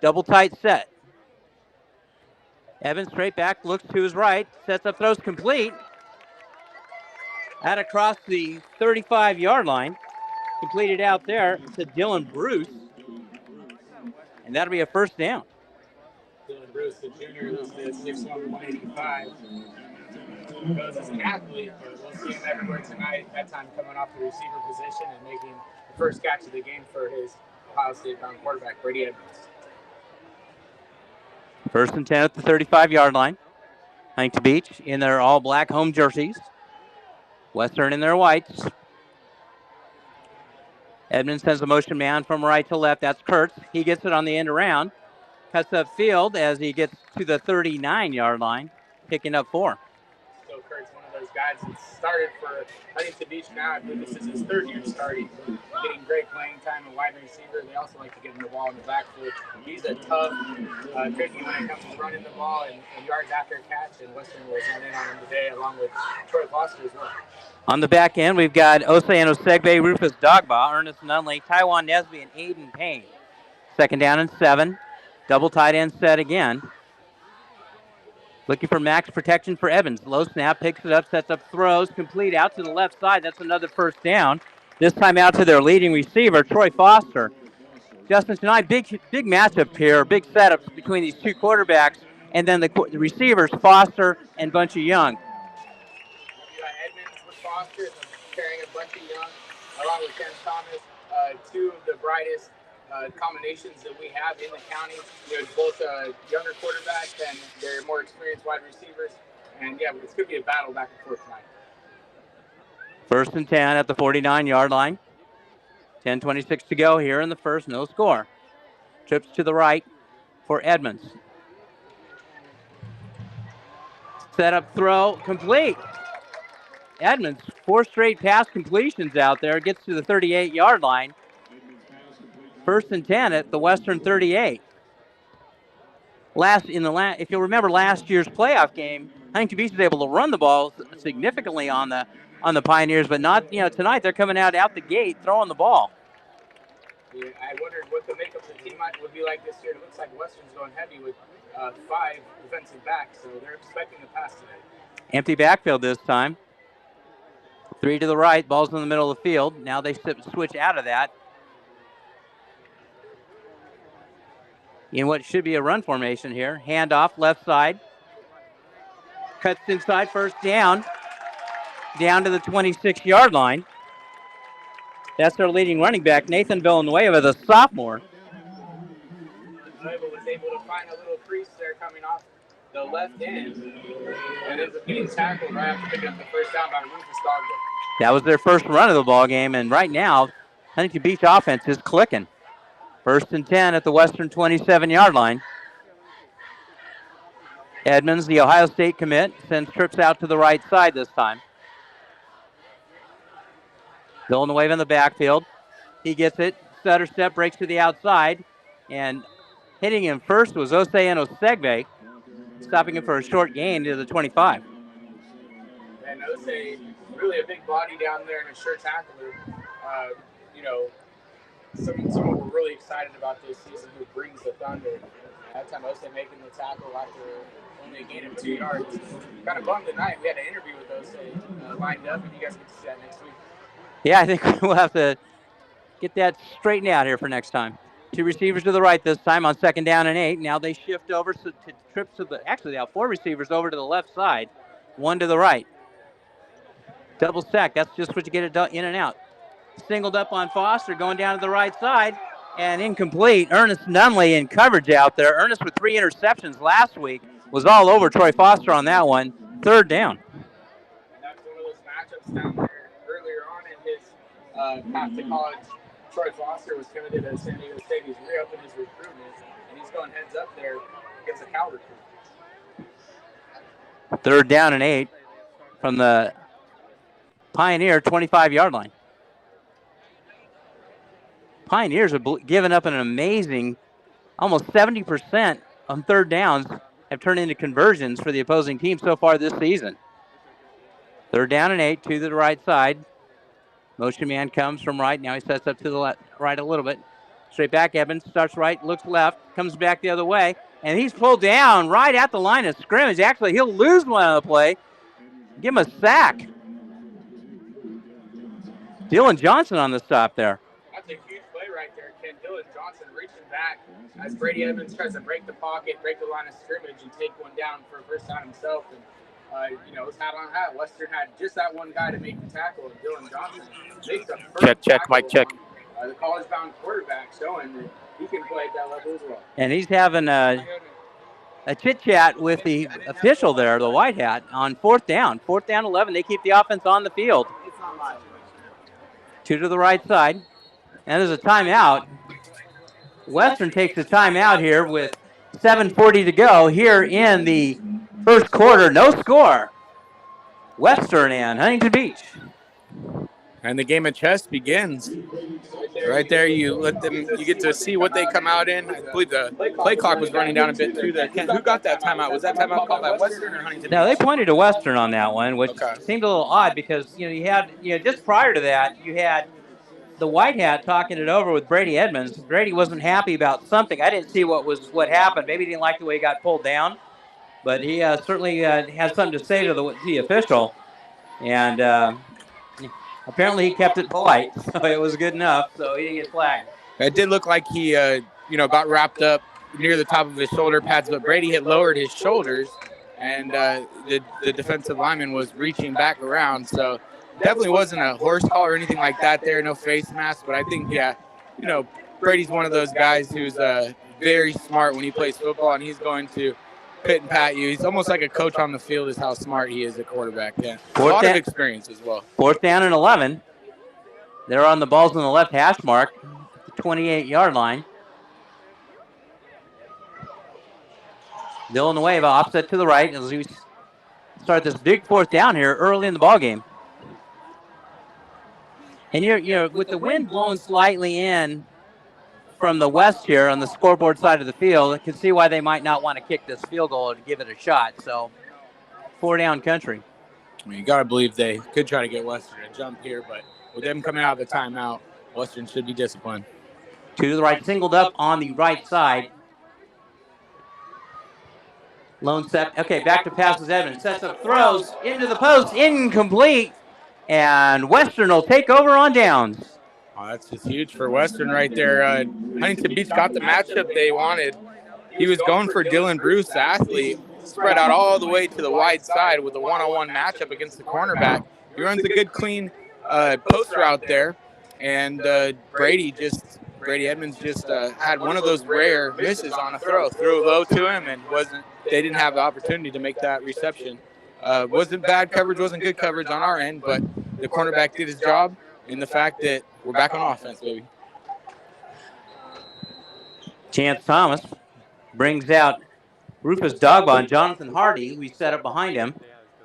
Double tight set. Evans straight back, looks to his right, sets up, throws complete. Out across the 35-yard line. Completed out there to Dylan Bruce. And that'll be a first down. Dylan Bruce, the junior, listed at 6'1", 185. Goes as an athlete, but we'll see him everywhere tonight. That time coming off the receiver position and making the first catch of the game for his Ohio State-bound quarterback, Brady Edmonds. First and 10 at the 35-yard line. Huntington Beach in their all-black home jerseys. Western in their whites. Edmonds sends a motion man from right to left. That's Kurtz. He gets it on the end around. Cuts up field as he gets to the 39-yard line, picking up 4. So Kurtz, one of those guys that started for Huntington Beach now. I believe this is his third year starting. Getting great playing time and wide receiver. They also like to get him the ball in the backfield. He's a tough, tricky when it comes to running the ball and yards after catch. And Western was in on him today, along with Troy Foster as well. On the back end, we've got Oseano Segbe, Rufus Dogba, Ernest Nunley, Taiwan Nesby, and Aiden Payne. Second down and 7. Double tight end set again. Looking for max protection for Evans. Low snap, picks it up, sets up, throws, complete out to the left side. That's another first down. This time out to their leading receiver, Troy Foster. Justin, tonight, big matchup here, big setups between these two quarterbacks, and then the receivers, Foster and Bunch of Young. Edmonds with Foster carrying a bunch of Young, along with Ken Thomas, two of the brightest combinations that we have in the county. You know, both younger quarterbacks and their more experienced wide receivers. And yeah, it's going to be a battle back and forth tonight. First and 10 at the 49-yard line. 10:26 to go here in the first, no score. Trips to the right for Edmonds. Set up throw, complete. Edmonds, 4 straight pass completions out there, gets to the 38-yard line. First and 10 at the Western 38. If you'll remember last year's playoff game, Huntington Beach was able to run the ball significantly on the Pioneers, but not, tonight they're coming out the gate throwing the ball. Yeah, I wondered what the makeup of the team would be like this year. It looks like Western's going heavy with 5 defensive backs, so they're expecting the pass today. Empty backfield this time. 3 to the right, ball's in the middle of the field. Now they switch out of that. In what should be a run formation here. Handoff, left side. Cuts inside, first down. Down to the 26-yard line. That's their leading running back, Nathan Villanueva, the sophomore. Villanueva was able to find a little crease there coming off the left end. And ends up getting tackled right after picking up the first down by Rufus Dogba. That was their first run of the ball game, and right now, Huntington Beach offense is clicking. First and 10 at the Western 27-yard line. Edmonds, the Ohio State commit, sends trips out to the right side this time. Villanueva in the backfield. He gets it. Stutter step, breaks to the outside. And hitting him first was Oseano Segbe, stopping him for a short gain to the 25. And Ose, really a big body down there and a sure tackler. Someone we're really excited about this season who brings the thunder. That time Ose making the tackle after only a gain of 2 yards. Kind of bummed tonight. We had an interview with Ose lined up, and you guys get to see that next week. Yeah, I think we'll have to get that straightened out here for next time. 2 receivers to the right this time on second down and 8. Now they shift over to trips to actually they have 4 receivers over to the left side, 1 to the right. Double stack, that's just what you get it in and out. Singled up on Foster, going down to the right side, and incomplete. Ernest Nunley in coverage out there. Ernest with 3 interceptions last week was all over Troy Foster on that one. Third down. And that's one of those matchups down there earlier on in his path to college Troy Foster was committed to San Diego State. He's reopened his recruitment, and he's going heads up there against a Cal recruit. 3rd down and 8 from the Pioneer 25-yard line. Pioneers have given up an amazing, almost 70% on 3rd downs have turned into conversions for the opposing team so far this season. 3rd down and 8 to the right side. Motion man comes from right. Now he sets up to the right a little bit. Straight back, Evans starts right, looks left, comes back the other way, and he's pulled down right at the line of scrimmage. Actually, he'll lose one on the play. Give him a sack. Dylan Johnson on the stop there. That's a huge play right there, Ken. Dylan Johnson reaching back as Brady Evans tries to break the pocket, break the line of scrimmage, and take one down for a first down himself. And it's hat on hat. Western had just that one guy to make the tackle, and Dylan Johnson makes the first check, Mike, check. The college-bound quarterback showing that he can play at that level as well. And he's having a chit-chat with the official there, the white hat, on 4th down. 4th down 11. They keep the offense on the field. 2 to the right side. And there's a timeout. Western takes a timeout here with 7:40 to go here in the first quarter. No score. Western and Huntington Beach. And the game of chess begins. Right there, you get to see what they come out in. I believe the play clock was running down a bit too. Who got that timeout? Was that timeout called by Western or Huntington? No, they pointed to Western on that one, which seemed a little odd because you had just prior to that you had the white hat talking it over with Brady Edmonds. Brady wasn't happy about something. I didn't see what happened. Maybe he didn't like the way he got pulled down, but he certainly had something to say to the official, and apparently he kept it polite, so it was good enough. So he didn't get flagged. It did look like he got wrapped up near the top of his shoulder pads, but Brady had lowered his shoulders, and the defensive lineman was reaching back around. So definitely wasn't a horse collar or anything like that there, no face mask. But I think, Brady's one of those guys who's very smart when he plays football, and he's going to pit and pat you. He's almost like a coach on the field is how smart he is at quarterback. Yeah. A lot of experience as well. 4th down and 11. They're on the balls on the left hash mark, the 28-yard line. Villanueva offset to the right as we start this big 4th down here early in the ball game. And you're with the wind blowing slightly in from the west here on the scoreboard side of the field, I can see why they might not want to kick this field goal and give it a shot. So 4 down country. You got to believe they could try to get Western to jump here, but with them coming out of the timeout, Western should be disciplined. 2 to the right, singled up on the right side. Lone set. Okay, back to passes Evans. Sets up, throws into the post, incomplete. And Western will take over on downs. Oh, that's just huge for Western right there. Huntington Beach got the matchup they wanted. He was going for Dylan Bruce, the athlete, spread out all the way to the wide side with a one-on-one matchup against the cornerback. He runs a good, clean post route there, and Brady Edmonds just had one of those rare misses on a throw. Threw low to him, and they didn't have the opportunity to make that reception. Wasn't bad coverage, wasn't good coverage on our end, but the cornerback did his job in the fact that we're back on offense, baby. Chance Thomas brings out Rufus Dogba and Jonathan Hardy. We set up behind him.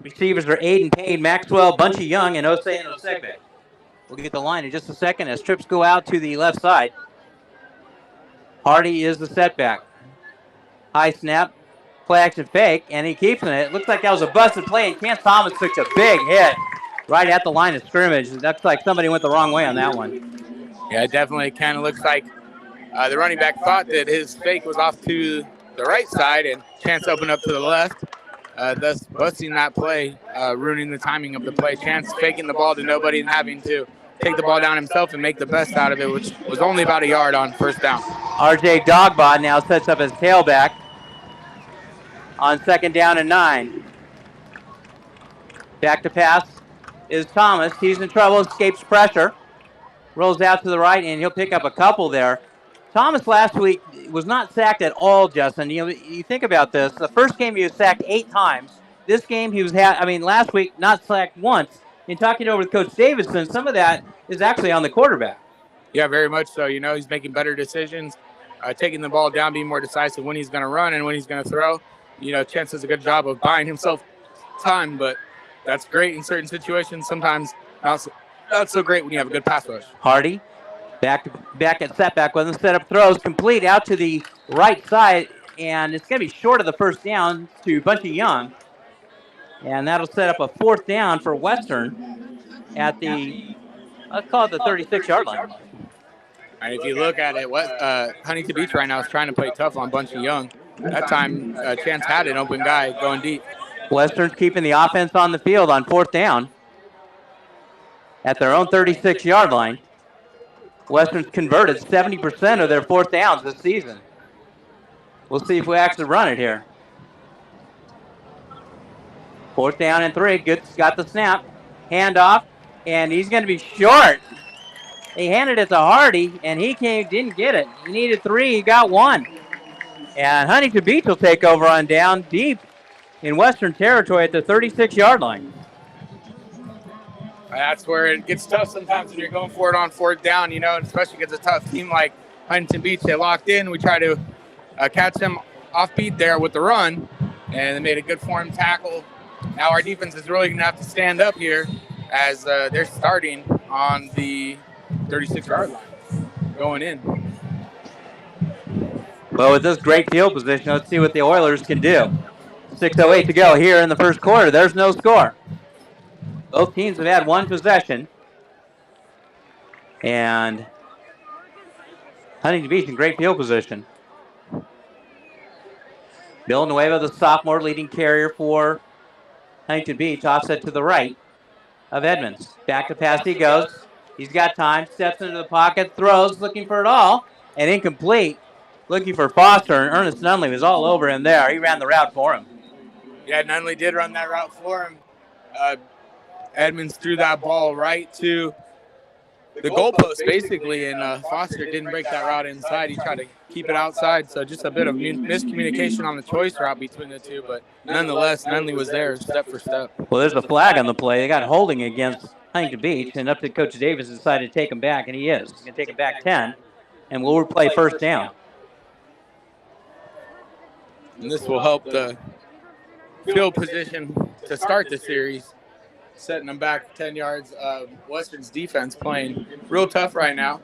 Receivers are Aiden Payne, Maxwell, Bunchy Young, and Osei and Osegbe. We'll get the line in just a second as trips go out to the left side. Hardy is the setback. High snap, play action fake, and he keeps it. Looks like that was a busted play, and Chance Thomas took a big hit right at the line of scrimmage. It looks like somebody went the wrong way on that one. Yeah, it definitely kind of looks like the running back thought that his fake was off to the right side, and Chance opened up to the left, thus busting that play, ruining the timing of the play. Chance faking the ball to nobody and having to take the ball down himself and make the best out of it, which was only about a yard on first down. RJ Dogbot now sets up his tailback on 2nd down and 9. Back to pass is Thomas. He's in trouble, escapes pressure, rolls out to the right, and he'll pick up a couple there. Thomas last week was not sacked at all, Justin. You think about this. The first game he was sacked 8 times. This game he was last week not sacked once. In talking over with Coach Davidson, some of that is actually on the quarterback. Yeah, very much so. You know, he's making better decisions, taking the ball down, being more decisive when he's going to run and when he's going to throw. You know, Chance does a good job of buying himself time, but that's great in certain situations. Sometimes not so great when you have a good pass rush. Hardy back at setback with him. Set up throws complete out to the right side, and it's going to be short of the first down to Bunchy Young. And that'll set up a 4th down for Western at the, let's call it the 36-yard line. And if you look at it, Huntington Beach right now is trying to play tough on Bunchy Young. That time, Chance had an open guy going deep. Western's keeping the offense on the field on 4th down at their own 36-yard line. Western's converted 70% of their 4th downs this season. We'll see if we actually run it here. 4th down and 3. Good's got the snap. Handoff, and he's going to be short. He handed it to Hardy, and he didn't get it. He needed 3. He got 1. And Huntington Beach will take over on down deep in Western territory at the 36-yard line. That's where it gets tough sometimes when you're going for it on 4th down, you know, and especially against a tough team like Huntington Beach. They locked in. We try to catch them off beat there with the run, and they made a good form tackle. Now our defense is really going to have to stand up here as they're starting on the 36-yard line, going in. Well, with this great field position, let's see what the Oilers can do. 6:08 to go here in the first quarter. There's no score. Both teams have had 1 possession. And Huntington Beach in great field position. Villanueva, the sophomore leading carrier for Huntington Beach, offset to the right of Edmonds. Back to pass he goes. He's got time, steps into the pocket, throws, looking for it all, and incomplete. Looking for Foster, and Ernest Nunley was all over him there. He ran the route for him. Yeah, Nunley did run that route for him. Edmonds threw that ball right to the goalpost, basically, and Foster didn't break that route inside. He tried to keep it outside, so just a bit of miscommunication on the choice route between the two, but nonetheless, Nunley was there step for step. Well, there's a flag on the play. They got holding against Huntington Beach, and up to Coach Davis decided to take him back, and he is. He's going to take him back 10, and we'll replay 1st down. And this will help the field position to start the series, setting them back 10 yards. Western's defense playing real tough right now.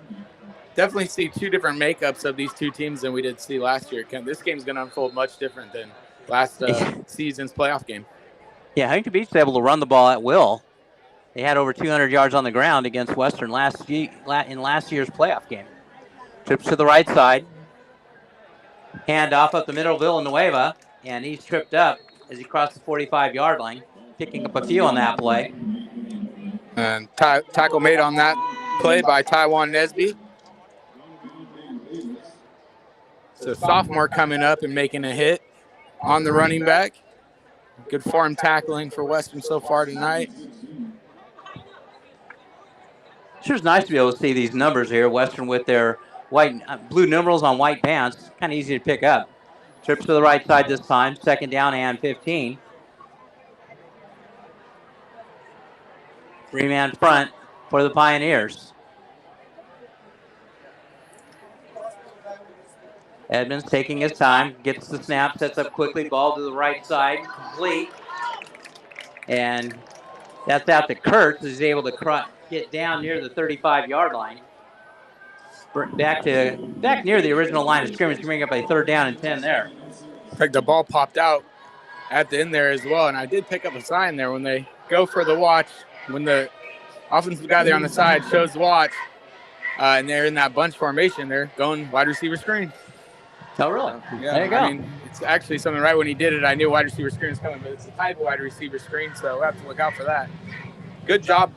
Definitely see 2 different makeups of these 2 teams than we did see last year. This game's going to unfold much different than last season's playoff game. Yeah, Huntington Beach was able to run the ball at will. They had over 200 yards on the ground against Western in last year's playoff game. Trips to the right side. Hand off up the middle of Villanueva, and he's tripped up as he crossed the 45-yard line, picking up a few on that play. And tackle made on that play by Taiwan Nesby. So sophomore coming up and making a hit on the running back. Good form tackling for Western so far tonight. Sure, it's nice to be able to see these numbers here. Western with their blue numerals on white pants. Kind of easy to pick up. Trips to the right side this time. 2nd down and 15. 3-man front for the Pioneers. Edmonds taking his time, gets the snap, sets up quickly, ball to the right side, complete. And that's out to Kurtz, who's able to get down near the 35-yard line. Back near the original line of scrimmage, bring up a 3rd down and 10 there. The ball popped out at the end there as well, and I did pick up a sign there when they go for the watch, when the offensive guy there on the side shows the watch, and they're in that bunch formation, they're going wide receiver screen. Oh, really? Yeah, there you go. I mean, it's actually something right when he did it, I knew wide receiver screen was coming, but it's a type of wide receiver screen, so we'll have to look out for that. Good job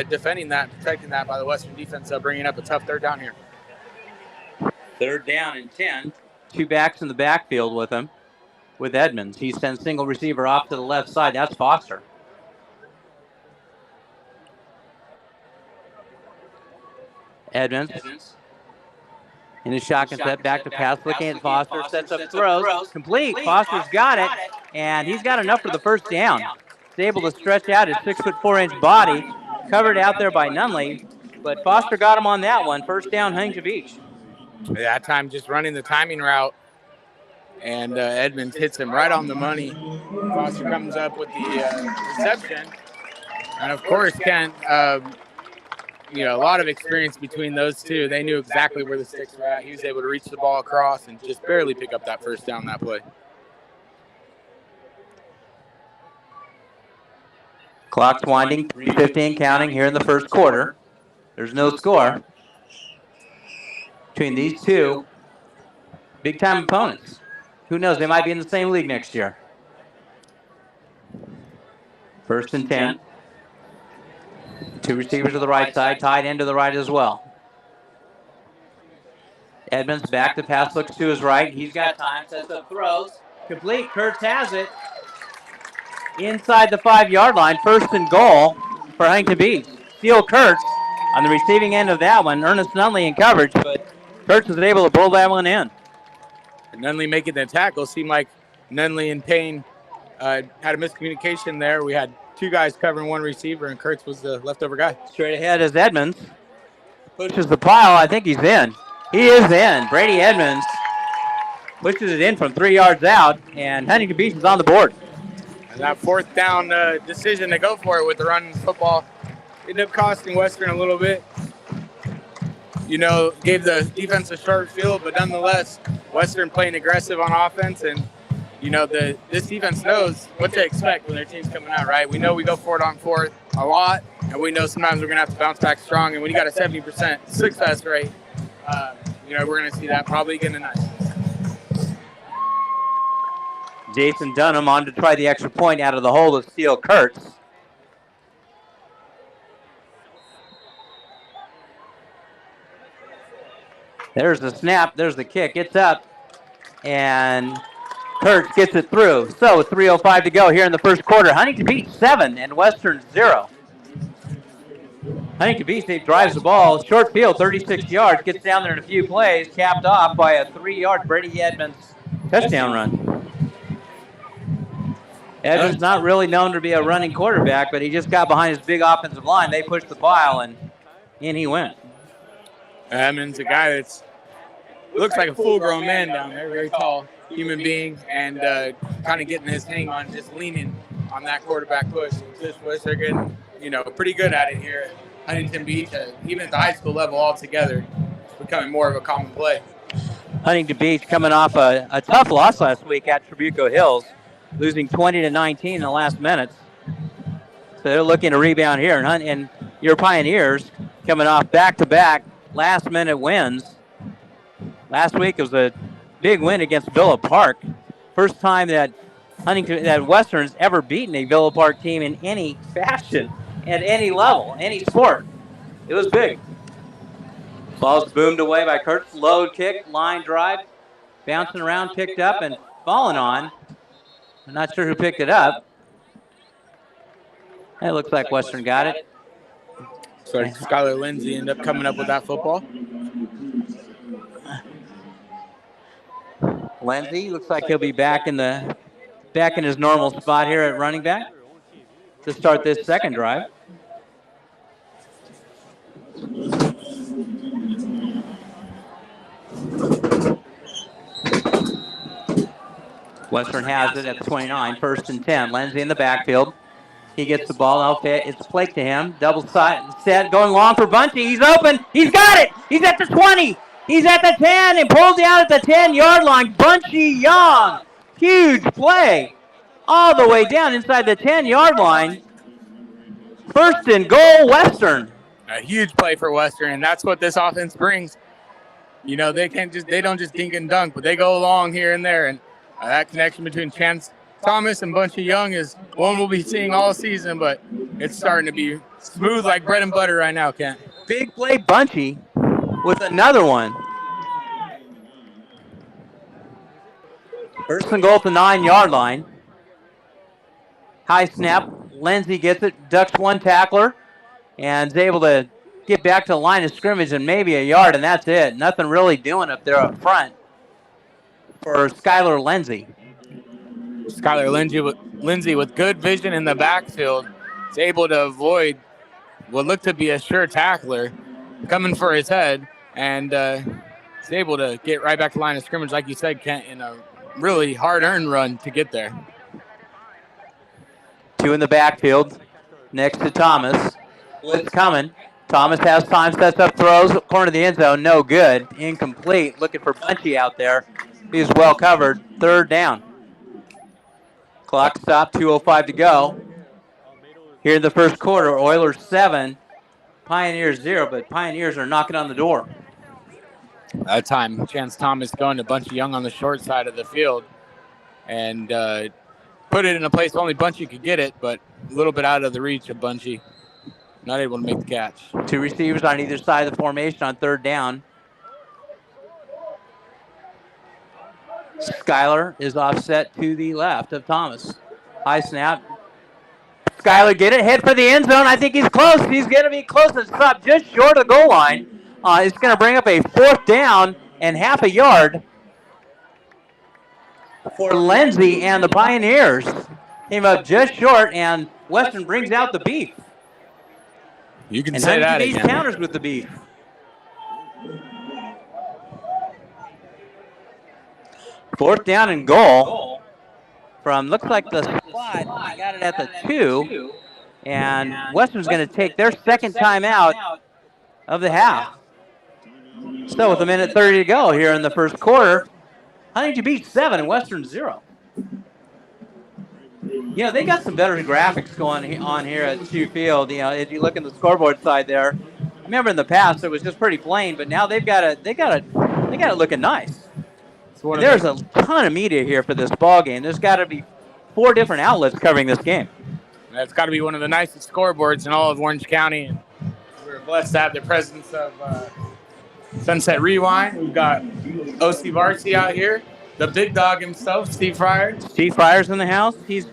defending that, protecting that by the Western defense, bringing up a tough 3rd down here. 3rd down and 10. 2 backs in the backfield with him, with Edmonds. He sends single receiver off to the left side. That's Foster. Edmonds. In his shotgun set, back to pass, looking at Foster, sets up throws, complete. Foster's got it, and he's got enough for the 1st down. He's able to stretch out his 6'4" body, covered out there by Nunley, But Foster got him on that one. First down, Huntington Beach. That time just running the timing route, and Edmonds hits him right on the money. Foster comes up with the reception, and of course, Ken, a lot of experience between those two. They knew exactly where the sticks were at. He was able to reach the ball across and just barely pick up that first down that play. Clock's winding, 3:15 counting here in the first quarter. There's no score between these two big-time opponents. Who knows? They might be in the same league next year. First and 10. Two receivers to the right side, tight end to the right as well. Edmonds back to pass, looks to his right. He's got time, sets up throws. Complete. Kurtz has it. Inside the 5-yard line, first and goal for Huntington Beach. Steele Kurtz on the receiving end of that one. Ernest Nunley in coverage, but Kurtz was able to pull that one in. And Nunley making the tackle. Seemed like Nunley and Payne had a miscommunication there. We had two guys covering one receiver, and Kurtz was the leftover guy. Straight ahead is Edmonds. Pushes the pile. I think he's in. He is in. Brady Edmonds pushes it in from 3 yards out, and Huntington Beach is on the board. And that fourth down decision to go for it with the run football ended up costing Western a little bit. Gave the defense a short field, but nonetheless, Western playing aggressive on offense, and this defense knows what to expect when their team's coming out, right? We know we go for it on fourth a lot, and we know sometimes we're going to have to bounce back strong, and when you got a 70% success rate, we're going to see that probably again tonight. Jason Dunham on to try the extra point out of the hole of Steele Kurtz. There's the snap. There's the kick. It's up. And Kurtz gets it through. So 3:05 to go here in the first quarter. Huntington Beach 7 and Western 0. Huntington Beach drives the ball. Short field, 36 yards. Gets down there in a few plays. Capped off by a 3-yard Brady Edmonds touchdown run. Edmonds not really known to be a running quarterback, but he just got behind his big offensive line. They pushed the pile, and in he went. Edmonds, a guy that's looks like a full-grown man down there, very tall human being, and kind of getting his hang on, just leaning on that quarterback push. They're getting, pretty good at it here at Huntington Beach, even at the high school level altogether. It's becoming more of a common play. Huntington Beach coming off a tough loss last week at Trabuco Hills, losing 20-19 in the last minutes. So they're looking to rebound here. And your Pioneers coming off back-to-back last-minute wins. Last week it was a big win against Villa Park. First time that Western's ever beaten a Villa Park team in any fashion, at any level, any sport. It was big. Ball's boomed away by Kurtz. Load kick, line drive, bouncing around, picked up and fallen on. I'm not sure who picked it up. It looks like Western got it. So Skylar Lindsay ended up coming up with that football. Lindsay looks like he'll be back in his normal spot here at running back to start this second drive. Western has it at 29, first and 10. Lindsay in the backfield. He gets the ball. It's Flake to him. Double side set, going long for Bunchy. He's open. He's got it. He's at the 20. He's at the 10 and pulled down at the 10-yard line. Bunchy Young. Huge play. All the way down inside the 10-yard line. First and goal, Western. A huge play for Western, and that's what this offense brings. They don't just dink and dunk, but they go along here and there. And that connection between Chance Thomas and Bunchy Young is one we'll be seeing all season, but it's starting to be smooth like bread and butter right now, Kent. Big play Bunchy with another one. First and goal at the 9-yard line. High snap. Lindsay gets it, ducks one tackler, and is able to get back to the line of scrimmage and maybe a yard, and that's it. Nothing really doing up there up front for Skylar Lindsay. Skylar Lindsay with good vision in the backfield is able to avoid what looked to be a sure tackler coming for his head, and he's able to get right back to line of scrimmage, like you said, Kent, in a really hard-earned run to get there. 2 in the backfield next to Thomas. Blitz coming. Thomas has time, sets up throws, corner of the end zone, no good, incomplete. Looking for Bunchy out there. He's well covered. 3rd down. Clock stopped, 2:05 to go. Here in the first quarter, Oilers 7, Pioneers 0, but Pioneers are knocking on the door. That time, Chance Thomas going to Bunchy Young on the short side of the field and put it in a place only Bunchy could get it, but a little bit out of the reach of Bunchy. Not able to make the catch. 2 receivers on either side of the formation on 3rd down. Skyler is offset to the left of Thomas. High snap. Skyler get it, head for the end zone. I think he's close. He's going to be close and stop just short of the goal line. It's going to bring up a 4th down and half a yard for Lindsay and the Pioneers. Came up just short, and Western brings out the beef. You can and say that again. again. Counters with the beef. Fourth down and goal from, looks like the spot. I got it at the 2. And Western's going to take their second time out of the half. So with 1:30 to go here in the first quarter, Huntington Beach 7 and Western 0. You know, they got some better graphics going on here at Sioux Field. You know, if you look in the scoreboard side there, I remember in the past it was just pretty plain, but now they got it looking nice. There's a ton of media here for this ball game. There's got to be 4 different outlets covering this game. That's got to be one of the nicest scoreboards in all of Orange County. And we're blessed to have the presence of Sunset Rewind. We've got OC Varsity out here, the big dog himself, Steve Fryer. Steve Fryer's in the house. He's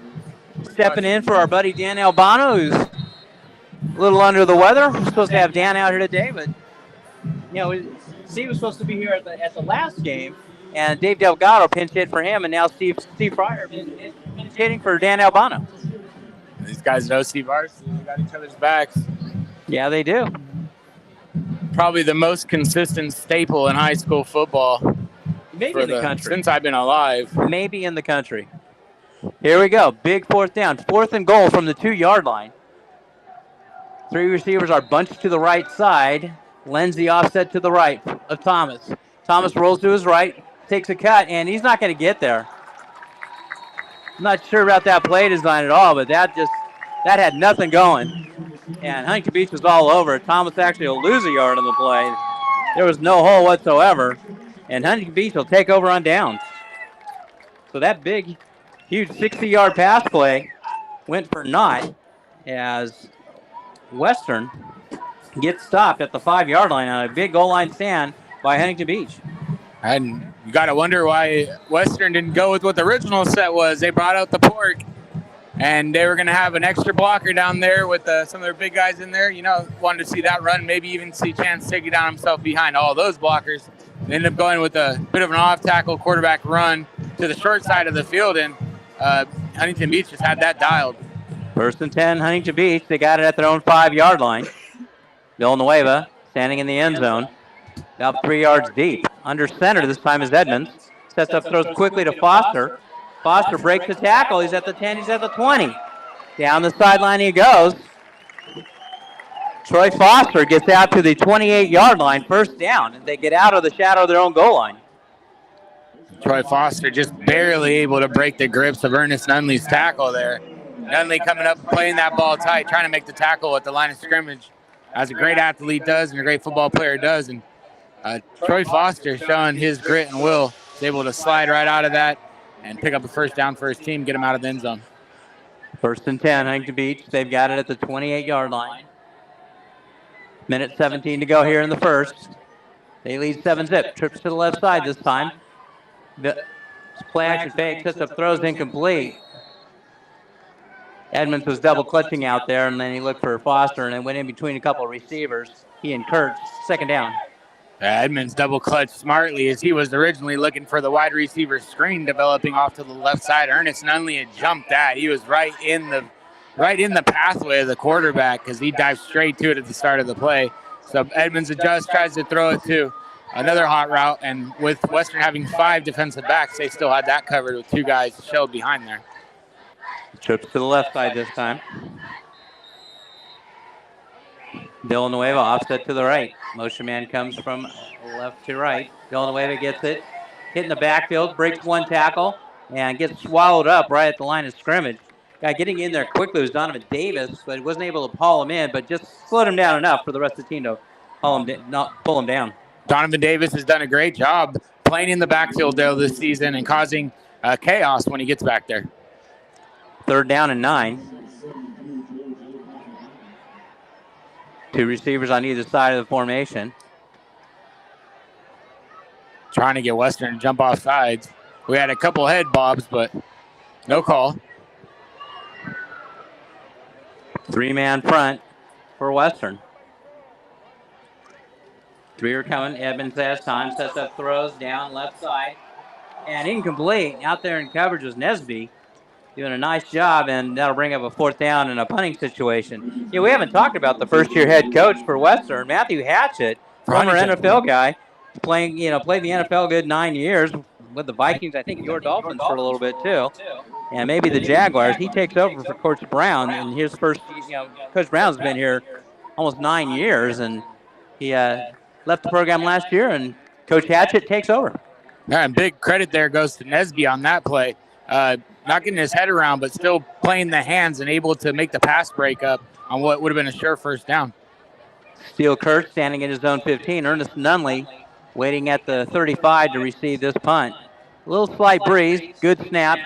stepping in for our buddy Dan Albano, who's a little under the weather. We're supposed to have Dan out here today, but you know, Steve was supposed to be here at the last game, and Dave Delgado pinch hit for him, and now Steve Fryer pinch hitting for Dan Albano. These guys at OC Varsity, they got each other's backs. Yeah, they do. Probably the most consistent staple in high school football. Maybe in the country. Since I've been alive. Maybe in the country. Here we go. Big 4th down. 4th and goal from the 2-yard line. 3 receivers are bunched to the right side. Lindsay offset to the right of Thomas. Thomas rolls to his right, takes a cut, and he's not going to get there. I'm not sure about that play design at all, but that had nothing going. And Huntington Beach was all over. Thomas actually will lose a yard on the play. There was no hole whatsoever. And Huntington Beach will take over on downs. So that big, huge 60-yard pass play went for naught as Western gets stopped at the 5-yard line on a big goal line stand by Huntington Beach. And you got to wonder why Western didn't go with what the original set was. They brought out the pork, and they were going to have an extra blocker down there with some of their big guys in there. You know, wanted to see that run, maybe even see Chance take it down himself behind all those blockers. They ended up going with a bit of an off-tackle quarterback run to the short side of the field, and Huntington Beach just had that dialed. 1st and 10, Huntington Beach. They got it at their own 5-yard line. Villanueva standing in the end zone, about 3 yards deep. Under center this time is Edmonds. Sets up, throws quickly to Foster. Foster breaks the tackle. He's at the 10, he's at the 20. Down the sideline he goes. Troy Foster gets out to the 28-yard line, 1st down, and they get out of the shadow of their own goal line. Troy Foster just barely able to break the grips of Ernest Nunley's tackle there. Nunley coming up, playing that ball tight, trying to make the tackle at the line of scrimmage, as a great athlete does and a great football player does. And Troy Foster showing his grit and will, is able to slide right out of that and pick up a 1st down for his team, get him out of the end zone. 1st and 10, Huntington Beach. They've got it at the 28-yard line. 1:17 to go here in the first. They lead 7-zip. Trips to the left side this time. The play action fake, sets up, throws incomplete. Edmonds was double clutching out there, and then he looked for Foster and then went in between a couple of receivers. He and Kurtz, 2nd down. Edmonds double clutched smartly as he was originally looking for the wide receiver screen developing off to the left side. Ernest Nunley had jumped that. He was right in the pathway of the quarterback because he dived straight to it at the start of the play. So Edmonds adjusts, tries to throw it to another hot route, and with Western having 5 defensive backs, they still had that covered with 2 guys shelled behind there. Trips to the left side this time. Villanueva offset to the right. Motion man comes from left to right. Villanueva gets it. Hit in the backfield, breaks one tackle, and gets swallowed up right at the line of scrimmage. Guy getting in there quickly was Donovan Davis, but he wasn't able to haul him in, but just slowed him down enough for the rest of the team to not pull him down. Donovan Davis has done a great job playing in the backfield though this season and causing chaos when he gets back there. 3rd down and 9. 2 receivers on either side of the formation. Trying to get Western to jump off sides. We had a couple head bobs, but no call. 3-man front for Western. 3 are coming. Edmonds has time. Sets up throws down left side. And incomplete. Out there in coverage was Nesby. Doing a nice job, and that'll bring up a 4th down in a punting situation. Yeah, we haven't talked about the first-year head coach for Western, Matthew Hatchett, former NFL guy, played the NFL a good 9 years with the Vikings. I think your Dolphins for a little bit too, and maybe the Jaguars. He takes over for Coach Brown, and his first, Coach Brown's been here almost 9 years, and he left the program last year, and Coach Hatchett takes over. Yeah, and big credit there goes to Nesby on that play. Not getting his head around, but still playing the hands and able to make the pass break up on what would have been a sure 1st down. Steele Kurtz standing in his zone 15. Ernest Nunley waiting at the 35 to receive this punt. A little slight breeze, good snap.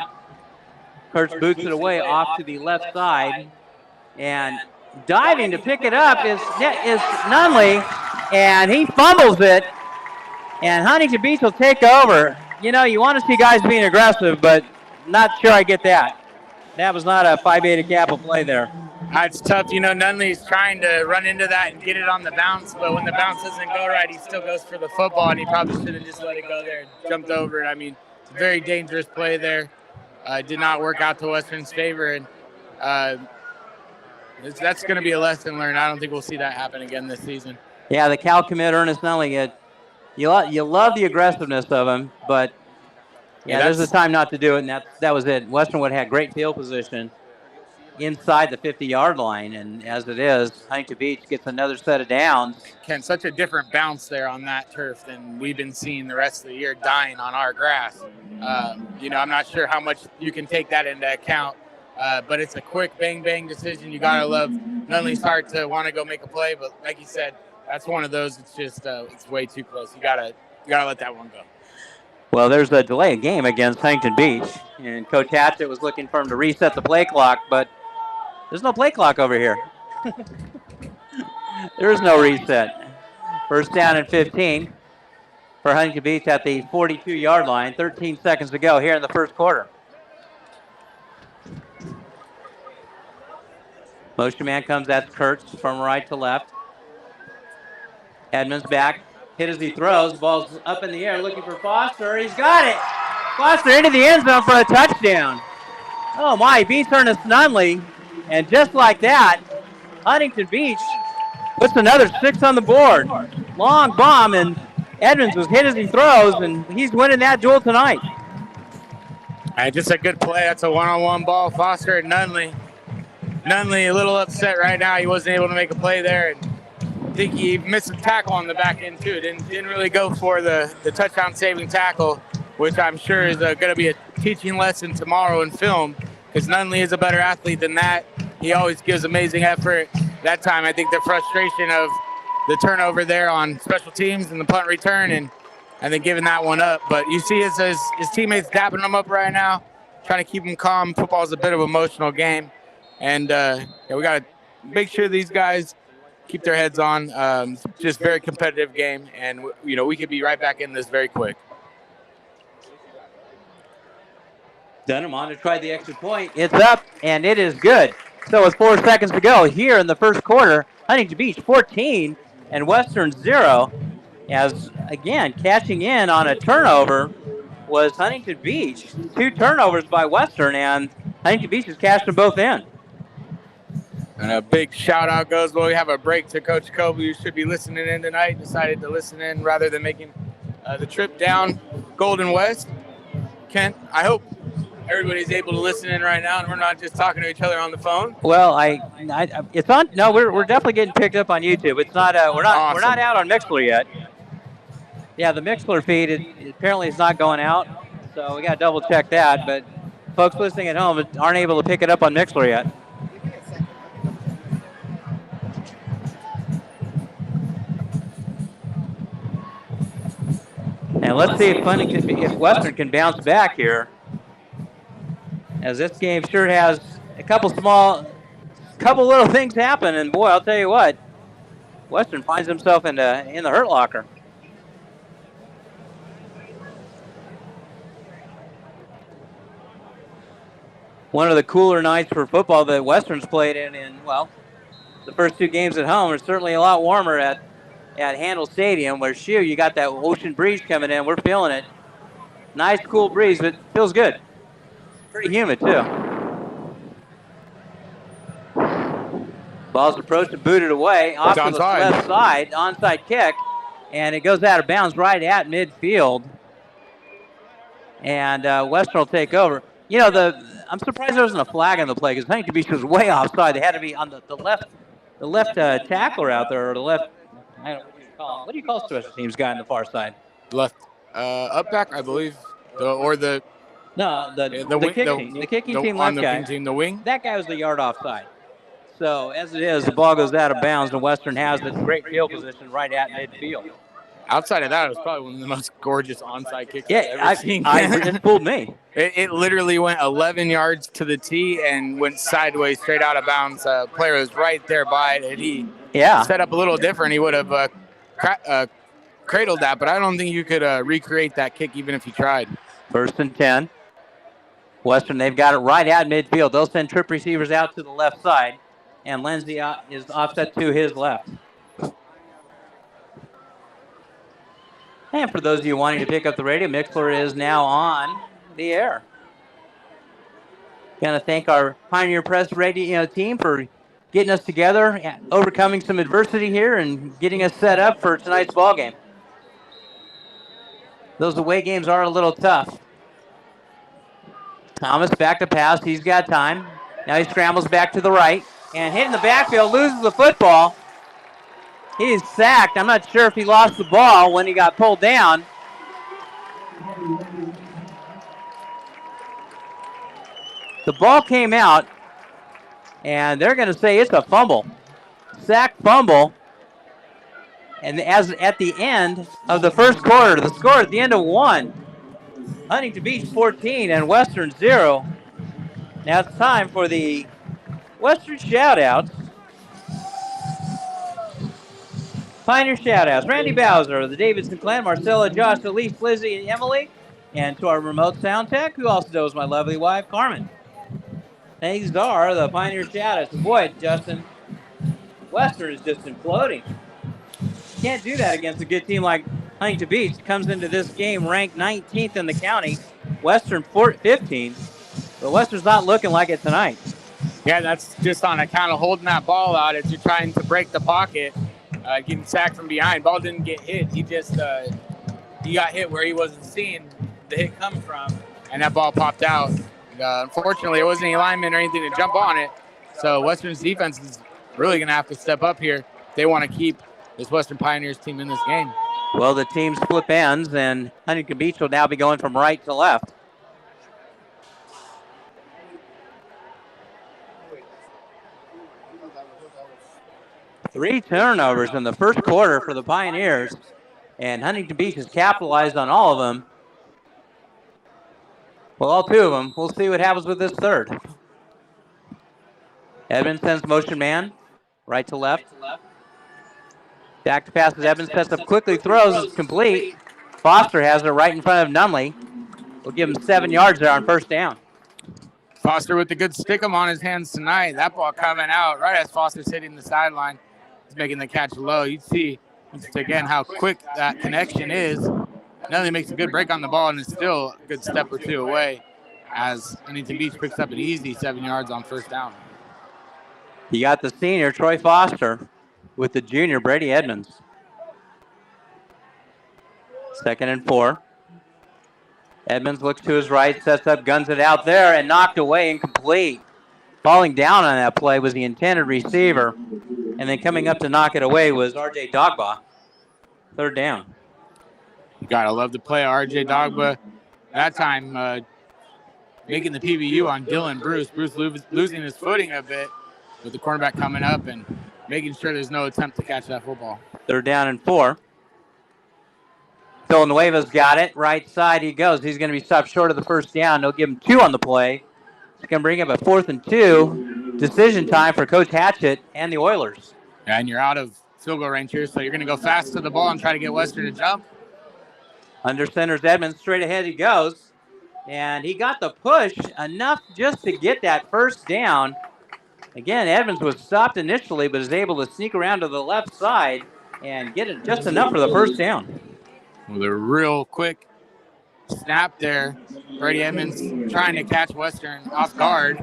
Kurtz boots it away off to the left side. And diving to pick it up is Nunley, and he fumbles it. And Huntington Beach will take over. You want to see guys being aggressive, but not sure I get that. That was not a Phi Beta Kappa play there. It's tough. Nunley's trying to run into that and get it on the bounce, but when the bounce doesn't go right, he still goes for the football, and he probably should have just let it go there and jumped over it. I mean, it's a very dangerous play there. Did not work out to Western's favor, and that's going to be a lesson learned. I don't think we'll see that happen again this season. Yeah, the Cal commit, Ernest Nunley, you love the aggressiveness of him, but there's a time not to do it, and that was it. Westernwood had great field position inside the 50-yard line, and as it is, Huntington Beach gets another set of downs. Ken, such a different bounce there on that turf than we've been seeing the rest of the year dying on our grass. I'm not sure how much you can take that into account, but it's a quick bang-bang decision. You got to love Nunley's heart to want to go make a play, but like you said, that's one of those. It's just it's way too close. You gotta let that one go. Well, there's a delay of game against Huntington Beach, and Coach Hatchett was looking for him to reset the play clock, but there's no play clock over here. There is no reset. 1st down and 15 for Huntington Beach at the 42-yard line. 13 seconds to go here in the 1st quarter. Motion man comes, that's Kurtz from right to left. Edmonds back, hit as he throws. Ball's up in the air looking for Foster. He's got it. Foster into the end zone for a touchdown. Oh my, he beats Ernest Nunley. And just like that, Huntington Beach puts another 6 on the board. Long bomb, and Edmonds was hit as he throws, and he's winning that duel tonight. Just a good play. That's a one-on-one ball. Foster and Nunley. Nunley a little upset right now. He wasn't able to make a play there. And I think he missed a tackle on the back end too. Didn't really go for the touchdown saving tackle, which I'm sure is going to be a teaching lesson tomorrow in film, because Nunley is a better athlete than that. He always gives amazing effort. That time I think the frustration of the turnover there on special teams and the punt return, and then giving that one up. But you see his teammates dapping him up right now, trying to keep him calm. Football is a bit of an emotional game, and we got to make sure these guys keep their heads on. Just very competitive game, and we could be right back in this very quick. Dunham on to try the extra point. It's up, and it is good. So with 4 seconds to go here in the 1st quarter, Huntington Beach 14 and Western 0. As, again, catching in on a turnover was Huntington Beach. 2 turnovers by Western, and Huntington Beach has cashed them both in. And a big shout out goes, well, we have a break to Coach Kobe, who should be listening in tonight. Decided to listen in rather than making the trip down Golden West. Kent, I hope everybody's able to listen in right now and we're not just talking to each other on the phone. Well, it's on. No, we're definitely getting picked up on YouTube. It's not. We're not. Awesome. We're not out on Mixler yet. Yeah, the Mixler feed apparently is not going out, so we got to double check that. But folks listening at home aren't able to pick it up on Mixler yet. And let's see if Western can bounce back here, as this game sure has a couple little things happen. And boy, I'll tell you what, Western finds himself in the hurt locker. One of the cooler nights for football that Western's played in well, the first 2 games at home are certainly a lot warmer at Handel Stadium, where you got that ocean breeze coming in. We're feeling it. Nice, cool breeze, but feels good. Pretty humid, too. Ball's approached and booted away off to the left side. Onside kick, and it goes out of bounds right at midfield. And Western will take over. You know, I'm surprised there wasn't a flag on the play, because Huntington Beach was way offside. They had to be on the left tackler out there, or the left. I don't know, what do you call special teams guy on the far side? Left up back, I believe, the kicking team left guy. The wing. That guy was the yard offside. So as it is, the ball goes out of bounds, and Western has this great field position right at midfield. Outside of that, it was probably one of the most gorgeous onside kicks I've ever seen. It fooled me. It literally went 11 yards to the tee and went sideways straight out of bounds. Player was right there by it, and he set up a little different. He would have cradled that, but I don't think you could recreate that kick even if you tried. 1st and 10. Western, they've got it right at midfield. They'll send trip receivers out to the left side, and Lindsay is offset to his left. And for those of you wanting to pick up the radio, Mixler is now on the air. Going to thank our Pioneer Press radio team for getting us together, overcoming some adversity here, and getting us set up for tonight's ball game. Those away games are a little tough. Thomas back to pass. He's got time. Now he scrambles back to the right, and hitting the backfield, loses the football. He's sacked. I'm not sure if he lost the ball when he got pulled down. The ball came out, and they're going to say it's a fumble. Sack fumble. And as at the end of the first quarter, the score at the end of 1, Huntington Beach 14 and Western 0. Now it's time for the Western shout-outs. Pioneer shout-outs. Randy Bowser, the Davidson clan, Marcella, Josh, Elise, Lizzie, and Emily. And to our remote sound tech, who also knows my lovely wife, Carmen. These are the Pioneer shout-outs. Boy, Justin, Western is just imploding. Can't do that against a good team like Huntington Beach. Comes into this game ranked 19th in the county. Western 15. But Western's not looking like it tonight. Yeah, that's just on account of holding that ball out as you're trying to break the pocket. Getting sacked from behind. Ball didn't get hit. He just he got hit where he wasn't seeing the hit come from, and that ball popped out. Unfortunately, there wasn't any lineman or anything to jump on it. So Western's defense is really going to have to step up here if they want to keep this Western Pioneers team in this game. Well, the teams flip ends, and Huntington Beach will now be going from right to left. Three turnovers in the first quarter for the Pioneers, and Huntington Beach has capitalized on all of them. Well, all 2 of them. We'll see what happens with this third. Edmonds sends motion man, right to left. Back to pass as Edmonds sets up quickly, throws, it's complete. Foster has it right in front of Nunley. We'll give him 7 yards there on first down. Foster with the good stick 'em on his hands tonight. That ball coming out right as Foster's hitting the sideline. He's making the catch low. You see, once again, how quick that connection is. Nunley makes a good break on the ball and is still a good step or 2 away as Huntington Beach picks up an easy 7 yards on first down. You got the senior, Troy Foster, with the junior, Brady Edmonds. 2nd and 4. Edmonds looks to his right, sets up, guns it out there, and knocked away, incomplete. Falling down on that play was the intended receiver, and then coming up to knock it away was R.J. Dogba. 3rd down. You got to love the play of R.J. Dogba. That time making the PBU on Dylan Bruce. Bruce losing his footing a bit with the cornerback coming up and making sure there's no attempt to catch that football. 3rd down and 4. Villanueva's got it. Right side he goes. He's going to be stopped short of the 1st down. They'll give him 2 on the play. It's going to bring up a 4th and 2. Decision time for Coach Hatchett and the Oilers. Yeah, and you're out of field goal range here, so you're going to go fast to the ball and try to get Western to jump. Under center's Edmonds. Straight ahead he goes. And he got the push enough just to get that 1st down. Again, Edmonds was stopped initially, but is able to sneak around to the left side and get it just enough for the 1st down. With a real quick snap there. Brady Edmonds trying to catch Western off guard.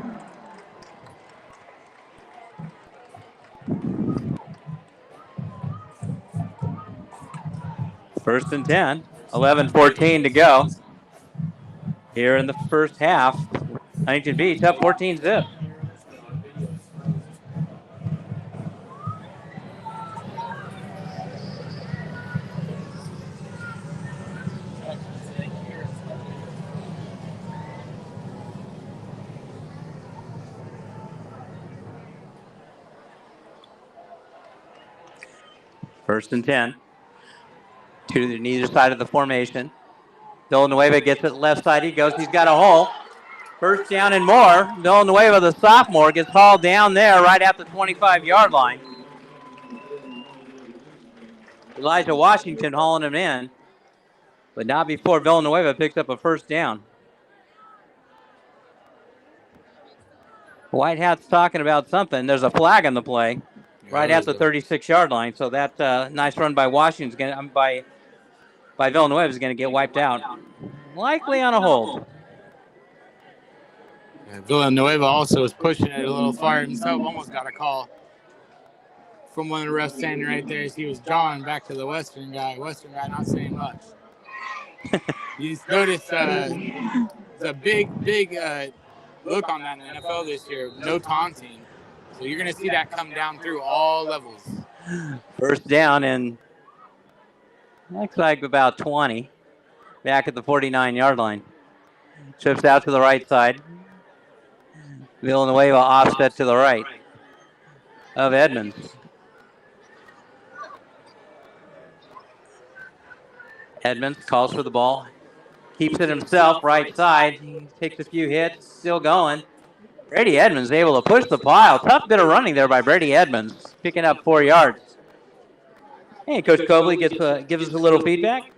First and 10. 11-14 to go. Here in the first half. Huntington Beach up 14-zip. First and 10. To neither side of the formation. Villanueva gets it left side. He goes. He's got a hole. 1st down and more. Villanueva, the sophomore, gets hauled down there right at the 25-yard line. Elijah Washington hauling him in, but not before Villanueva picks up a 1st down. White Hat's talking about something. There's a flag on the play. Right at the 36-yard line, so that nice run by Washington's going by Villanueva is going to get wiped out, likely on a hold. Yeah, Villanueva also is pushing it a little far himself. Almost got a call from one of the refs standing right there as he was drawing back to the Western guy. Western guy not saying much. You just notice it's a big look on that in the NFL this year. No taunting. So you're going to see that come down through all levels. 1st down and looks like about 20. Back at the 49-yard line. Trips out to the right side. Villanueva offset to the right of Edmonds. Edmonds calls for the ball. Keeps it himself, right side. He takes a few hits, still going. Brady Edmonds able to push the pile. Tough bit of running there by Brady Edmonds, picking up 4 yards. Hey, Coach Cobley gives us a little feedback.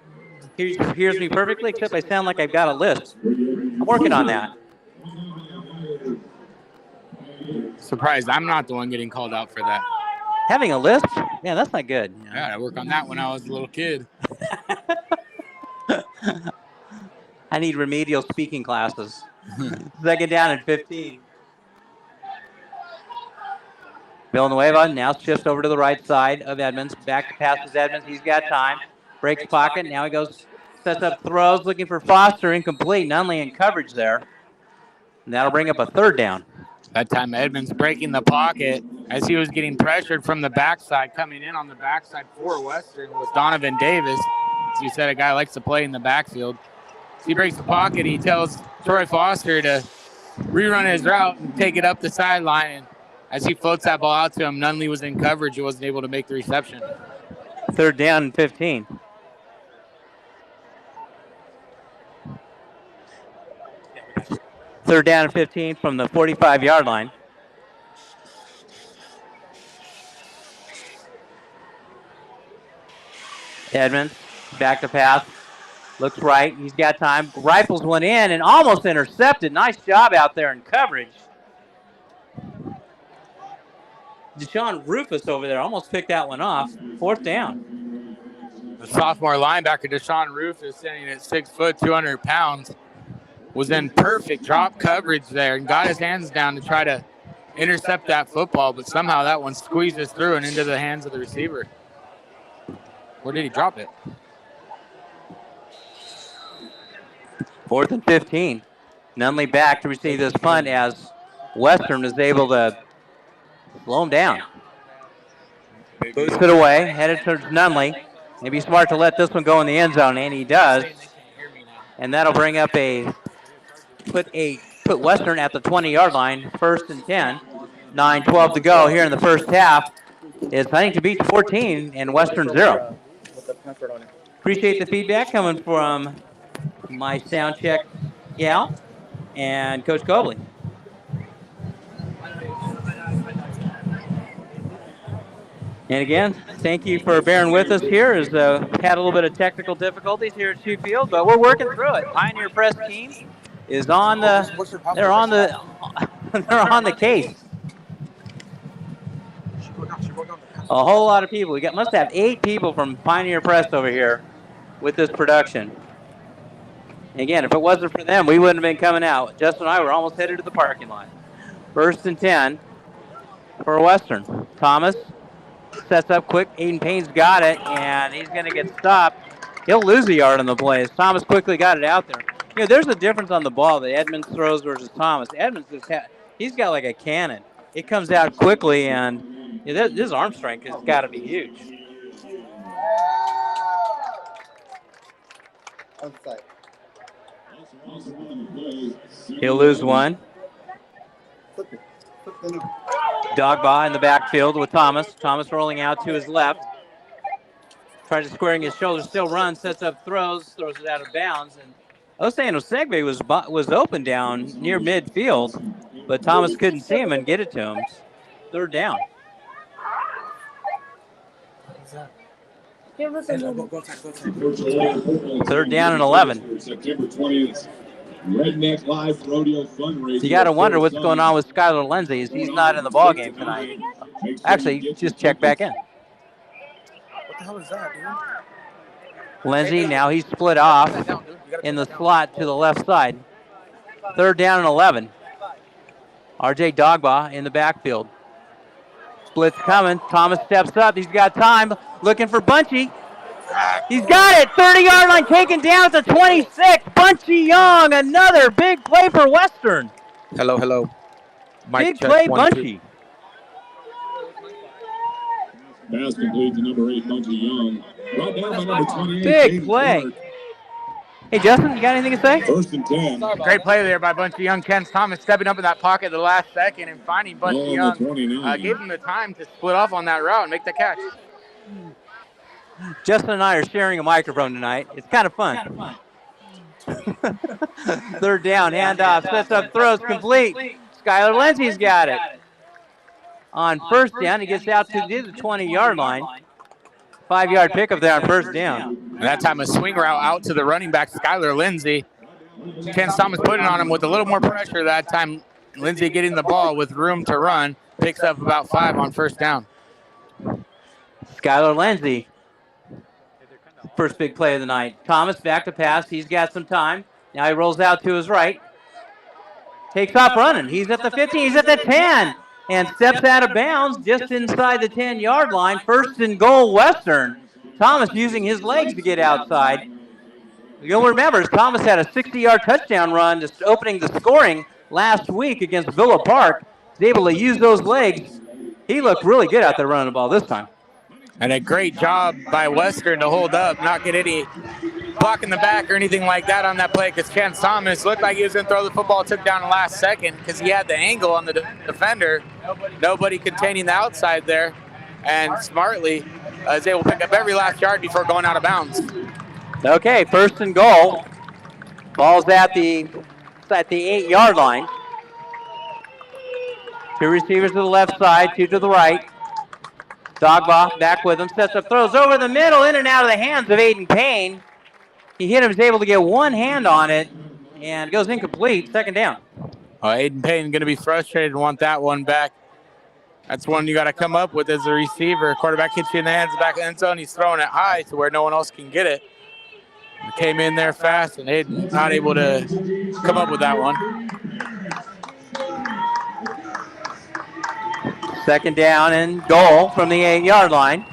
He hears me perfectly, except I sound like I've got a list. I'm working on that. Surprised I'm not the one getting called out for that. Having a list? Yeah, that's not good. Yeah, I worked on that when I was a little kid. I need remedial speaking classes. 2nd down and 15. Villanueva now shifts over to the right side of Edmonds. Back to passes Edmonds. He's got time. Breaks pocket. Now he goes, sets up throws, looking for Foster. Incomplete. Nunley in coverage there. And that'll bring up a 3rd down. That time Edmonds breaking the pocket as he was getting pressured from the backside. Coming in on the backside for Western was Donovan Davis. As you said, a guy likes to play in the backfield. So he breaks the pocket. He tells Troy Foster to rerun his route and take it up the sideline. And as he floats that ball out to him, Nunley was in coverage. He wasn't able to make the reception. 3rd down and 15. Third down and 15 from the 45-yard line. Edmonds back to pass. Looks right. He's got time. Rifles one in and almost intercepted. Nice job out there in coverage. Deshaun Rufus over there almost picked that one off. 4th down. The sophomore linebacker, Deshaun Rufus, standing at 6 foot, 200 pounds, was in perfect drop coverage there and got his hands down to try to intercept that football, but somehow that one squeezes through and into the hands of the receiver. Where did he drop it? 4th and 15. Nunley back to receive this punt as Western is able to slow him down. Boots it away, headed towards Nunley. Maybe smart to let this one go in the end zone, and he does. And that'll bring up put Western at the 20-yard line, 1st and 10. 9:12 to go here in the first half. It's Huntington Beach 14 and Western 0. Appreciate the feedback coming from my sound check gal and Coach Cobley. And again, thank you for bearing with us here as had a little bit of technical difficulties here at Shoe Field, but we're working through it. Pioneer Press team is on they're on the case. A whole lot of people. We must have 8 people from Pioneer Press over here with this production. And again, if it wasn't for them, we wouldn't have been coming out. Justin and I were almost headed to the parking lot. 1st and 10 for Western. Thomas sets up quick. Aiden Payne's got it, and he's going to get stopped. He'll lose a yard on the play as Thomas quickly got it out there. You know, there's a difference on the ball that Edmonds throws versus Thomas. Edmonds he's got like a cannon. It comes out quickly, and his arm strength has got to be huge. He'll lose one. Dogba in the backfield with Thomas. Thomas rolling out to his left. Tries to squaring his shoulders, still runs, sets up throws it out of bounds. And Osano Segbe was open down near midfield, but Thomas couldn't see him and get it to him. 3rd down. Third down and 11. September 20th, Redneck Live Rodeo fundraiser. So you got to wonder what's going on with Skylar Lindsay. He's not in the ball game tonight. Actually, just check back in. What the hell is that, dude? Lindsay, now he's split off in the slot to the left side. 3rd down and 11. RJ Dogba in the backfield. Split's coming. Thomas steps up. He's got time. Looking for Bunchy. He's got it. 30-yard line taken down at the 26. Bunchy Young, another big play for Western. Hello. Big play, Bunchy. Pass complete to number 8, Bunchy Young. Brought down by number 28. Big play. Hey, Justin, you got anything to say? 1st and 10. Great play there by Bunchy Young. Ken Thomas stepping up in that pocket at the last second and finding Bunchy Young. Gave him the time to split off on that route and make the catch. Justin and I are sharing a microphone tonight. It's kind of fun. 3rd down, handoff, sets up, throws, complete. Skylar Lindsay's got it. On 1st down, he gets out to the 20-yard line. 5-yard pickup there on 1st down. And that time a swing route out to the running back, Skylar Lindsay. Ken Thomas putting on him with a little more pressure that time. Lindsay getting the ball with room to run. Picks up about 5 on 1st down. Skylar Lindsay. First big play of the night. Thomas back to pass. He's got some time. Now he rolls out to his right. Takes off running. He's at the 15. He's at the 10. And steps out of bounds just inside the 10-yard line. 1st and goal, Western. Thomas using his legs to get outside. You'll remember, Thomas had a 60-yard touchdown run just opening the scoring last week against Villa Park. He's able to use those legs. He looked really good out there running the ball this time. And a great job by Western to hold up, not get any block in the back or anything like that on that play, because Ken Thomas looked like he was going to throw the football, took down the last second because he had the angle on the defender. Nobody containing the outside there, and smartly is able to pick up every last yard before going out of bounds. Okay, 1st and goal. Ball's at the 8-yard line. 2 receivers to the left side, 2 to the right. Dogba back with him, sets up, throws over the middle, in and out of the hands of Aiden Payne. He hit him, was able to get one hand on it, and goes incomplete, 2nd down. Aiden Payne going to be frustrated and want that one back. That's one you got to come up with as a receiver. Quarterback hits you in the hands, back of the end zone. He's throwing it high to where no one else can get it. He came in there fast, and Aiden not able to come up with that one. Second down and goal from the 8-yard line.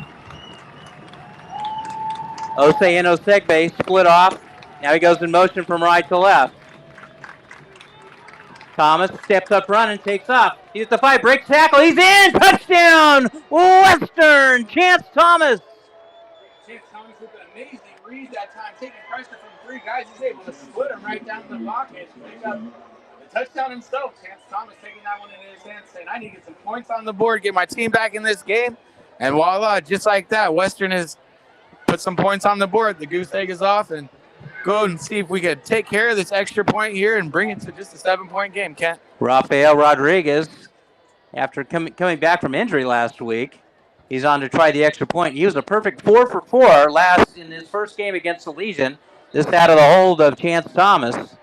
Osei and Osegbe split off. Now he goes in motion from right to left. Thomas steps up running, takes off. He's at the 5, breaks tackle. He's in! Touchdown! Western! Chance Thomas! Chance Thomas with an amazing read that time, taking pressure from 3 guys. He's able to split him right down to the pocket and pick up the touchdown himself. Chance Thomas taking that one into his hands, saying, I need to get some points on the board, get my team back in this game. And voila, just like that, Western has put some points on the board. The goose egg is off, and go and see if we could take care of this extra point here and bring it to just a 7-point game, Kent. Rafael Rodriguez, after coming back from injury last week, he's on to try the extra point. He was a perfect 4 for 4 last in his first game against the Legion. This out of the hold of Chance Thomas.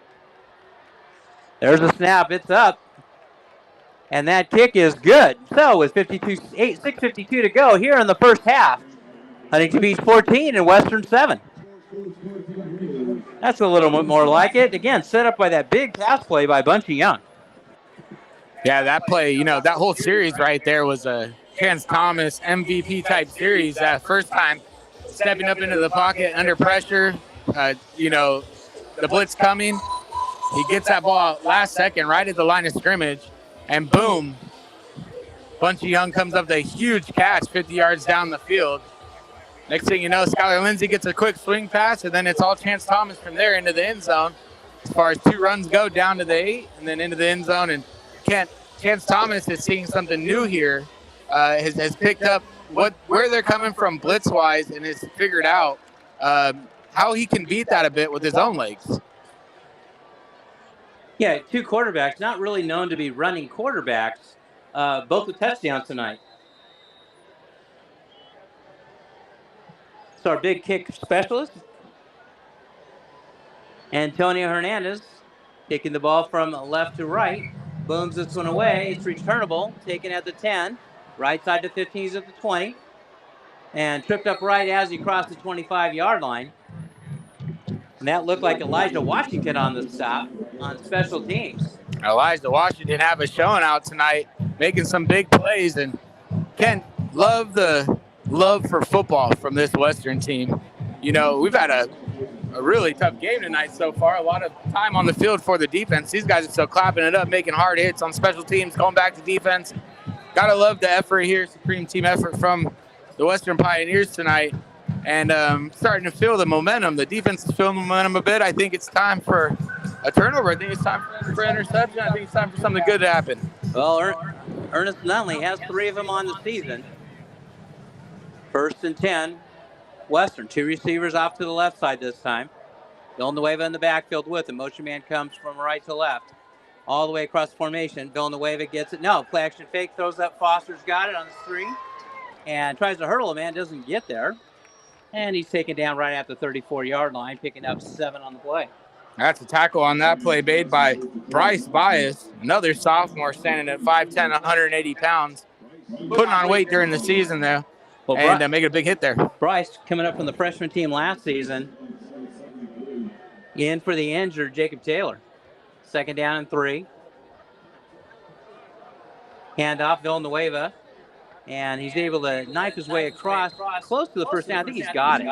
There's a snap. It's up. And that kick is good. So with 6:52 to go here in the first half, Huntington Beach 14 and Western 7. That's a little bit more like it. Again, set up by that big pass play by Bunchy Young. Yeah, that play, that whole series right there was a Chance Thomas MVP type series. That first time stepping up into the pocket under pressure, the blitz coming. He gets that ball last second right at the line of scrimmage, and boom, Bunchy Young comes up with a huge catch 50 yards down the field. Next thing you know, Skylar Lindsay gets a quick swing pass, and then it's all Chance Thomas from there into the end zone. As far as 2 runs go, down to the 8 and then into the end zone. And Chance Thomas is seeing something new here, has picked up where they're coming from blitz-wise and has figured out how he can beat that a bit with his own legs. Yeah, 2 quarterbacks, not really known to be running quarterbacks, both with touchdowns tonight. So our big kick specialist, Antonio Hernandez, taking the ball from left to right, booms this one away. It's returnable, taken at the 10, right side to 15, he's at the 20, and tripped up right as he crossed the 25-yard line. And that looked like Elijah Washington on the stop on special teams. Elijah Washington have a showing out tonight, making some big plays, and Ken, love the love for football from this Western team. We've had a really tough game tonight so far. A lot of time on the field for the defense. These guys are still clapping it up, making hard hits on special teams, going back to defense. Gotta love the effort here, supreme team effort from the Western Pioneers tonight. And starting to feel the momentum. The defense is feeling the momentum a bit. I think it's time for a turnover. I think it's time for an interception. I think it's time for something good to happen. Well, Ernest Nunley has 3 of them on the season. 1st and 10, Western. 2 receivers off to the left side this time. Villanueva in the backfield with him. Motion man comes from right to left. All the way across the formation. Villanueva gets it. No, play action fake. Throws up. Foster's got it on the 3. And tries to hurdle a man. Doesn't get there. And he's taken down right at the 34-yard line, picking up 7 on the play. That's a tackle on that play made by Bryce Bias, another sophomore standing at 5'10", 180 pounds, putting on weight during the season there, and making a big hit there. Bryce coming up from the freshman team last season. In for the injured Jacob Taylor. 2nd down and 3. Handoff, Villanueva. And he's able to knife his way across close to the first down. I think he's got it.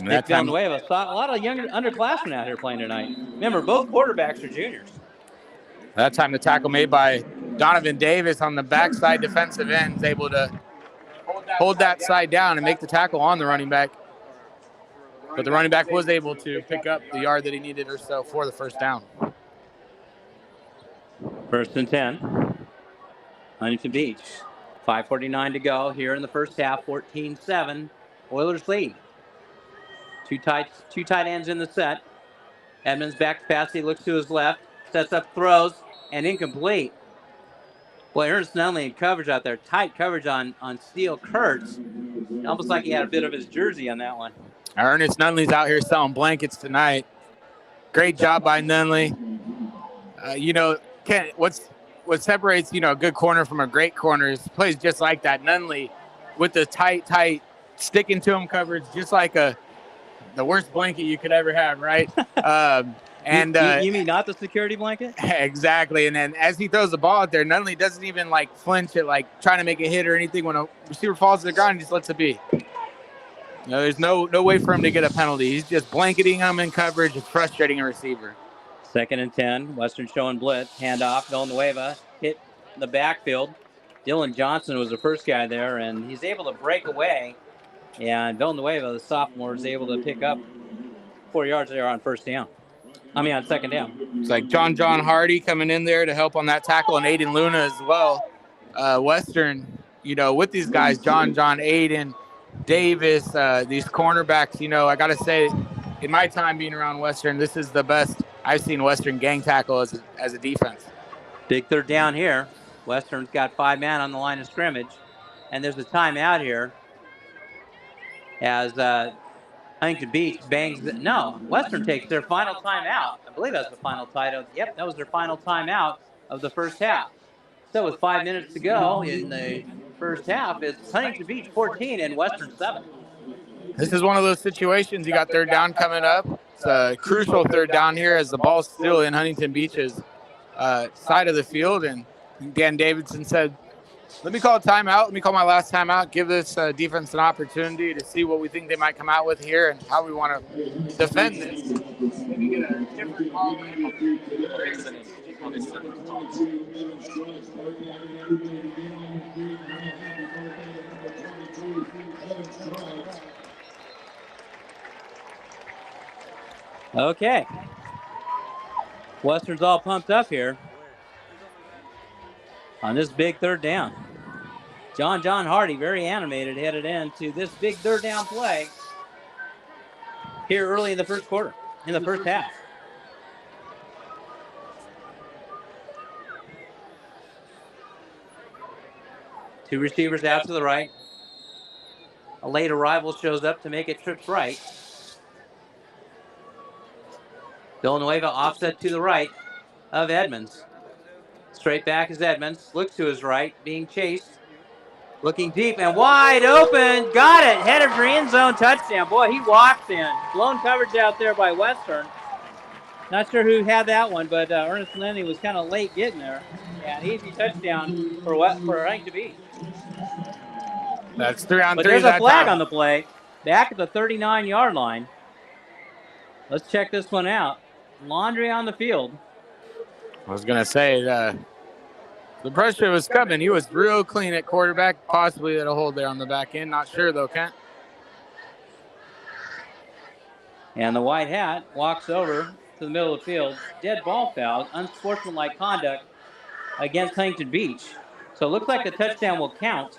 Nick Villanueva. A lot of younger underclassmen out here playing tonight. Remember, both quarterbacks are juniors. That time the tackle made by Donovan Davis on the backside defensive end is able to hold that side down and make the tackle on the running back. But the running back was able to pick up the yard that he needed or so for the first down. 1st and 10. Huntington Beach. 5:49 to go here in the first half. 14-7. Oilers lead. Two tight ends in the set. Edmonds back to pass. He looks to his left. Sets up, throws, and incomplete. Boy, Ernest Nunley in coverage out there. Tight coverage on Steele Kurtz. Almost like he had a bit of his jersey on that one. Ernest Nunley's out here selling blankets tonight. Great job by Nunley. Ken, what separates, a good corner from a great corner is plays just like that. Nunley with the tight, sticking to him coverage, just like the worst blanket you could ever have, right? And you mean not the security blanket? Exactly. And then as he throws the ball out there, Nunley doesn't even like flinch at like trying to make a hit or anything. When a receiver falls to the ground, he just lets it be. There's no way for him to get a penalty. He's just blanketing him in coverage. It's frustrating a receiver. 2nd and 10. Western showing blitz. Handoff. Villanueva hit the backfield. Dylan Johnson was the first guy there, and he's able to break away. And Villanueva, the sophomore, is able to pick up 4 yards there on 1st down. I mean, on 2nd down. It's like John Hardy coming in there to help on that tackle, and Aiden Luna as well. Western, with these guys, John, Aiden, Davis, these cornerbacks, I got to say, in my time being around Western, this is the best I've seen Western gang tackle as a defense. Big 3rd down here. Western's got 5 men on the line of scrimmage, and there's a timeout here as Huntington Beach bangs. Western takes their final timeout. I believe that's the final timeout. Yep, that was their final timeout of the first half. So with 5 minutes to go in the first half, it's Huntington Beach 14 and Western 7. This is one of those situations. You got 3rd down coming up. It's a crucial 3rd down here as the ball's still in Huntington Beach's side of the field. And Dan Davidson said, let me call a timeout. Let me call my last timeout. Give this defense an opportunity to see what we think they might come out with here and how we want to defend this. Maybe get a different call. Okay. Western's all pumped up here on this big 3rd down. John Hardy, very animated, headed into this big 3rd down play here early in the first half. Two receivers out to the right. A late arrival shows up to make it trips right. Villanueva offset to the right of Edmonds. Straight back is Edmonds. Looks to his right, being chased. Looking deep and wide open. Got it. Headed for end zone touchdown. Boy, he walks in. Blown coverage out there by Western. Not sure who had that one, but Ernest Lenny was kind of late getting there. Yeah, an easy touchdown for Huntington Beach. That's 3 on 3. But there's a flag on the play. Back at the 39-yard line. Let's check this one out. Laundry on the field. I was going to say, the pressure was coming. He was real clean at quarterback, possibly at a hold there on the back end. Not sure, though, Kent. And the white hat walks over to the middle of the field. Dead ball foul, unsportsmanlike conduct against Huntington Beach. So it looks like the touchdown will count.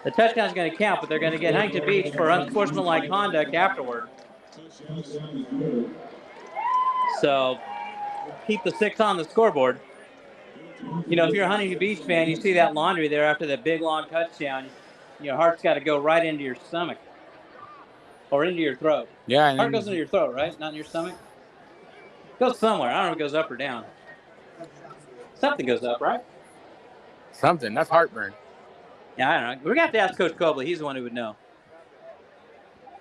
The touchdown's going to count, but they're going to get Huntington Beach for unsportsmanlike conduct afterward. So keep the 6 on the scoreboard. If you're a Huntington Beach fan, you see that laundry there after that big, long touchdown. Your heart's got to go right into your stomach or into your throat. Yeah. Heart goes into your throat, right? Not in your stomach? It goes somewhere. I don't know if it goes up or down. Something goes up, right? Something. That's heartburn. Yeah, I don't know. We're going to have to ask Coach Cobley. He's the one who would know.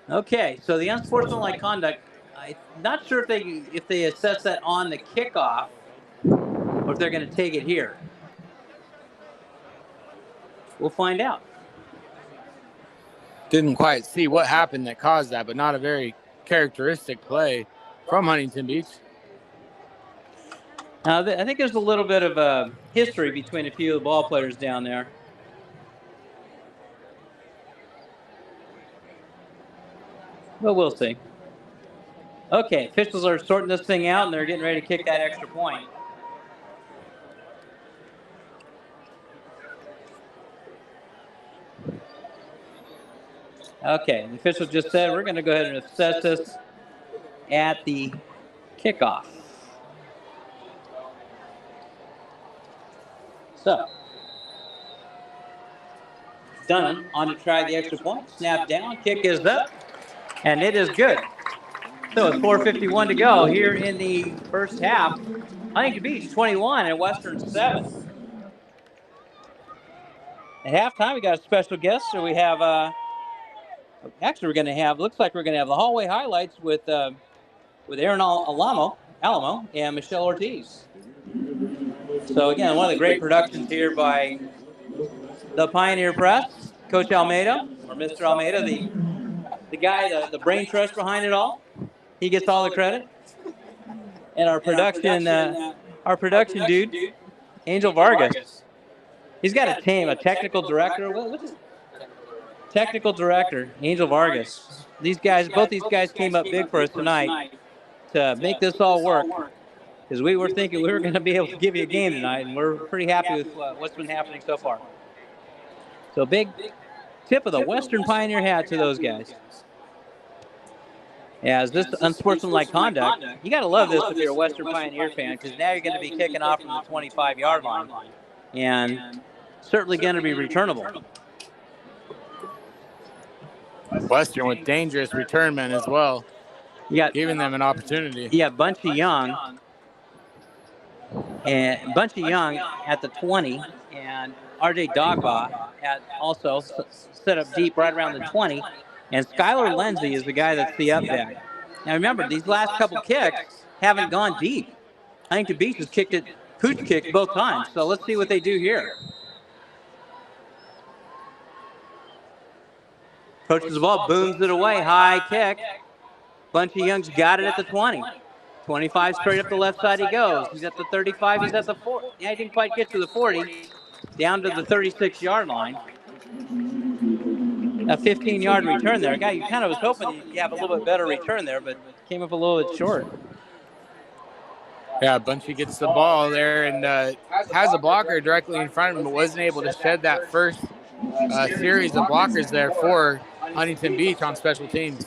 Okay, so the unsportsmanlike conduct, I'm not sure if they assess that on the kickoff or if they're going to take it here. We'll find out. Didn't quite see what happened that caused that, but not a very characteristic play from Huntington Beach. Now, I think there's a little bit of history between a few of the ball players down there. But we'll see. Okay, officials are sorting this thing out, and they're getting ready to kick that extra point. Okay, the official just said we're going to go ahead and assess this at the kickoff. So, Dunham on to try the extra point. Snap down, kick is up, and it is good. So it's 4:51 to go here in the first half. Huntington Beach 21 and Western 7. At halftime, we got a special guest. So we have, actually we're going to have, looks like we're going to have the hallway highlights with with Aaron Alamo, and Michelle Ortiz. So again, one of the great productions here by the Pioneer Press, Coach Almeida, or Mr. Almeida, the guy, the brain trust behind it all. He gets all the credit. And our production dude, Angel Vargas. He's got a team, a technical director. What's his technical director, Angel Vargas. Both these guys came up big for us tonight to make this all work. Because we were thinking we were going to be able to give you a game tonight, and we're pretty happy with what's been happening so far. So big tip of the Western Pioneer hat to those guys. As this unsportsmanlike conduct, you got to love this if you're a Western Pioneer fan, because now you're going to be kicking off from the 25-yard line, and certainly going to be returnable. Western with dangerous return men as well, giving them an opportunity. Yeah, Bunchy Young at the 20, and R.J. Dogba also set up deep right around the 20, and Skylar Lindsay is the guy that's the up back. Now remember, these last couple kicks haven't gone deep. Huntington Beach has pooch kicked both times, so let's see what they do here. Approaches the ball, booms it away, high kick. Bunchy Young's got it at the 20. 25 straight up the left side he goes. He's at the 35, he's at the 40. Yeah, he didn't quite get to the 40. Down to the 36-yard line. A 15-yard return there. Guy, you kind of was hoping you have a little bit better return there, but came up a little bit short. Yeah, Bunchy gets the ball there and has a blocker directly in front of him, but wasn't able to shed that first series of blockers there for Huntington Beach on special teams.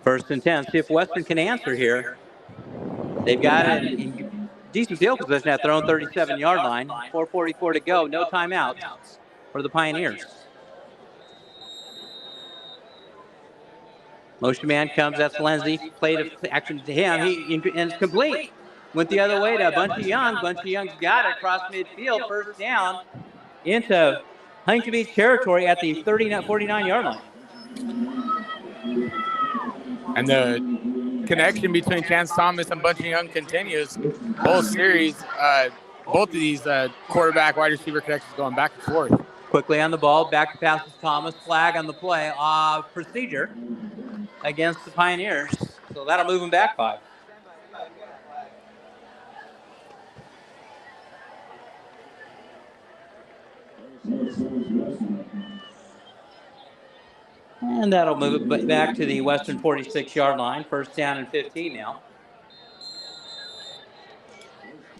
First and 10. See if Western can answer here. They've got it in decent field position at their own 37-yard line. 4:44 to go. No timeouts for the Pioneers. Motion man comes. That's Lindsay. Played action to him. And it's complete. Went the other way to Bunchy Young. Bunchy Young's got it across midfield. First down into Huntington Beach territory at the 49-yard line. And the connection between Chance Thomas and Bunchy Young continues. Both series, both of these quarterback wide receiver connections going back and forth. Quickly on the ball, back to passes Thomas. Flag on the play. Procedure against the Pioneers. So that'll move them back 5. And that'll move it back to the Western 46-yard line. First down and 15 now.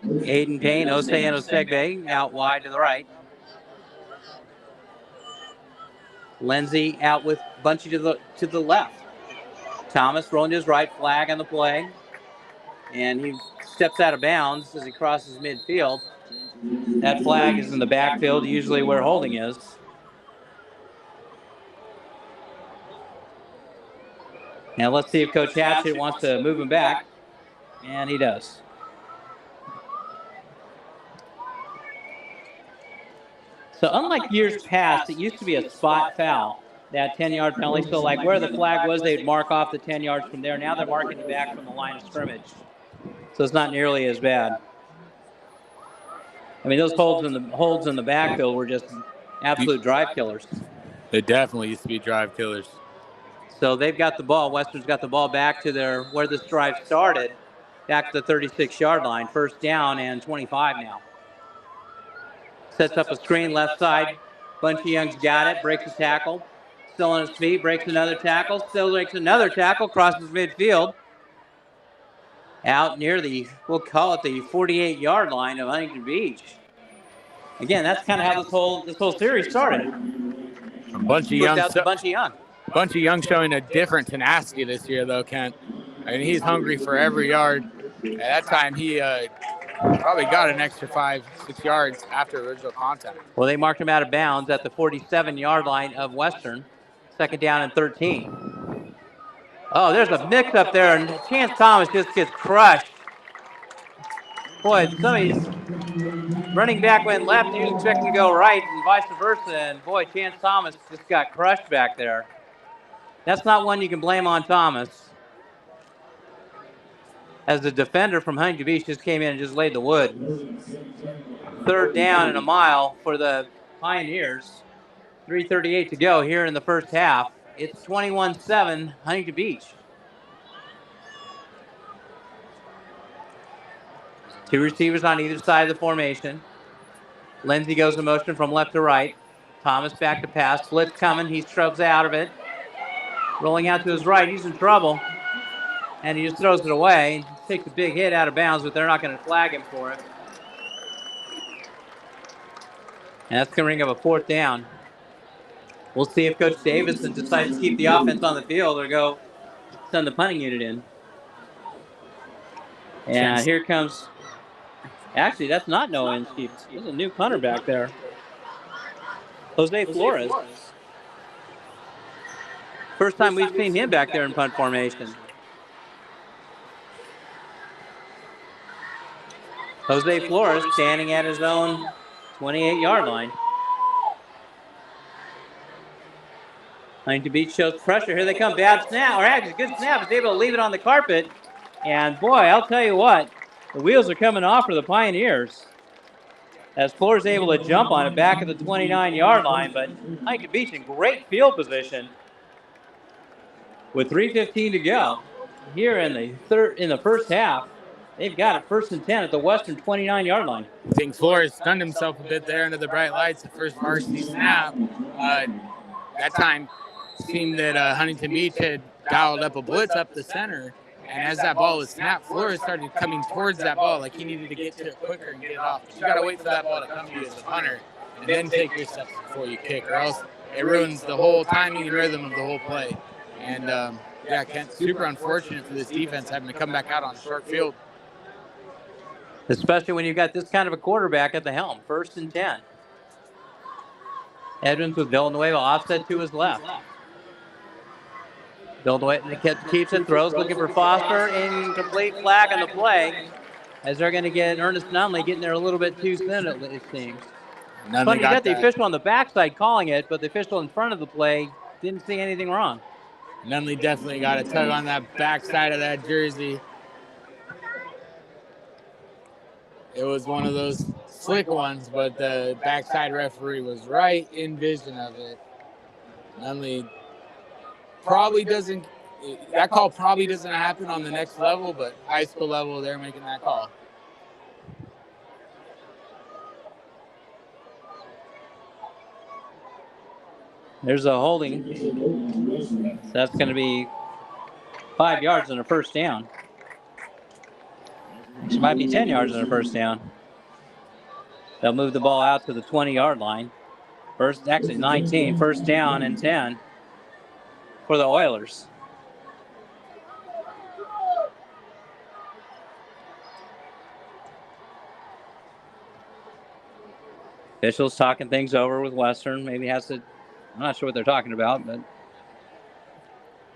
Aiden Payne, Osei and Osegbe out wide to the right. Lindsay out with Bunchy to the left. Thomas rolling to his right, flag on the play. And he steps out of bounds as he crosses midfield. That flag is in the backfield, usually where holding is. Now let's see if Coach Hatchett wants to move him back. And he does. So unlike years past, it used to be a spot foul, that 10-yard penalty. So like where the flag was, they'd mark off the 10 yards from there. Now they're marking it back from the line of scrimmage. So it's not nearly as bad. I mean, those holds in the backfield were just absolute drive killers. They definitely used to be drive killers. So they've got the ball. Western's got the ball back to where this drive started, back to the 36-yard line. First down and 25 now. Sets up a screen left side. Bunchy Young's got it, breaks a tackle. Still on his feet, breaks another tackle. Still breaks another tackle, crosses midfield. Out near we'll call it the 48-yard line of Huntington Beach. Again, that's kind of how this whole series started. Bunchy Young. Bunchy Young. Bunchy Young showing a different tenacity this year, though, Kent. I mean, he's hungry for every yard. At that time, he probably got an extra 5-6 yards after original contact. Well, they marked him out of bounds at the 47-yard line of Western. Second down and 13. Oh, there's a mix up there, and Chance Thomas just gets crushed. Boy, somebody's running back went left, he was expecting to go right, and vice versa. And boy, Chance Thomas just got crushed back there. That's not one you can blame on Thomas. As the defender from Huntington Beach just came in and just laid the wood. 3rd down and a mile for the Pioneers. 3:38 to go here in the first half. It's 21-7 Huntington Beach. 2 receivers on either side of the formation. Lindsey goes in motion from left to right. Thomas back to pass. Blitz coming. He strubs out of it. Rolling out to his right. He's in trouble. And he just throws it away. Takes a big hit out of bounds, but they're not going to flag him for it. And that's going to bring up a 4th down. We'll see if Coach Davison decides to keep the offense on the field or go send the punting unit in. And here comes... Actually, that's not Nguyen. There's a new punter back there. Jose Flores. First time we've seen him back there in punt formation. Jose Flores standing at his own 28-yard line. Huntington Beach shows pressure. Here they come. Bad snap. Or actually, good snap. Is able to leave it on the carpet. And boy, I'll tell you what. The wheels are coming off for the Pioneers. As Flores able to jump on it back at the 29-yard line. But Huntington Beach in great field position. With 3:15 to go. Here in the first half. They've got it 1st and 10 at the Western 29-yard line. I think Flores stunned himself a bit there under the bright lights. The first varsity snap. That time seemed that Huntington Beach had dialed up a blitz up the center. And as that ball was snapped, Flores started coming towards that ball like he needed to get to it quicker and get it off. But you got to wait for that ball to come to you as a punter and then take your steps before you kick, or else it ruins the whole timing and rhythm of the whole play. And, Kent, super unfortunate for this defense having to come back out on a short field. Especially when you've got this kind of a quarterback at the helm. 1st and 10. Edmonds with Villanueva offset to his left. Villanueva keeps it, throws, looking for Foster. Incomplete, flag on the play. As they're going to get Ernest Nunley getting there a little bit too soon, it seems. Funny, you got the official on the backside calling it, but the official in front of the play didn't see anything wrong. Nunley definitely got a tug on that backside of that jersey. It was one of those slick ones, but the backside referee was right in vision of it. Nunley probably doesn't, that call probably doesn't happen on the next level, but high school level, they're making that call. There's a holding. That's going to be 5 yards and a 1st down. It might be 10 yards and a 1st down. They'll move the ball out to the 20-yard line. 19, 1st down and 10 for the Oilers. Officials talking things over with Western. Maybe has to, I'm not sure what they're talking about, but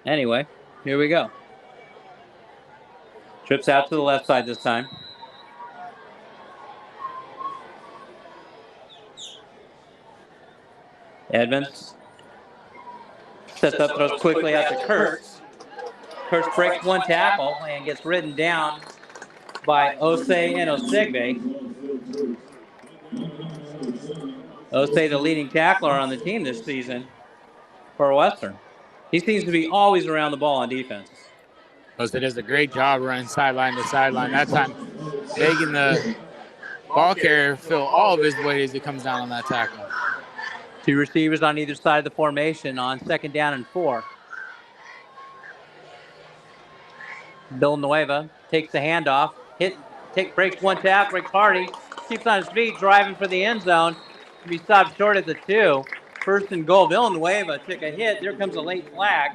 anyway, here we go. Trips out to the left side this time. Edmonds sets up, throws quickly out to Kurtz. Kurtz breaks one tackle and gets ridden down by Osei and Osigbe. Osei, the leading tackler on the team this season for Western. He seems to be always around the ball on defense. Osei does a great job running sideline to sideline. That time, making the ball carrier feel all of his weight as he comes down on that tackle. 2 receivers on either side of the formation on 2nd down and 4. Villanueva takes the handoff, breaks one tackle, breaks Hardy, keeps on his feet, driving for the end zone. He stopped short at the 2. 1st and goal. Villanueva took a hit. There comes a late flag.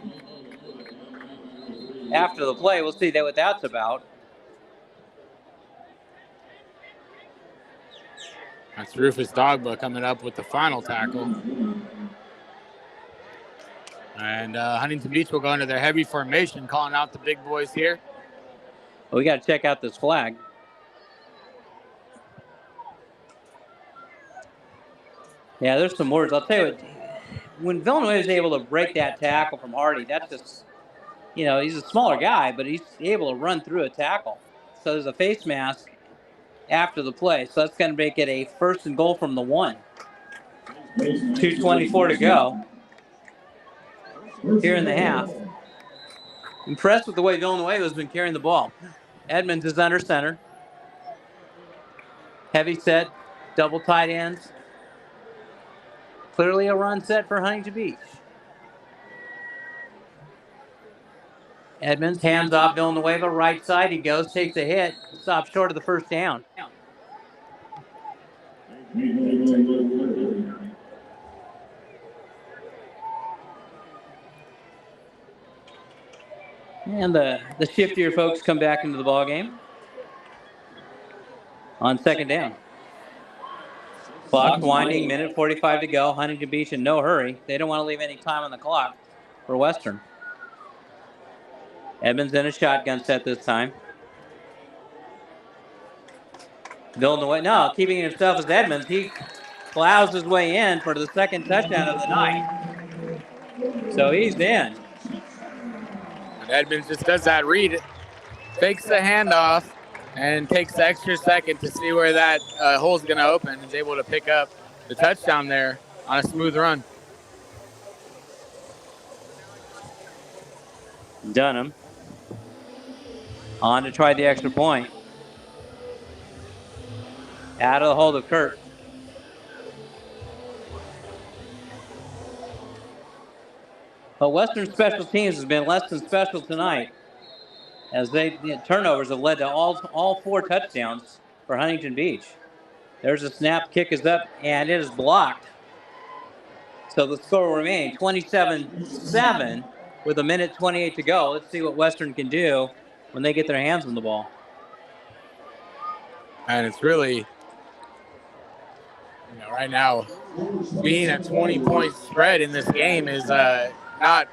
After the play, we'll see what that's about. That's Rufus Dogba coming up with the final tackle. And Huntington Beach will go into their heavy formation, calling out the big boys here. Well, we got to check out this flag. Yeah, there's some words. I'll tell you what, when Villanueva is able to break that tackle from Hardy, that's just, he's a smaller guy, but he's able to run through a tackle. So there's a face mask after the play. So that's going to make it a 1st and goal from the 1. 2:24 to go here in the half. Impressed with the way Villanueva has been carrying the ball. Edmonds is under center. Heavy set, double tight ends. Clearly a run set for Huntington Beach. Edmonds hands off Villanueva, right side. He goes, takes a hit, stops short of the 1st down. And the shiftier folks come back into the ball game on 2nd down. Clock winding, minute 45 to go. Huntington Beach in no hurry. They don't want to leave any time on the clock for Western. Edmonds in a shotgun set this time. Villanueva, keeping himself as Edmonds. He plows his way in for the 2nd touchdown of the night. So he's in. And Edmonds just does that read, fakes the handoff, and takes the extra second to see where that hole's going to open. He's able to pick up the touchdown there on a smooth run. Dunham on to try the extra point. Out of the hold of Kurt. But Western special teams has been less than special tonight, as turnovers have led to all 4 touchdowns for Huntington Beach. There's a snap, kick is up, and it is blocked. So the score will remain 27-7 with 1:28 to go. Let's see what Western can do when they get their hands on the ball. And it's really, right now, being a 20-point spread in this game is not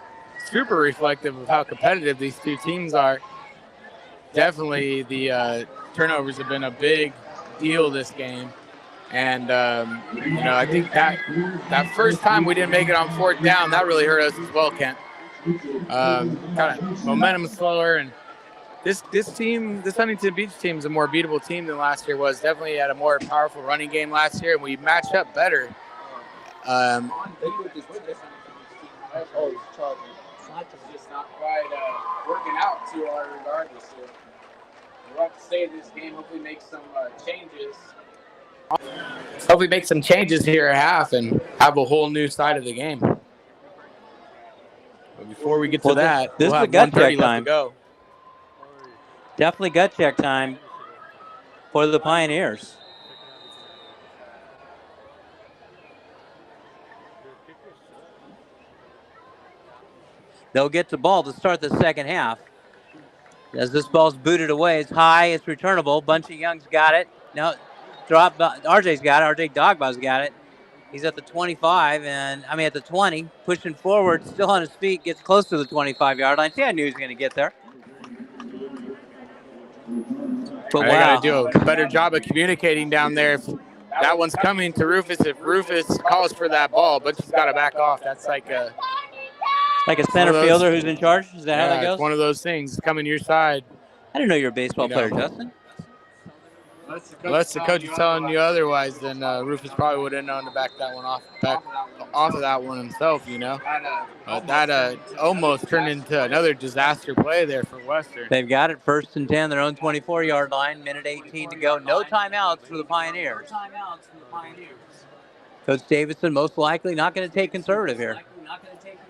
super reflective of how competitive these two teams are. Definitely the turnovers have been a big deal this game. And, I think that first time we didn't make it on 4th down, that really hurt us as well, Kent. Kind of momentum slower. And this Huntington Beach team is a more beatable team than last year was. Definitely had a more powerful running game last year, and we matched up better. Just not quite working out to our regard this year. We'll have to stay in this game, hopefully make some changes. Hopefully make some changes here at half and have a whole new side of the game. But before we get to that, this we'll is a gut check left time. to go. Definitely gut check time for the Pioneers. They'll get the ball to start the 2nd half. As this ball's booted away, it's high, it's returnable. Bunch of Young's got it. Now, drop. RJ's got it. RJ Dogbau's got it. He's at the 25, at the 20, pushing forward, still on his feet, gets close to the 25-yard line. See, I knew he was going to get there. But I got to do a better job of communicating down there. If that one's coming to Rufus. If Rufus calls for that ball, but she's got to back off. That's like a center fielder who's in charge? Is that how that goes? It's one of those things. It's coming your side. I didn't know you were a baseball player, Justin. Unless the coach is telling you otherwise, then Rufus probably would have known to back that one off of that one himself, But that almost turned into another disaster play there for Western. They've got it 1st and 10, their own 24-yard line, 1:18 to go. No timeouts for the Pioneers. Coach Davidson most likely not going to take conservative here.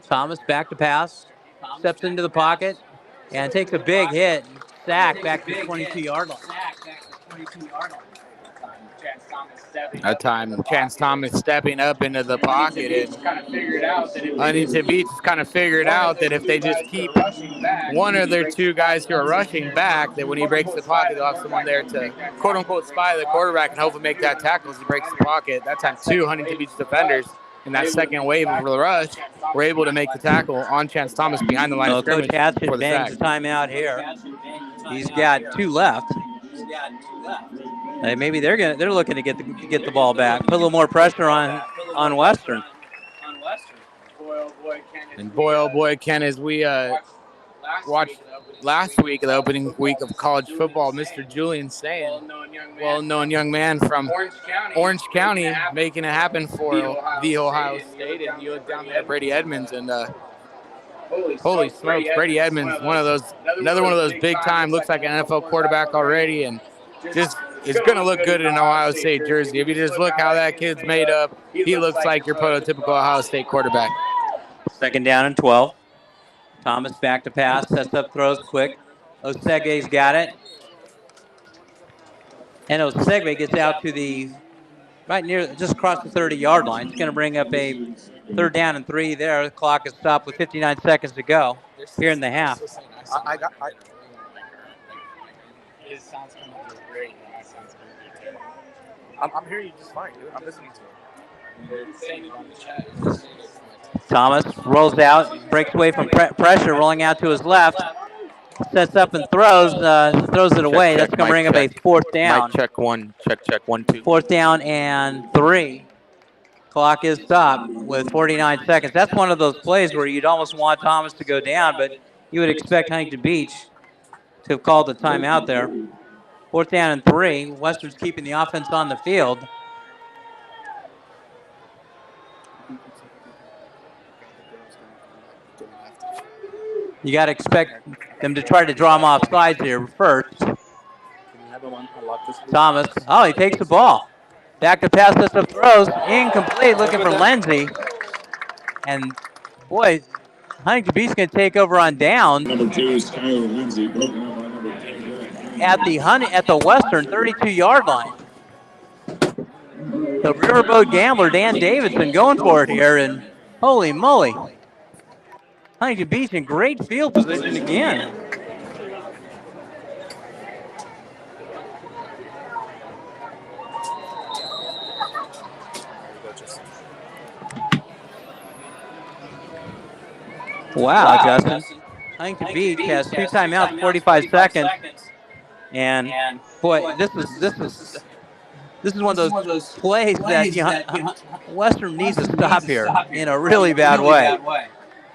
Thomas back to pass, steps into the pocket, and takes a big hit. Sack back to the 22-yard line. That time, Chance Thomas stepping up into the pocket. Huntington Beach has kind of figured out that if they just keep one of their 2 guys who are rushing back, that when he breaks the pocket, they'll have someone there to quote-unquote spy the quarterback and hopefully make that tackle as he breaks the pocket. That time, 2 Huntington Beach defenders in that second wave of the rush were able to make the tackle on Chance Thomas behind the line of scrimmage. Coach Hatchett for the bangs sack. the timeout here. He's got 2 left. Maybe they're looking to get the ball back, put a little more pressure on Western. And boy, oh boy, Ken, as we watched last week, the opening week of college football, Mr. Julian saying, well-known young man from Orange County, making it happen for the Ohio State. And you look down there at Brady Edmonds, and holy smokes, Brady Edmonds, another one of those big time, looks like an NFL quarterback already, and just is going to look good in an Ohio State jersey. If you just look how that kid's made up, he looks like your prototypical Ohio State quarterback. 2nd down and 12. Thomas back to pass, sets up, throws quick. Osegue's got it. And Osegue gets out to the right near, just across the 30-yard line. It's going to bring up a 3rd down and 3 there. The clock is stopped with 59 seconds to go here in the half. His sounds coming through great. My sounds coming through terrible. I'm hearing you just fine, dude. I'm listening to it. They're saying it on the chat. Thomas rolls out, breaks away from pressure, rolling out to his left. Sets up and throws it away. That's going to bring up a 4th down. Mic check 1, check 1, 2. 4th down and 3. Clock is stopped with 49 seconds. That's one of those plays where you'd almost want Thomas to go down, but you would expect Huntington Beach to have called the timeout there. 4th down and 3. Western's keeping the offense on the field. You got to expect them to try to draw him off sides here first. Thomas, oh, he takes the ball. Back to pass, sets up, throws, incomplete, looking for Lindsay. And boy, Huntington Beach going to take over on down. Number 2 is Skylar Lindsay, broken up by number 10. At the Western 32-yard line. The Riverboat Gambler, Dan Davidson, going for it here, and holy moly. Huntington Beach in great field position again. Wow, Justin. Huntington Beach has 2 timeouts, 45 seconds. And boy, this is one of those plays that Western needs to stop here in a really bad way.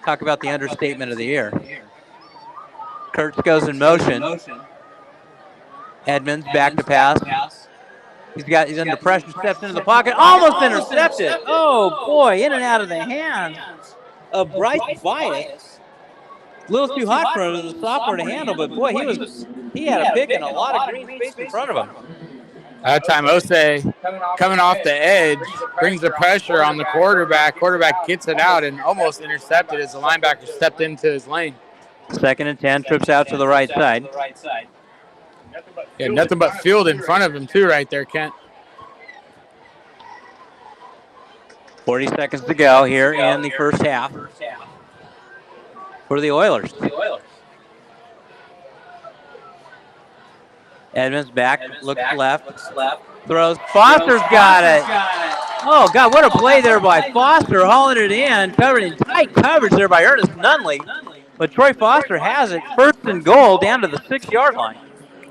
Talk about the understatement of the year. Kurtz goes in motion. Edmonds back to pass. He's under pressure, steps into the pocket, almost intercepted. Oh boy, in and out of the hands of Bryce Bias. A little too hot for the sophomore to handle, but boy, he had a pick and a lot of green space in front of him. That time, Osei coming off the edge, brings the pressure on the quarterback. Quarterback gets it out and almost intercepted as the linebacker stepped into his lane. 2nd and 10, trips out to the right side. Yeah, nothing but field in front of him too right there, Kent. 40 seconds to go here in the first half for the Oilers. Edmonds back, looks left, throws. Foster's got it. Oh, God, what a play there by Foster, hauling it in, covered in tight coverage there by Ernest Nunley. But Troy Foster has it, 1st and goal, down to the 6-yard line.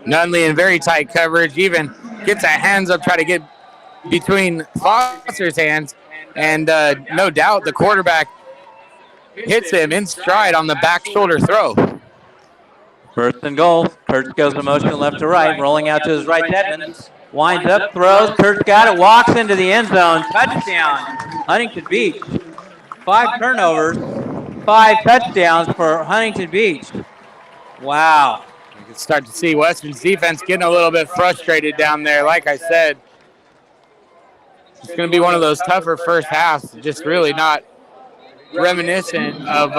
Nunley in very tight coverage, even gets a hands up, try to get between Foster's hands, and no doubt the quarterback hits him in stride on the back shoulder throw. 1st and goal. Kurtz goes in motion left to right, rolling out to his right. Edmonds winds up, throws. Kurtz got it, walks into the end zone. Touchdown, Huntington Beach. 5 turnovers, 5 touchdowns for Huntington Beach. Wow. You can start to see Western's defense getting a little bit frustrated down there. Like I said, it's going to be one of those tougher first halves, just really not reminiscent of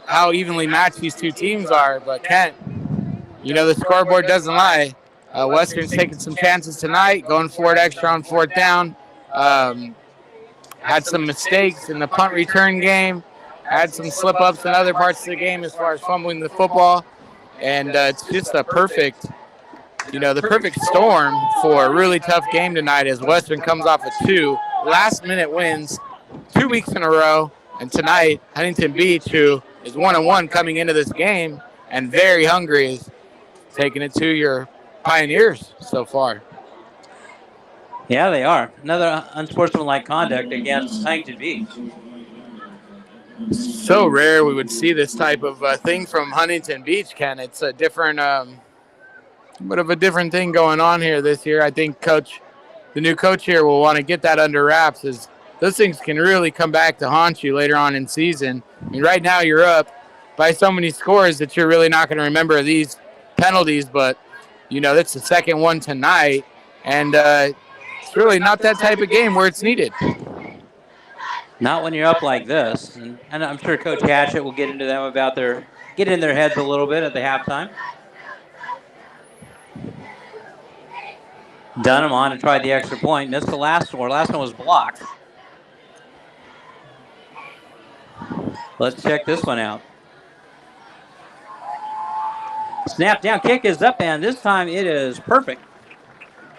how evenly matched these two teams are. But Kent, you know the scoreboard doesn't lie. Western's taking some chances tonight, going for it extra on 4th down. Had some mistakes in the punt return game, had some slip-ups in other parts of the game as far as fumbling the football. And it's just a perfect, the perfect storm for a really tough game tonight as Western comes off of 2 last-minute wins 2 weeks in a row. And tonight, Huntington Beach, who is 1-1 coming into this game and very hungry, is taking it to your Pioneers so far. Yeah, they are. Another unsportsmanlike conduct against Huntington Beach. So rare we would see this type of thing from Huntington Beach, Ken. It's a different, bit of a different thing going on here this year. I think the new coach here will want to get that under wraps, as those things can really come back to haunt you later on in season. I mean, right now you're up by so many scores that you're really not going to remember these penalties, but, that's the second one tonight, and it's really not that type of game where it's needed. Not when you're up like this. And I'm sure Coach Hatchett will get into them about get in their heads a little bit at the halftime. Dunham on to try the extra point. Missed the last one. Last one was blocked. Let's check this one out. Snap down kick is up, and this time it is perfect.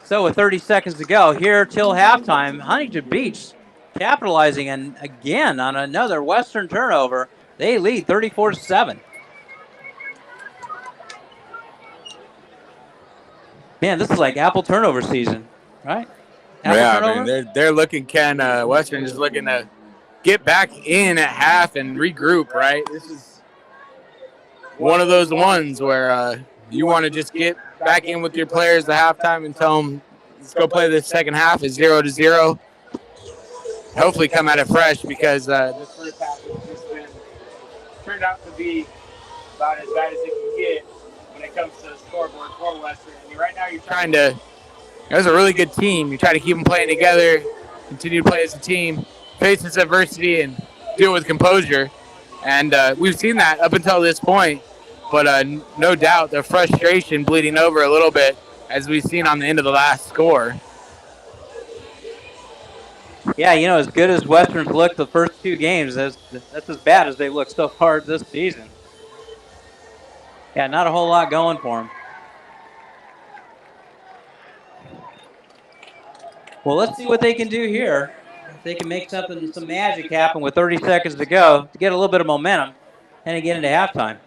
So with 30 seconds to go here till halftime, Huntington Beach capitalizing and again on another Western turnover. They lead 34-7. Man, this is like Apple turnover season, right? I mean, they're looking, Ken, Western is looking to get back in at half and regroup, right? This is one of those ones where you want to just get back in with your players at halftime and tell them, let's go play the second half at 0-0. Hopefully come at it fresh, because This first half has just turned out to be about as bad as it can get when it comes to the scoreboard for Western. I mean, right now you're trying to, it was a really good team. You try to keep them playing together, continue to play as a team, face this adversity, and do it with composure. And we've seen that up until this point, but no doubt the frustration bleeding over a little bit, as we've seen on the end of the last score. Yeah, as good as Western's looked the first two games, that's as bad as they look so far this season. Yeah, not a whole lot going for them. Well, let's see what they can do here. If they can make some magic happen with 30 seconds to go to get a little bit of momentum and get into halftime.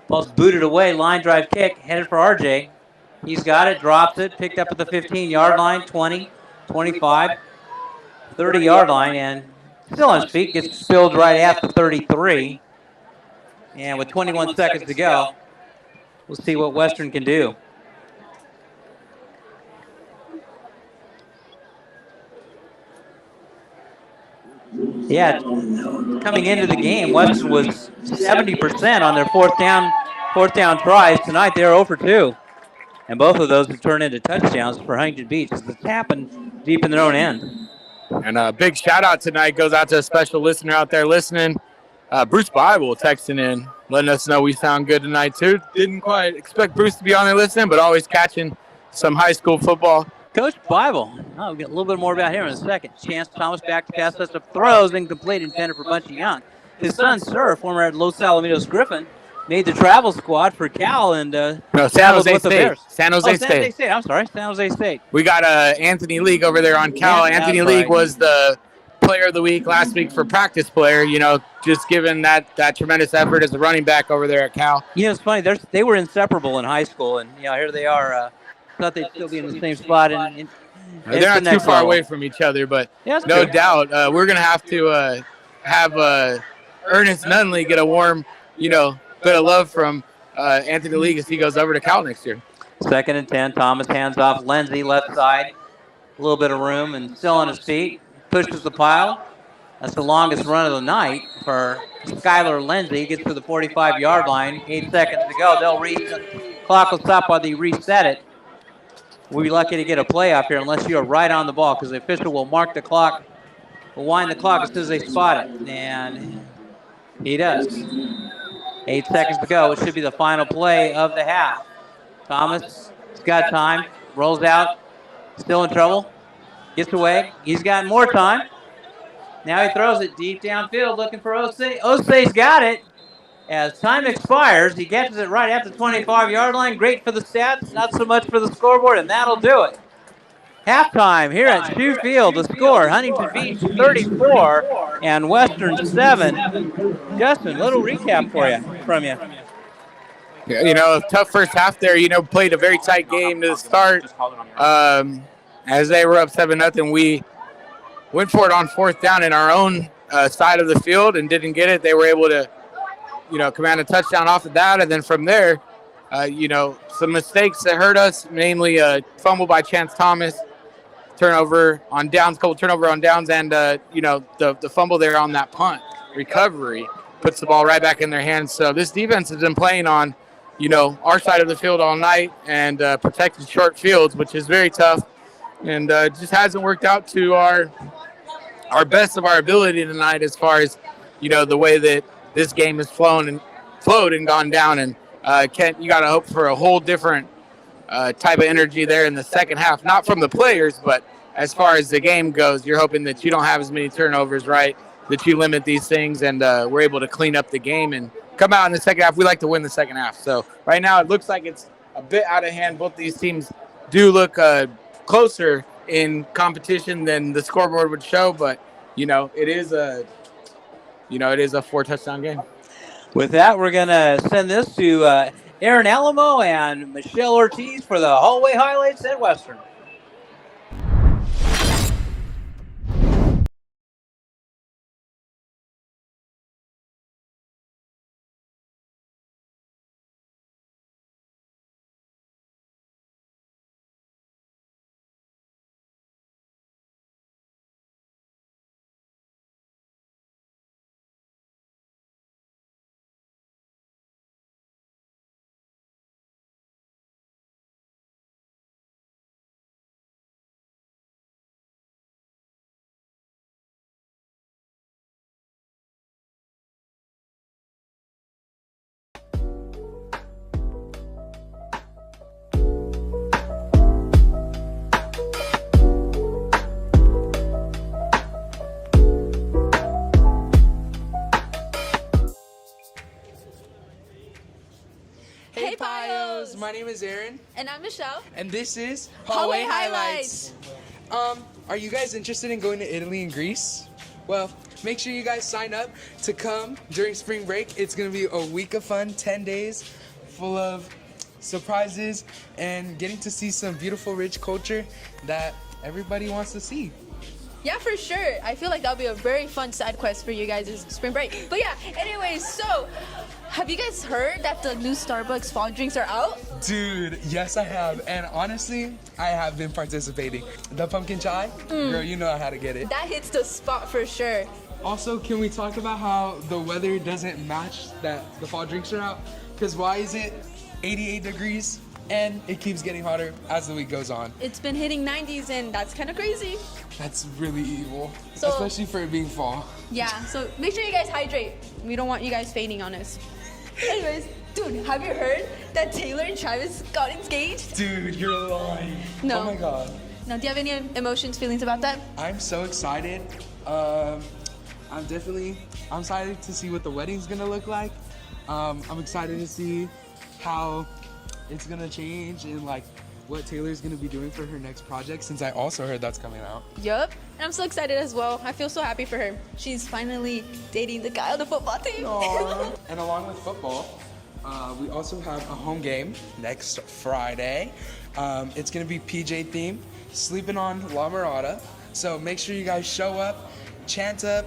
Ball's booted away, line drive kick, headed for RJ. He's got it, drops it, picked up at the 15-yard line, 20, 25, 30-yard line, and still on his feet, gets spilled right at the 33. And with 21 seconds to go, we'll see what Western can do. Yeah, coming into the game, Western was 70% on their fourth down tries. Tonight they're 0 for 2. And both of those have turned into touchdowns for Huntington Beach. It's happened deep in their own end. And a big shout out tonight goes out to a special listener out there listening. Bruce Bible texting in, letting us know we sound good tonight too. Didn't quite expect Bruce to be on there listening, but always catching some high school football. Coach Bible. We'll get a little bit more about him in a second. Chance Thomas back to pass, sets up throws, incomplete, intended for Bunchy Young. His son, Sir, former at Los Alamitos Griffin, made the travel squad for Cal and San Jose State. San Jose State. I'm sorry, San Jose State. We got Anthony League over there on Cal. Yeah, Anthony League was the player of the week last week for practice player, just given that tremendous effort as a running back over there at Cal. It's funny. They were inseparable in high school, and here they are. Thought they'd still be in the same spot. They're not too far away from each other, but no doubt we're going to have to have Ernest Nunley get a warm, bit of love from Anthony League as he goes over to Cal next year. 2nd and 10. Thomas hands off Lindsey, left side. A little bit of room and still on his feet. Pushes the pile. That's the longest run of the night for Skylar Lindsey. Gets to the 45-yard line. 8 seconds to go. The clock will stop while they reset it. We'll be lucky to get a playoff here unless you are right on the ball, because the official will mark the clock, will wind the clock as soon as they spot it. And he does. 8 seconds to go. It should be the final play of the half. Thomas has got time. Rolls out. Still in trouble. Gets away. He's got more time. Now he throws it deep downfield looking for Osei. Osei's got it. As time expires, he catches it right at the 25-yard line. Great for the stats, not so much for the scoreboard, and that'll do it. Halftime here at Shoe Field. The score, Huntington Beach 34 and Western 7. Justin, little recap from you. A tough first half there. Played a very tight game to the start. As they were up 7-0, we went for it on 4th down in our own side of the field and didn't get it. They were able to, command a touchdown off of that. And then from there, some mistakes that hurt us, mainly a fumble by Chance Thomas, couple turnover on downs, and, the fumble there on that punt recovery puts the ball right back in their hands. So this defense has been playing on, our side of the field all night and protected short fields, which is very tough. And just hasn't worked out to our best of our ability tonight as far as, the way that this game has flowed and gone down. And Kent, you got to hope for a whole different type of energy there in the second half, not from the players, but as far as the game goes, you're hoping that you don't have as many turnovers, right, that you limit these things and we're able to clean up the game and come out in the second half. We like to win the second half. So right now it looks like it's a bit out of hand. Both these teams do look closer in competition than the scoreboard would show, but it is a 4-touchdown game. With that, we're going to send this to Aaron Alamo and Michelle Ortiz for the hallway highlights at Western. Hey Pios! My name is Aaron. And I'm Michelle. And this is Hallway Highlights. Are you guys interested in going to Italy and Greece? Well, make sure you guys sign up to come during spring break. It's going to be a week of fun, 10 days, full of surprises and getting to see some beautiful, rich culture that everybody wants to see. Yeah, for sure. I feel like that'll be a very fun side quest for you guys' spring break. But yeah, anyways, so have you guys heard that the new Starbucks fall drinks are out? Dude, yes I have. And honestly, I have been participating. The pumpkin chai, girl, you know how to get it. That hits the spot for sure. Also, can we talk about how the weather doesn't match that the fall drinks are out? Because why is it 88 degrees and it keeps getting hotter as the week goes on? It's been hitting 90s and that's kind of crazy. That's really evil, So- especially for it being fall. Yeah, so make sure you guys hydrate. We don't want you guys fainting on us. Anyways, dude, have you heard that Taylor and Travis got engaged? Dude, you're lying. No. Oh my God. Now, do you have any emotions, feelings about that? I'm so excited. I'm excited to see what the wedding's gonna look like. I'm excited to see how it's gonna change and like what Taylor's gonna be doing for her next project, since I also heard that's coming out. Yup. And I'm so excited as well. I feel so happy for her. She's finally dating the guy on the football team. Aww. And along with football, we also have a home game next Friday. It's gonna be PJ themed, sleeping on La Mirada. So make sure you guys show up, chant up,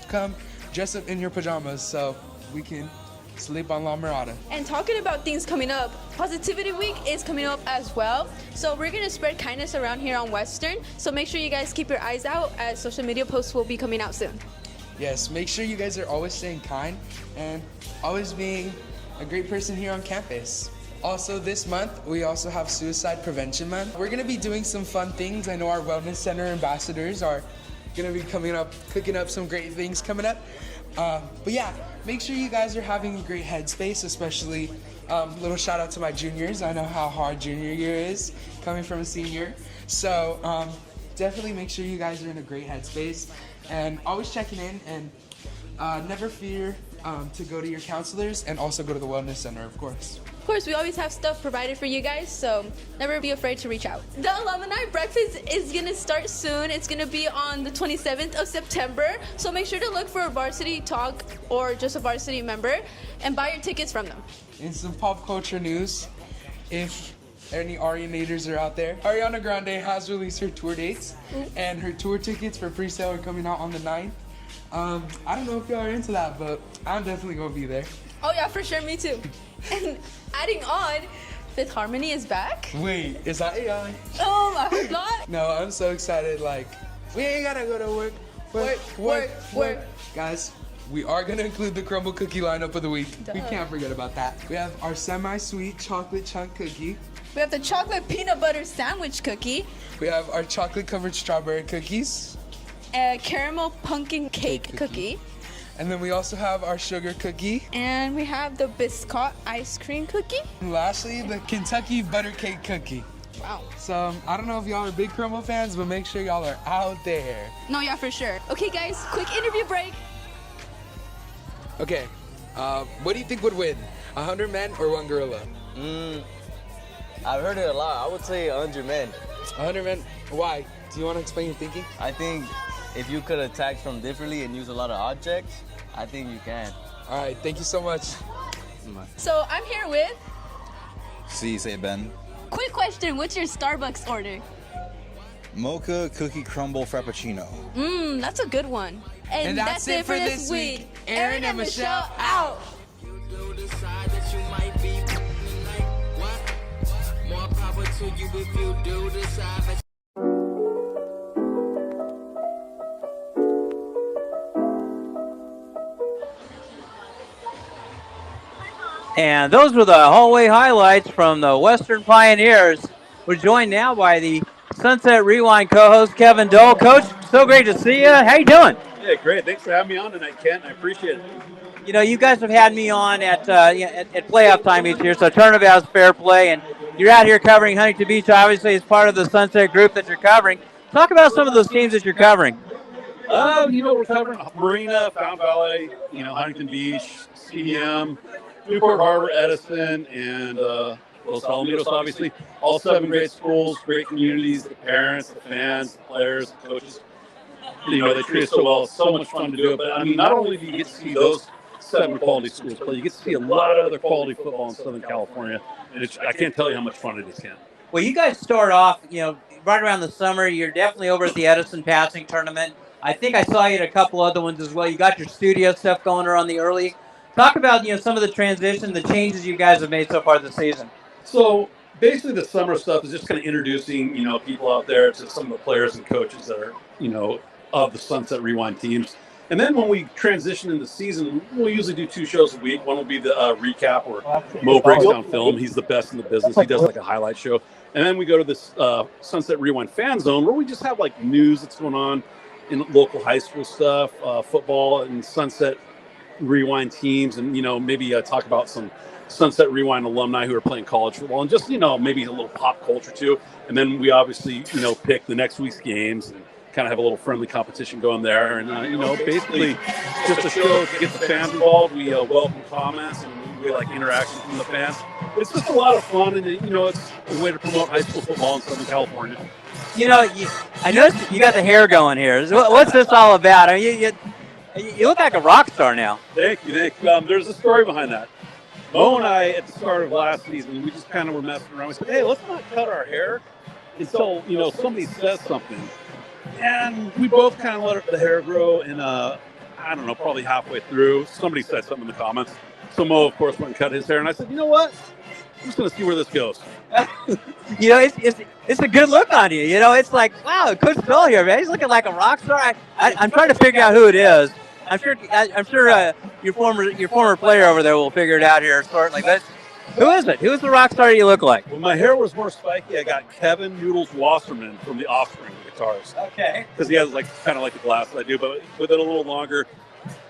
come dress up in your pajamas so we can sleep on La Mirada. And talking about things coming up, Positivity Week is coming up as well. So we're gonna spread kindness around here on Western. So make sure you guys keep your eyes out as social media posts will be coming out soon. Yes, make sure you guys are always staying kind and always being a great person here on campus. Also this month, we also have Suicide Prevention Month. We're gonna be doing some fun things. I know our Wellness Center ambassadors are gonna be coming up, cooking up some great things coming up. But yeah, make sure you guys are having a great headspace, especially little shout out to my juniors. I know how hard junior year is coming from a senior. So definitely make sure you guys are in a great headspace and always checking in and never fear to go to your counselors and also go to the Wellness Center, of course. Of course, we always have stuff provided for you guys, so never be afraid to reach out. The alumni breakfast is gonna start soon. It's gonna be on the 27th of September, so make sure to look for a varsity talk or just a varsity member and buy your tickets from them. In some pop culture news, if any Arianators are out there, Ariana Grande has released her tour dates, and her tour tickets for pre-sale are coming out on the 9th. I don't know if y'all are into that, but I'm definitely gonna be there. Oh yeah, for sure, me too. And adding on, Fifth Harmony is back. Wait, is that AI? I hope not. No, I'm so excited. Like, we ain't gotta go to work. Guys, we are gonna include the crumble cookie lineup of the week. Duh. We can't forget about that. We have our semi-sweet chocolate chunk cookie. We have the chocolate peanut butter sandwich cookie, We have our chocolate covered strawberry cookies. a caramel pumpkin cake cookie, And then we also have our sugar cookie. and we have the biscuit ice cream cookie. And lastly, the Kentucky butter cake cookie. Wow. So, I don't know if y'all are big crumble fans, but make sure y'all are out there. No, yeah, for sure. Okay, guys, quick interview break. Okay, what do you think would win? 100 men or one gorilla? I've heard it a lot. I would say 100 men. 100 men, why? Do you want to explain your thinking? I think if you could attack from differently and use a lot of objects, I think you can. All right, thank you so much. So I'm here with. See, say Ben. Quick question: what's your Starbucks order? Mocha cookie crumble frappuccino. That's a good one. And that's it for this week. Aaron and Michelle out. More power to you if you do decide. And those were the hallway highlights from the Western Pioneers. We're joined now by the Sunset Rewind co-host Kevin Dole. Coach, so great to see you. How you doing? Yeah, great. Thanks for having me on tonight, Kent. I appreciate it. You know, you guys have had me on at playoff time each year, so Turnabout's fair play, and you're out here covering Huntington Beach, obviously, as part of the Sunset group that you're covering. Talk about some of those teams that you're covering. We're covering Marina, Fountain Valley, Huntington Beach, CDM, Newport Harbor, Edison, and Los Alamitos, obviously. All 7 great schools, great communities, the parents, the fans, the players, the coaches. They treat us so well. It's so much fun to do it. But, not only do you get to see those 7 quality schools play, you get to see a lot of other quality football in Southern California. And I can't tell you how much fun it is, Ken. Well, you guys start off, right around the summer. You're definitely over at the Edison passing tournament. I think I saw you at a couple other ones as well. You got your studio stuff going around the early. Talk about, some of the transition, the changes you guys have made so far this season. So basically the summer stuff is just kind of introducing, people out there to some of the players and coaches that are, of the Sunset Rewind teams. And then when we transition into the season, we'll usually do 2 shows a week. One will be the recap where Mo breaks down film. He's the best in the business. He does like a highlight show. And then we go to this Sunset Rewind fan zone where we just have like news that's going on in local high school stuff, football and Sunset Rewind teams, and maybe talk about some Sunset Rewind alumni who are playing college football, and just maybe a little pop culture too. And then we obviously pick the next week's games and kind of have a little friendly competition going there, and basically just a show to get the fans involved. We welcome comments and we like interaction from the fans. It's just a lot of fun, and it's a way to promote high school football in Southern California. I noticed you got the hair going here. What's this all about? I mean, you look like a rock star now. Thank you. There's a story behind that. Mo and I, at the start of last season, we just kind of were messing around. We said, hey, let's not cut our hair until, somebody says something. And we both kind of let the hair grow, and I don't know, probably halfway through, somebody said something in the comments. So Mo, of course, went and cut his hair, and I said, you know what? I'm just going to see where this goes. It's a good look on you. It's like, wow, Coach Stoll here, man. He's looking like a rock star. I'm trying to figure out who it is. I'm sure your former player over there will figure it out here shortly. But who is it? Who's the rock star you look like? When my hair was more spiky, I got Kevin Noodles Wasserman from the Offspring guitars. Okay. Because he has kind of like the glasses I do, but with it a little longer.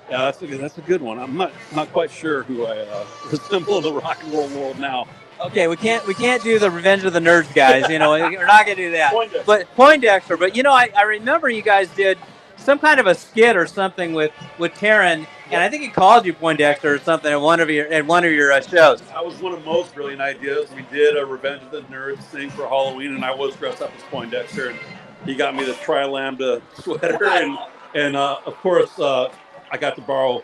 Yeah, that's a good one. I'm not quite sure who I resemble in the rock and roll world now. Okay, we can't do the Revenge of the Nerds guys. We're not gonna do that. Poindexter. But I remember you guys did some kind of a skit or something with Taryn, and I think he called you Poindexter or something at one of your shows. That was one of Mo's brilliant ideas. We did a Revenge of the Nerds thing for Halloween, and I was dressed up as Poindexter, and he got me the Tri-Lambda sweater, and of course I got to borrow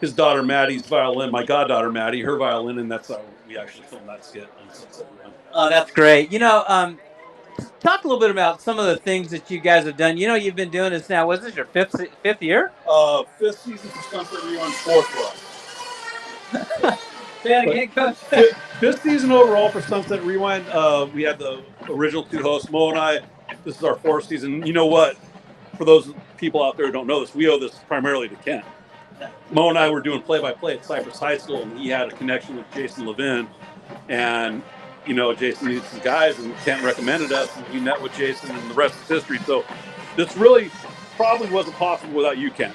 his daughter Maddie's violin, my goddaughter Maddie, her violin, and that's how we actually filmed that skit. Oh, that's great. talk a little bit about some of the things that you guys have done. You know, you've been doing this now. Was this your fifth year? Fifth season for Sunset Rewind, fourth for us. Say that again, Coach. Fifth season overall for Sunset Rewind. We had the original two hosts, Mo and I. This is our fourth season. You know what? For those people out there who don't know this, we owe this primarily to Kent. Mo and I were doing play-by-play at Cypress High School, and he had a connection with Jason Levin. And, you know, Jason needed some guys, and Kent recommended us, and we met with Jason, and the rest is history. So this really probably wasn't possible without you, Kent,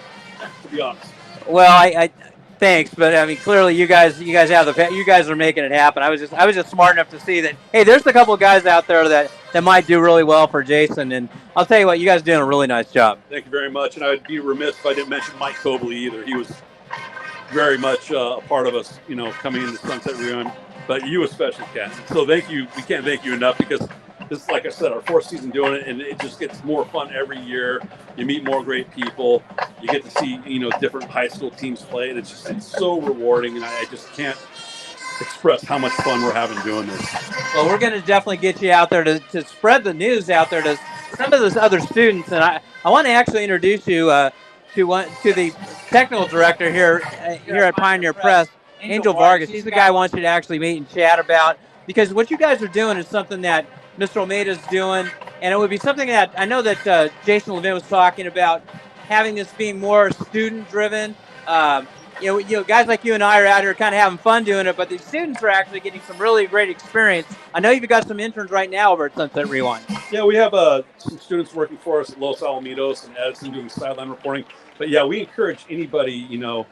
to be honest. Well, I thanks, but I mean, clearly you guys are making it happen. I was just smart enough to see that. Hey, there's a couple of guys out there that might do really well for Jason, and I'll tell you what, you guys are doing a really nice job. Thank you very much, and I would be remiss if I didn't mention Mike Cobley either. He was very much a part of us, you know, coming into Sunset Rewind, but you especially, Kat. So thank you. We can't thank you enough because this is, like I said, our fourth season doing it, and it just gets more fun every year. You meet more great people. You get to see, you know, different high school teams play, and it's so rewarding, and I just can't express how much fun we're having doing this. Well, we're going to definitely get you out there to spread the news out there to some of those other students, and I want to actually introduce you to the technical director here at Pioneer Press, Angel Vargas. He's the guy I want you to actually meet and chat about, because what you guys are doing is something that Mr. Almeida's doing, and it would be something that I know that Jason Levin was talking about, having this being more student-driven. You know, guys like you and I are out here kind of having fun doing it, but the students are actually getting some really great experience. I know you've got some interns right now over at Sunset Rewind. Yeah, we have some students working for us at Los Alamitos and Edison doing sideline reporting. But yeah, we encourage anybody, you know,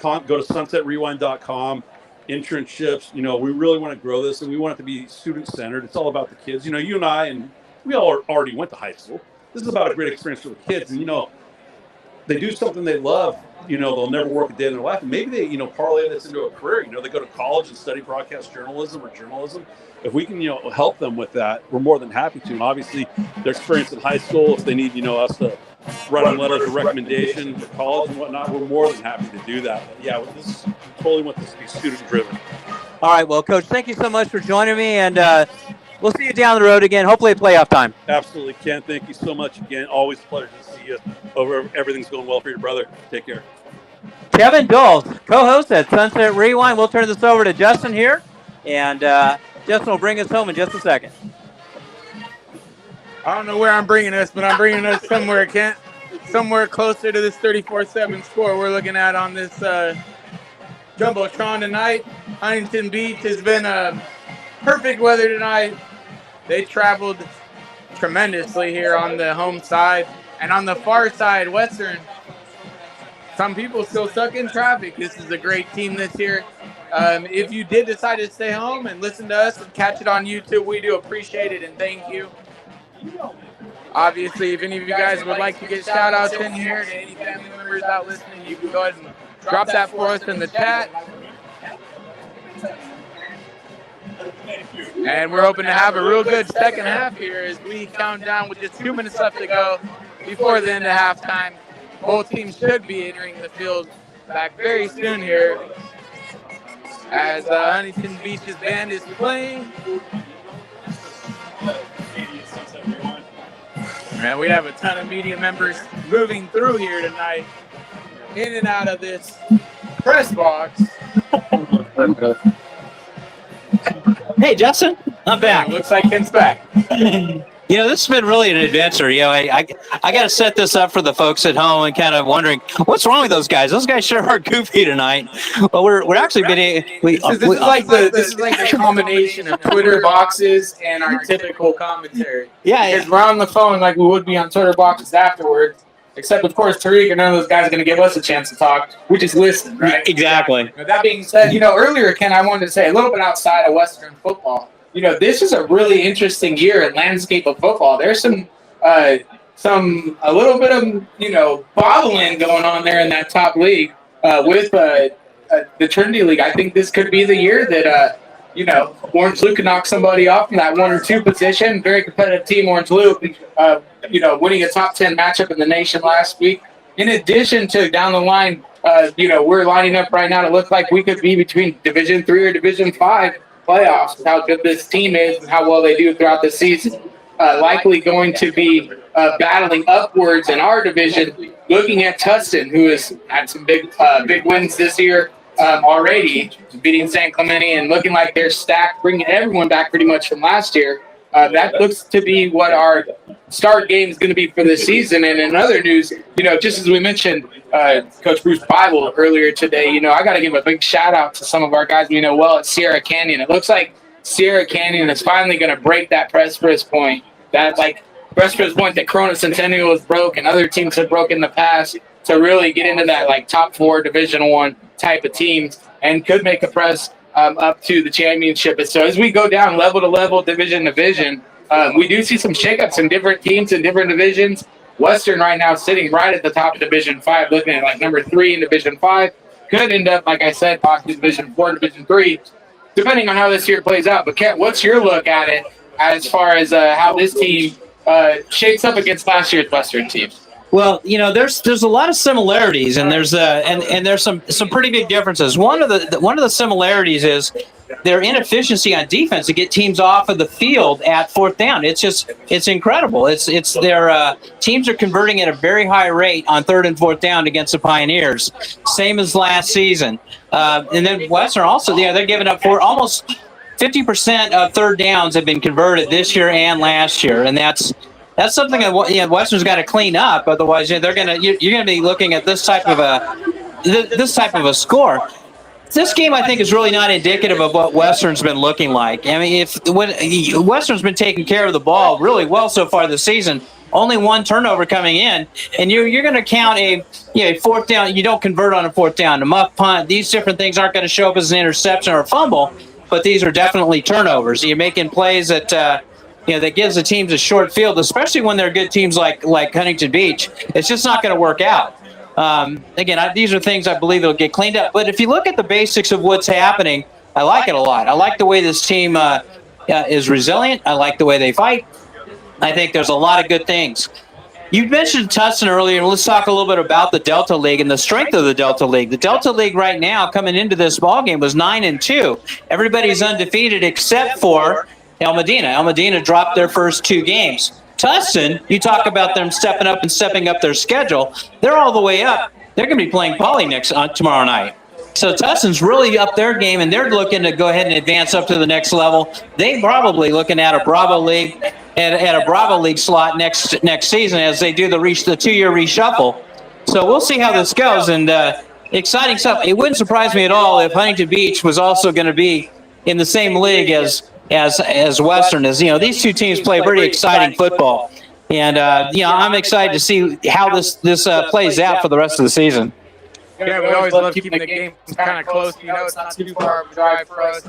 go to sunsetrewind.com. Internships, you know, we really want to grow this, and we want it to be student-centered. It's all about the kids. You know, you and I, and we all already went to high school. This is about a great experience for the kids, and, you know, they do something they love. You know, they'll never work a day in their life, and maybe they, you know, parlay this into a career. You know, they go to college and study broadcast journalism or journalism. If we can, you know, help them with that, we're more than happy to. And obviously, their experience in high school, if they need, you know, us to write them letters of recommendation for college and whatnot, we're more than happy to do that. But yeah, this is totally want this to be student-driven. All right, well, Coach, thank you so much for joining me, and we'll see you down the road again, hopefully at playoff time. Absolutely, Ken. Thank you so much again. Always a pleasure to see you. Everything's going well for your brother. Take care. Kevin Dulles, co-host at Sunset Rewind. We'll turn this over to Justin here, and Justin will bring us home in just a second. I don't know where I'm bringing us, but I'm bringing us somewhere, Kent. Somewhere closer to this 34-7 score we're looking at on this Jumbotron tonight. Huntington Beach has been perfect weather tonight. They traveled tremendously here on the home side. And on the far side, Western, some people still stuck in traffic. This is a great team this year. If you did decide to stay home and listen to us and catch it on YouTube, we do appreciate it and thank you. Obviously, if any of you guys would like to get shout-outs in here to any family members out listening, you can go ahead and drop that for us in the chat. And we're hoping to have a real good second half here as we count down with just 2 minutes left to go before the end of halftime. Both teams should be entering the field back very soon here as Huntington Beach's band is playing. And we have a ton of media members moving through here tonight, in and out of this press box. Hey, Justin, I'm back. Looks like Kent's back. You know, this has been really an adventure. You know, I got to set this up for the folks at home and kind of wondering what's wrong with those guys. Those guys sure are goofy tonight. Well, we're actually been. This is like the combination of Twitter boxes and our typical commentary. Yeah, because we're on the phone like we would be on Twitter boxes afterwards. Except, of course, Tariq and none of those guys are going to give us a chance to talk. We just listen, right? Exactly. Now, that being said, you know, earlier, Ken, I wanted to say a little bit outside of Western football. You know, this is a really interesting year in landscape of football. There's a little bit of, you know, bottling going on there in that top league with the Trinity League. I think this could be the year that, you know, Orange Blue can knock somebody off from that 1 or 2 position. Very competitive team, Orange Blue, you know, winning a top 10 matchup in the nation last week. In addition to down the line, you know, we're lining up right now to look like we could be between Division 3 or Division 5 playoffs, how good this team is and how well they do throughout the season. likely going to be battling upwards in our division. Looking at Tustin, who has had some big wins this year already, beating San Clemente and looking like they're stacked, bringing everyone back pretty much from last year. That looks to be what our start game is going to be for this season. And in other news, just as we mentioned, Coach Bruce Bible earlier today, I got to give a big shout out to some of our guys we know well at Sierra Canyon. It looks like Sierra Canyon is finally going to break that precipice point, that precipice point that Corona Centennial has broke and other teams have broken in the past, to really get into that top 4 Division I type of teams and could make a press up to the championship. And so as we go down level to level, division to division, we do see some shakeups in different teams in different divisions. Western right now sitting right at the top of Division 5, looking at number 3 in Division 5. Could end up, like I said, possibly Division 4, Division 3, depending on how this year plays out. But Kent, what's your look at it as far as how this team shapes up against last year's Western teams? Well, there's a lot of similarities, and there's some pretty big differences. One of the similarities is their inefficiency on defense to get teams off of the field at fourth down. It's incredible. It's their teams are converting at a very high rate on third and fourth down against the Pioneers, same as last season. And then Western also, they're giving up for almost 50% of third downs have been converted this year and last year, and that's something that Western's got to clean up. Otherwise, you're going to be looking at this type of a score. This game, I think, is really not indicative of what Western's been looking like. I mean, when Western's been taking care of the ball really well so far this season, only one turnover coming in, and you're going to count a fourth down. You don't convert on a fourth down, a muff punt. These different things aren't going to show up as an interception or a fumble, but these are definitely turnovers. You're making plays that that gives the teams a short field, especially when they're good teams like Huntington Beach. It's just not going to work out. Again, these are things I believe will get cleaned up. But if you look at the basics of what's happening, I like it a lot. I like the way this team is resilient. I like the way they fight. I think there's a lot of good things. You mentioned Tustin earlier, and let's talk a little bit about the Delta League and the strength of the Delta League. The Delta League right now, coming into this ballgame, was 9-2. Everybody's undefeated except for El Medina. El Medina dropped their first 2 games. Tustin, you talk about them stepping up and stepping up their schedule. They're all the way up. They're going to be playing Poly tomorrow night. So Tustin's really up their game, and they're looking to go ahead and advance up to the next level. They're probably looking at a Bravo League at a Bravo League slot next season as they do the 2-year reshuffle. So we'll see how this goes, and exciting stuff. It wouldn't surprise me at all if Huntington Beach was also going to be in the same league as Western. These two teams play pretty exciting football, and I'm excited to see how this plays out for the rest of the season. Yeah, we always love keeping the game kind of close. It's not too far of a drive for us.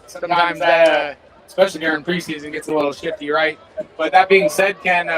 Sometimes that, especially during preseason, gets a little shifty, right? But that being said, Ken,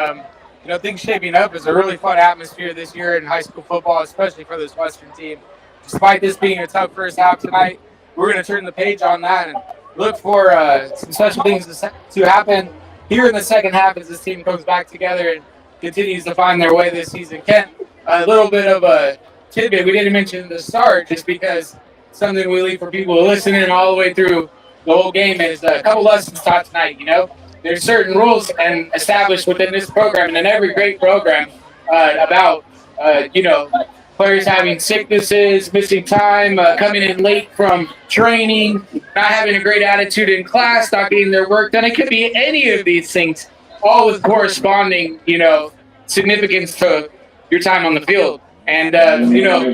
things shaping up is a really fun atmosphere this year in high school football, especially for this Western team. Despite this being a tough first half tonight, we're going to turn the page on that and look for some special things to happen here in the second half as this team comes back together and continues to find their way this season. Kent, a little bit of a tidbit we didn't mention at the start, just because something we leave for people to listen in all the way through the whole game, is a couple lessons taught tonight. There's certain rules and established within this program and in every great program about players having sicknesses, missing time, coming in late from training, not having a great attitude in class, not getting their work done. It could be any of these things, all with corresponding, significance to your time on the field. And,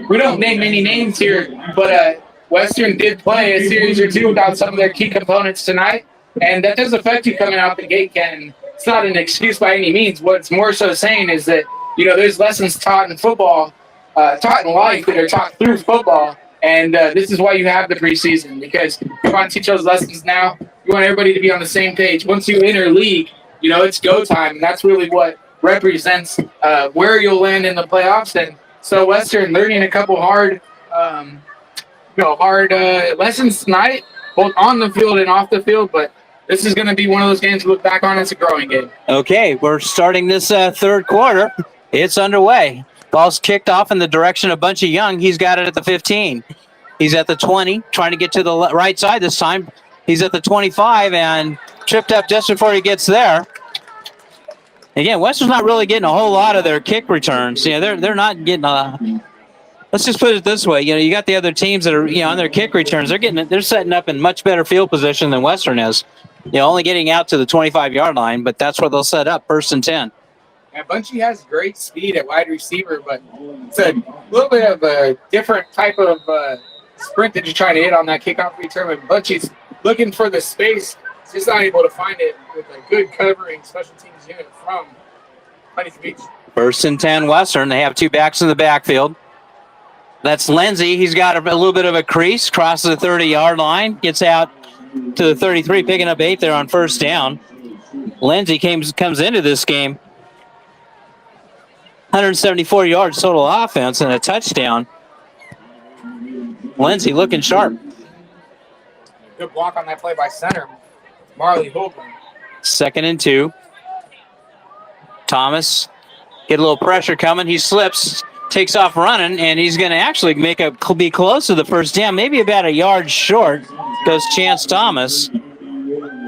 we don't name any names here, but Western did play a series or two without some of their key components tonight. And that does affect you coming out the gate, Ken. It's not an excuse by any means. What it's more so saying is that, there's lessons taught in football, taught in life that are taught through football. And this is why you have the preseason, because you want to teach those lessons now. You want everybody to be on the same page. Once you enter league, it's go time. And that's really what represents where you'll land in the playoffs. And so Western learning a couple hard lessons tonight, both on the field and off the field. But this is going to be one of those games to look back on as a growing game. Okay, we're starting this third quarter. It's underway. Ball's kicked off in the direction of Bunchy Young. He's got it at the 15. He's at the 20, trying to get to the right side this time. He's at the 25 and tripped up just before he gets there. Again, Western's not really getting a whole lot of their kick returns. They're not getting a. Let's just put it this way. You got the other teams that are on their kick returns. They're setting up in much better field position than Western is. Only getting out to the 25-yard line, but that's where they'll set up, 1st and 10. And Bunchy has great speed at wide receiver, but it's a little bit of a different type of sprint that you're trying to hit on that kickoff return. But Bunchy's looking for the space. He's just not able to find it with a good covering special teams unit from Huntington Beach. 1st and 10 Western. They have 2 backs in the backfield. That's Lindsay. He's got a little bit of a crease, crosses the 30-yard line, gets out to the 33, picking up 8 there on 1st down. Lindsay comes into this game 174 yards total offense and a touchdown. Lindsay looking sharp. Good block on that play by center, Marley Holcomb. 2nd and 2. Thomas get a little pressure coming. He slips, takes off running, and he's going to actually be close to the 1st down, maybe about a yard short. Goes Chance Thomas.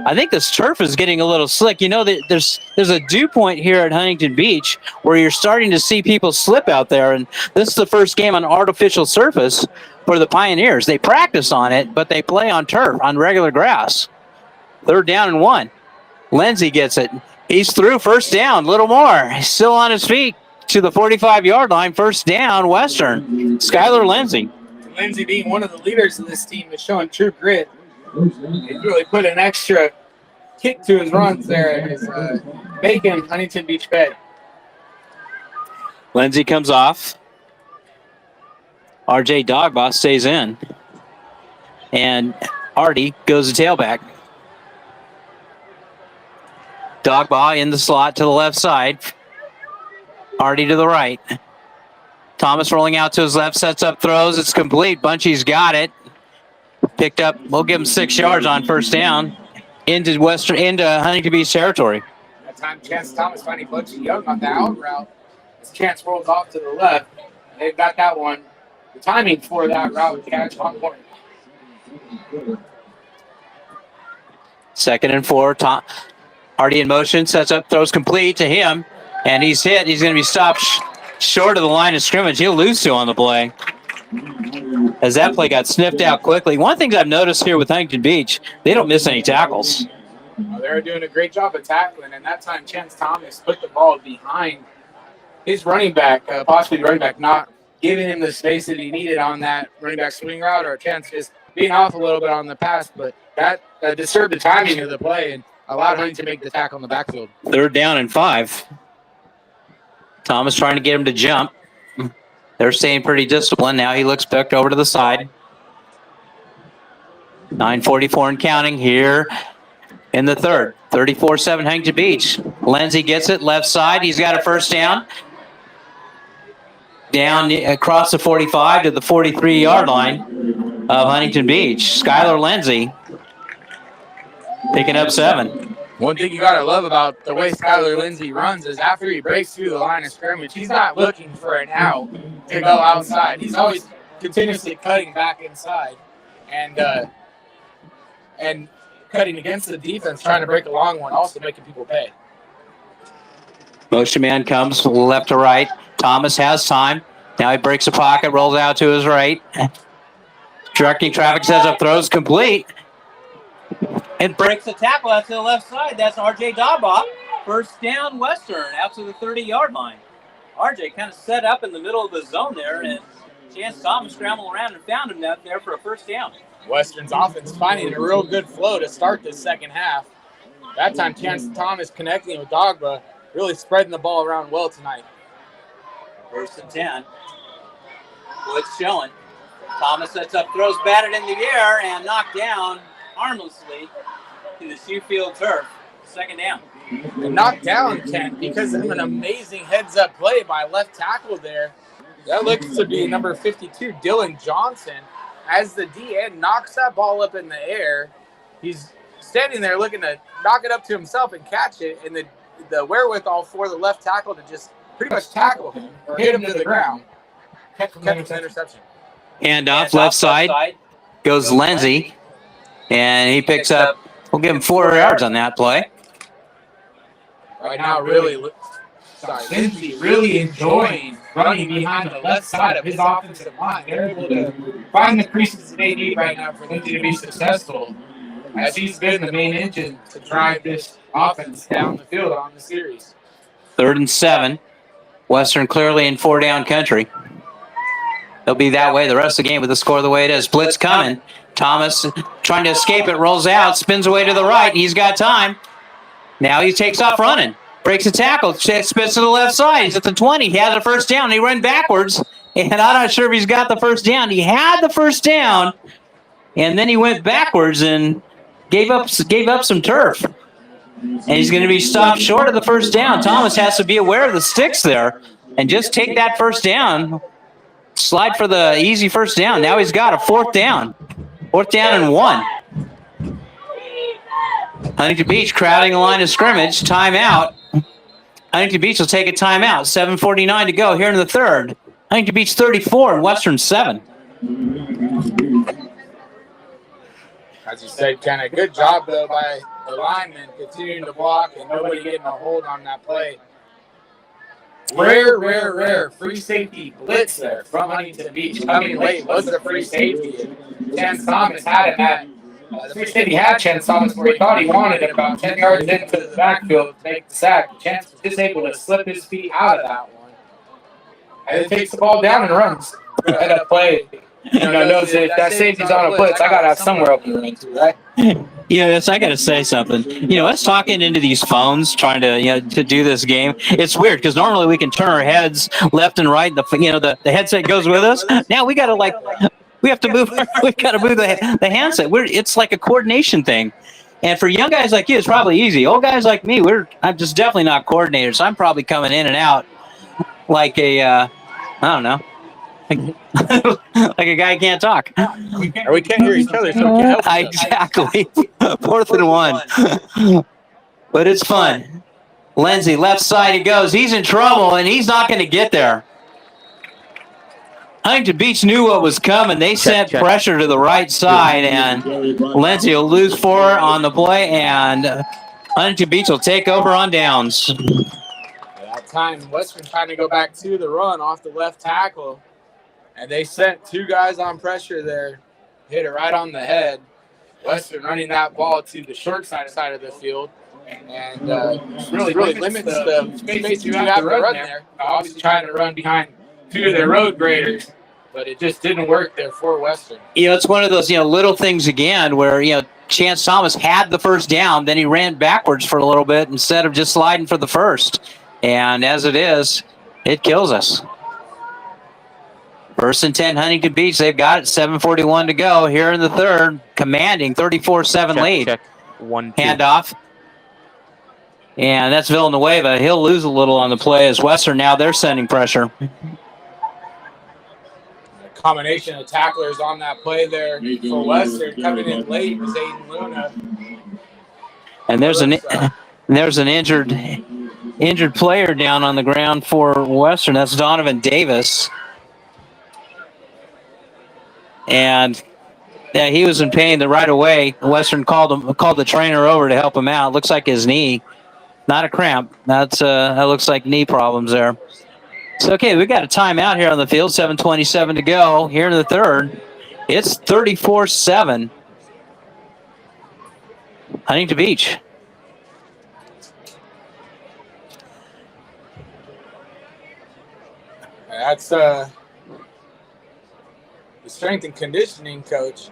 I think this turf is getting a little slick. There's a dew point here at Huntington Beach where you're starting to see people slip out there, and this is the first game on artificial surface for the Pioneers. They practice on it, but they play on turf, on regular grass. 3rd down and 1. Lindsay gets it. He's through, 1st down, a little more. He's still on his feet to the 45-yard line, 1st down, Western. Skylar Lindsay. Lindsay being one of the leaders of this team is showing true grit. He really put an extra kick to his runs there, his making Huntington Beach bed. Lindsay comes off. RJ Dogboss stays in. And Artie goes to tailback. Dogbaugh in the slot to the left side. Artie to the right. Thomas rolling out to his left, sets up, throws. It's complete. Bunchy's got it. Picked up. We'll give him 6 yards on 1st down into Huntington Beach territory. That time, Chance Thomas finding Bunchy Young on the out route. As Chance rolls off to the left, they've got that one. The timing for that route catch on point. 2nd and 4. Artie in motion, sets up, throws complete to him, and he's hit. He's going to be stopped short of the line of scrimmage. He'll lose 2 on the play. As that play got sniffed out quickly. One of the things I've noticed here with Huntington Beach, they don't miss any tackles. They're doing a great job of tackling, and that time Chance Thomas put the ball behind his running back, possibly the running back, not giving him the space that he needed on that running back swing route, or Chance just being off a little bit on the pass, but that disturbed the timing of the play and allowed Huntington to make the tackle in the backfield. 3rd down and 5. Thomas trying to get him to jump. They're staying pretty disciplined. Now he looks back over to the side. 9:44 and counting here in the 3rd. 34-7 Huntington Beach. Lindsay gets it left side. He's got a 1st down. Down across the 45 to the 43-yard line of Huntington Beach. Skylar Lindsay picking up 7. One thing you got to love about the way Skylar Lindsay runs is after he breaks through the line of scrimmage, he's not looking for an out to go outside. He's always continuously cutting back inside and cutting against the defense, trying to break a long one, also making people pay. Motion man comes left to right. Thomas has time. Now he breaks the pocket, rolls out to his right. Directing traffic, sets up, throws complete. And breaks the tackle out to the left side. That's RJ Dogbaugh. 1st down Western out to the 30-yard line. RJ kind of set up in the middle of the zone there, and Chance Thomas scrambled around and found him out there for a 1st down. Western's offense finding a real good flow to start the 2nd half. That time, Chance Thomas connecting with Dogbaugh, really spreading the ball around well tonight. 1st and 10. Blitz showing. Thomas sets up, throws, batted in the air, and knocked down harmlessly to the Shoefield turf. 2nd down. And knocked down, Kent, because of an amazing heads-up play by left tackle there. That looks to be number 52, Dylan Johnson. As the DN knocks that ball up in the air, he's standing there looking to knock it up to himself and catch it, and the wherewithal for the left tackle to just pretty much tackle him or hit him to the ground. Catch an interception. Hand off left side goes Lindsay, and he picks up, we'll give him 4 yards on that play. Right now, really Lindsay really enjoying running behind the left side of his offensive line. They're able to find the creases that they need right now for Lindsay to be successful, as he's been the main engine to drive this offense down the field on the series. 3rd and 7. Western clearly in 4-down country. They'll be that way the rest of the game with the score the way it is. Blitz coming. Thomas trying to escape it, rolls out, spins away to the right. He's got time. Now he takes off running. Breaks a tackle, spins to the left side. He's at the 20. He has a first down. He ran backwards, and I'm not sure if he's got the first down. He had the first down, and then he went backwards and gave up some turf. And he's going to be stopped short of the first down. Thomas has to be aware of the sticks there and just take that first down. Slide for the easy first down. Now he's got a 4th down. 4th down and 1. Huntington Beach crowding the line of scrimmage. Timeout. Huntington Beach will take a timeout. 7:49 to go here in the 3rd. Huntington Beach 34 and Western 7. As you said, kind of good job, though, by the linemen continuing to block and nobody getting a hold on that play. Rare free safety blitz there from Huntington Beach. Coming late was the free safety. Chance Thomas had him at the free safety had Chance Thomas where he thought he wanted it about 10 yards into the backfield to make the sack. Chance was just able to slip his feet out of that one. And then takes the ball down and runs. Head up play. Knows that if that safety's on a blitz, I got to have somewhere open to run to, right? Yes, I got to say something. Us talking into these phones, trying to to do this game. It's weird because normally we can turn our heads left and right. The headset goes with us. Now we got to we have to move. We've got to move the handset. It's like a coordination thing. And for young guys like you, it's probably easy. Old guys like me, I'm just definitely not coordinators. I'm probably coming in and out like a I don't know. Like a guy who can't talk. Or we can't hear each other, so we can't help Exactly. 4th and 1. But it's fun. Lindsay, left side he goes. He's in trouble, and he's not going to get there. Huntington Beach knew what was coming. They sent pressure to the right side, and Lindsay will lose 4 on the play, and Huntington Beach will take over on downs. At that time, Western trying to go back to the run off the left tackle. And they sent 2 guys on pressure there, hit it right on the head. Western running that ball to the short side of the field, and really limits the space you have to run there. Obviously trying to run behind 2 of their road graders, but it just didn't work there for Western. It's one of those little things again where Chance Thomas had the first down, then he ran backwards for a little bit instead of just sliding for the first, and as it is, it kills us. 1st and 10, Huntington Beach. They've got it. 7:41 to go here in the 3rd. Commanding 34-7 lead. Check. 1-2. Handoff. And that's Villanueva. He'll lose a little on the play as Western now they're sending pressure. A combination of tacklers on that play there for Western. Coming in late was Aiden Luna. And there's an injured player down on the ground for Western. That's Donovan Davis. And he was in pain right away. Western called the trainer over to help him out. Looks like his knee, not a cramp. That looks like knee problems there. So okay, we got a timeout here on the field. 7:27 to go here in the 3rd. It's 34-7. Huntington Beach. That's the strength and conditioning coach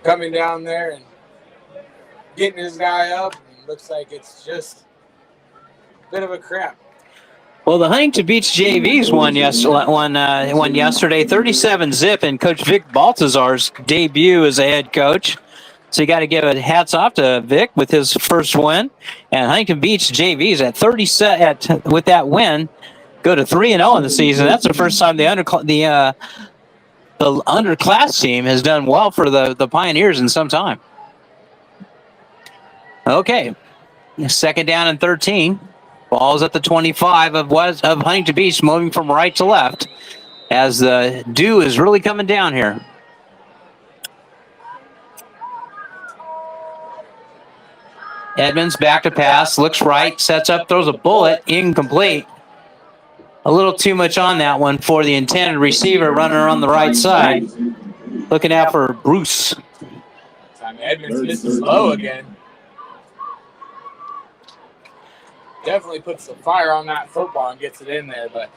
coming down there and getting his guy up. And looks like it's just a bit of a cramp. Well, the Huntington Beach JVs won yesterday, 37-0 in Coach Vic Baltazar's debut as a head coach. So you got to give hats off to Vic with his first win. And Huntington Beach JVs at 37 with that win go to 3-0 in the season. That's the first time the underclass team has done well for the Pioneers in some time. Okay, 2nd down and 13. Ball's at the 25 of Huntington Beach, moving from right to left as the dew is really coming down here. Edmonds back to pass, looks right, sets up, throws a bullet, incomplete. A little too much on that one for the intended receiver running around the right side. Looking out for Bruce. Time Edmonds misses low again. Definitely puts the fire on that football and gets it in there, but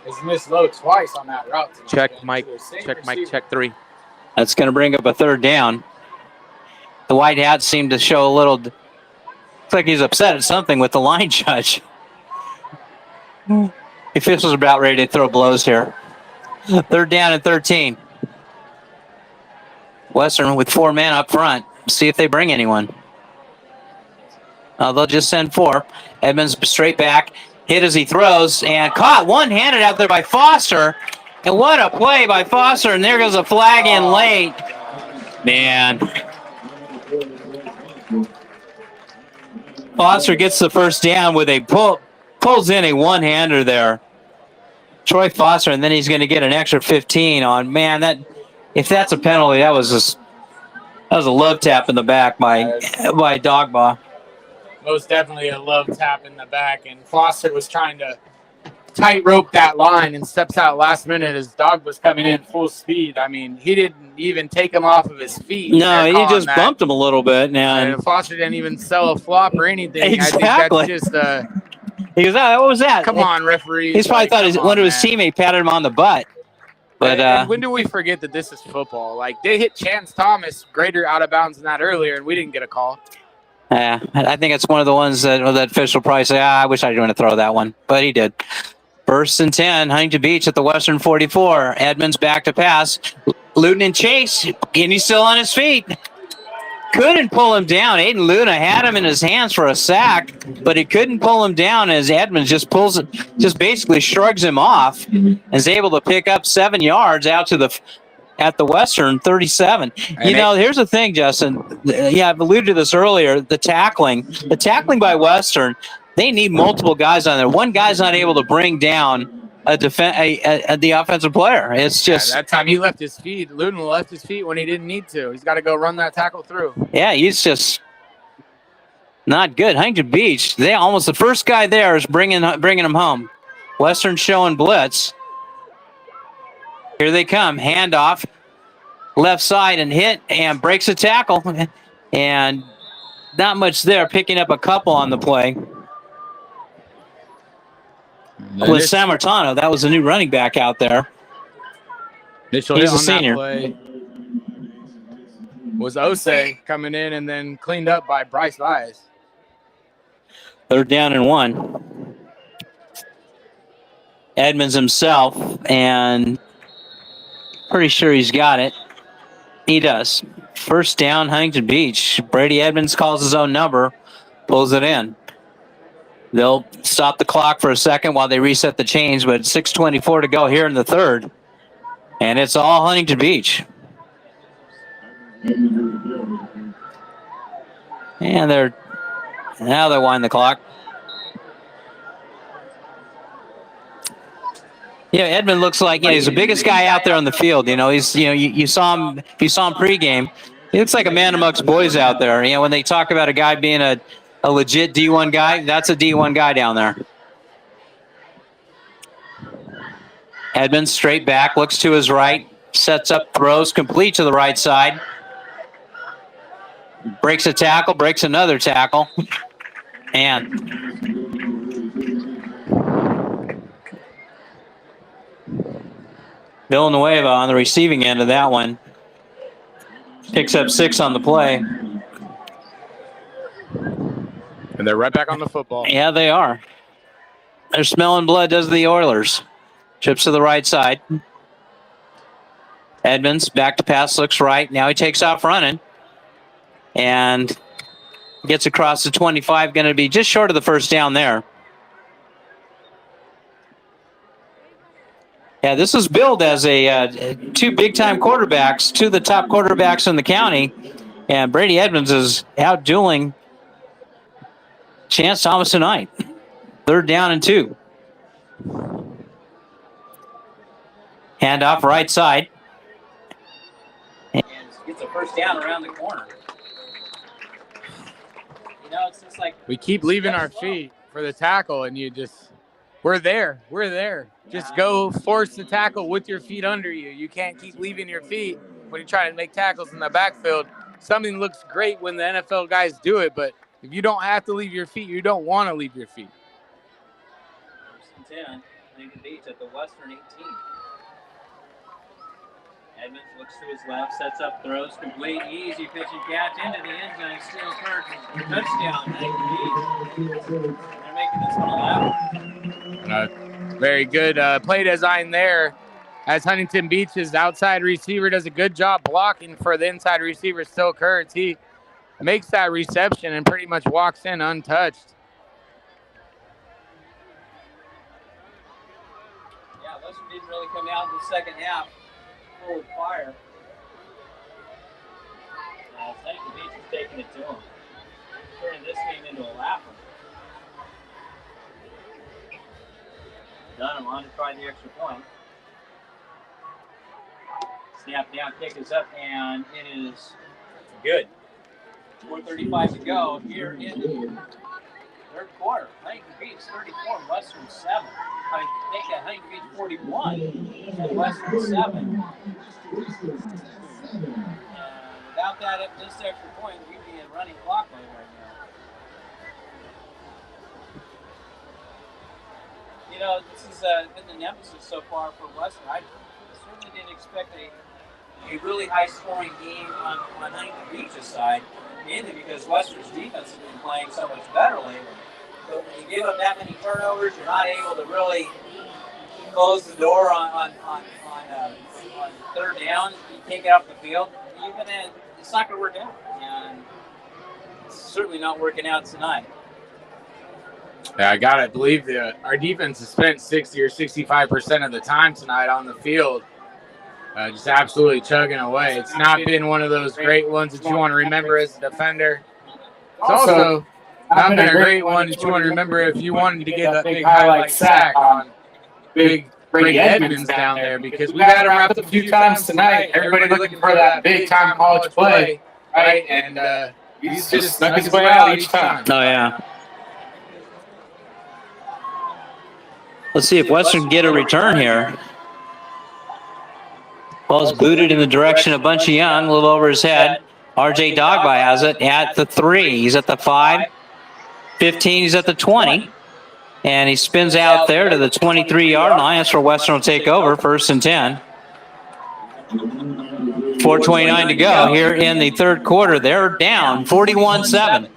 he's missed low twice on that route. Check, Mike. Check, Mike. Check 3. That's going to bring up a third down. The white hats seem to show a little. Looks like he's upset at something with the line judge. The officials are about ready to throw blows here. Third down and 13. Western with 4 men up front. See if they bring anyone. They'll just send 4. Edmonds straight back. Hit as he throws. And caught one-handed out there by Foster. And what a play by Foster. And there goes a flag in late. Man. Foster gets the first down with a pulls in a one-hander there. Troy Foster, and then he's going to get an extra 15 on. Man, that if that's a penalty, that was a love tap in the back by Dogbaugh. Most definitely a love tap in the back, and Foster was trying to tightrope that line and steps out last minute as Dog was coming in full speed. I mean, he didn't even take him off of his feet. No, he just bumped him a little bit. Now, and Foster didn't even sell a flop or anything. Exactly. I think that's just he goes, what was that? Come on, referee. He's probably thought one of his teammates patted him on the butt. But and when do we forget that this is football? Like, they hit Chance Thomas greater out of bounds than that earlier, and we didn't get a call. Yeah, I think it's one of the ones that official probably say, I wish I didn't want to throw that one. But he did. First and 10, Huntington Beach at the Western 44. Edmonds back to pass. Luton and Chase, and he's still on his feet. Couldn't pull him down. Aiden Luna had him in his hands for a sack, but he couldn't pull him down as Edmonds just basically shrugs him off and is able to pick up 7 yards out at the Western 37. Here's the thing, Justin. Yeah, I've alluded to this earlier. The tackling by Western, they need multiple guys on there. One guy's not able to bring down the offensive player. It's just that time he left his feet. Luton left his feet when he didn't need to. He's got to go run that tackle through. Yeah, he's just not good. Huntington Beach, the first guy there is bringing him home. Western showing blitz. Here they come. Handoff, left side and hit and breaks a tackle. And not much there. Picking up a couple on the play. With Sammartano, that was a new running back out there. He's a senior. Play was Osei coming in and then cleaned up by Bryce Vyas. Third down and 1. Edmonds himself, and pretty sure he's got it. He does. First down, Huntington Beach. Brady Edmonds calls his own number, pulls it in. They'll stop the clock for a second while they reset the chains, but 6:24 to go here in the third. And it's all Huntington Beach. And they're winding the clock. Edmond looks like he's the biggest guy out there on the field. He's you saw him pregame. He looks like a man amongst boys out there. When they talk about a guy being a legit D1 guy, that's a D1 guy down there. Edmonds straight back, looks to his right, sets up, throws, complete to the right side. Breaks a tackle, breaks another tackle. And Villanueva on the receiving end of that one. Picks up 6 on the play. And they're right back on the football. Yeah, they are. They're smelling blood, does the Oilers. Trips to the right side. Edmonds back to pass, looks right. Now he takes off running. And gets across the 25. Going to be just short of the first down there. Yeah, this is billed as a 2 big-time quarterbacks, 2 of the top quarterbacks in the county. And Brady Edmonds is out dueling Chance Thomas tonight. Third down and 2. Handoff right side. And gets a first down around the corner. It's just like we keep leaving our feet for the tackle, and you just We're there. We're there. Just go force the tackle with your feet under you. You can't keep leaving your feet when you're trying to make tackles in the backfield. Something looks great when the NFL guys do it, but if you don't have to leave your feet, you don't want to leave your feet. First and 10, Huntington Beach at the Western 18. Edmonds looks to his left, sets up, throws, complete, easy pitch and catch into the end zone, steals first, touchdown, Huntington Beach. They're making this one a lap. Very good play design there, as Huntington Beach's outside receiver does a good job blocking for the inside receiver, Still Kurtz. He makes that reception and pretty much walks in untouched. Yeah, Western didn't really come out in the second half full of fire. Huntington Beach is taking it to him, turning this game into a lapper. Dunham on to try the extra point. Snap down, kick is up, and it is good. 4:35 to go here in the third quarter. Huntington Beach 34, Western 7. Huntington Beach 41, and Western 7. Without that, this extra point, we'd be in running clock mode right now. You know, this has been the nemesis so far for Western. I certainly didn't expect a really high-scoring game on Huntington Beach's side, mainly because Western's defense has been playing so much better lately. But when you give up that many turnovers, you're not able to really close the door on third down. You can't get off the field. It's not going to work out. And it's certainly not working out tonight. Yeah, I gotta believe that our defense has spent 60 or 65% of the time tonight on the field, just absolutely chugging away. It's not been one of those great ones that you want to remember as a defender. It's also not been a great one that you want to remember if you wanted to get that big highlight sack on big Edmonds down there, because we've had him wrapped up a few times tonight. Everybody looking for that big-time college play, right? And he's just snuck his way out each time. Oh, yeah. Let's see if Western can get a return here. Ball's booted in the direction of Bunchy Young, a little over his head. RJ Dogby has it at the 3. He's at the 5. 15, he's at the 20. And he spins out there to the 23-yard line. That's where Western will take over, first and 10. 4:29 to go here in the third quarter. They're down 41-7.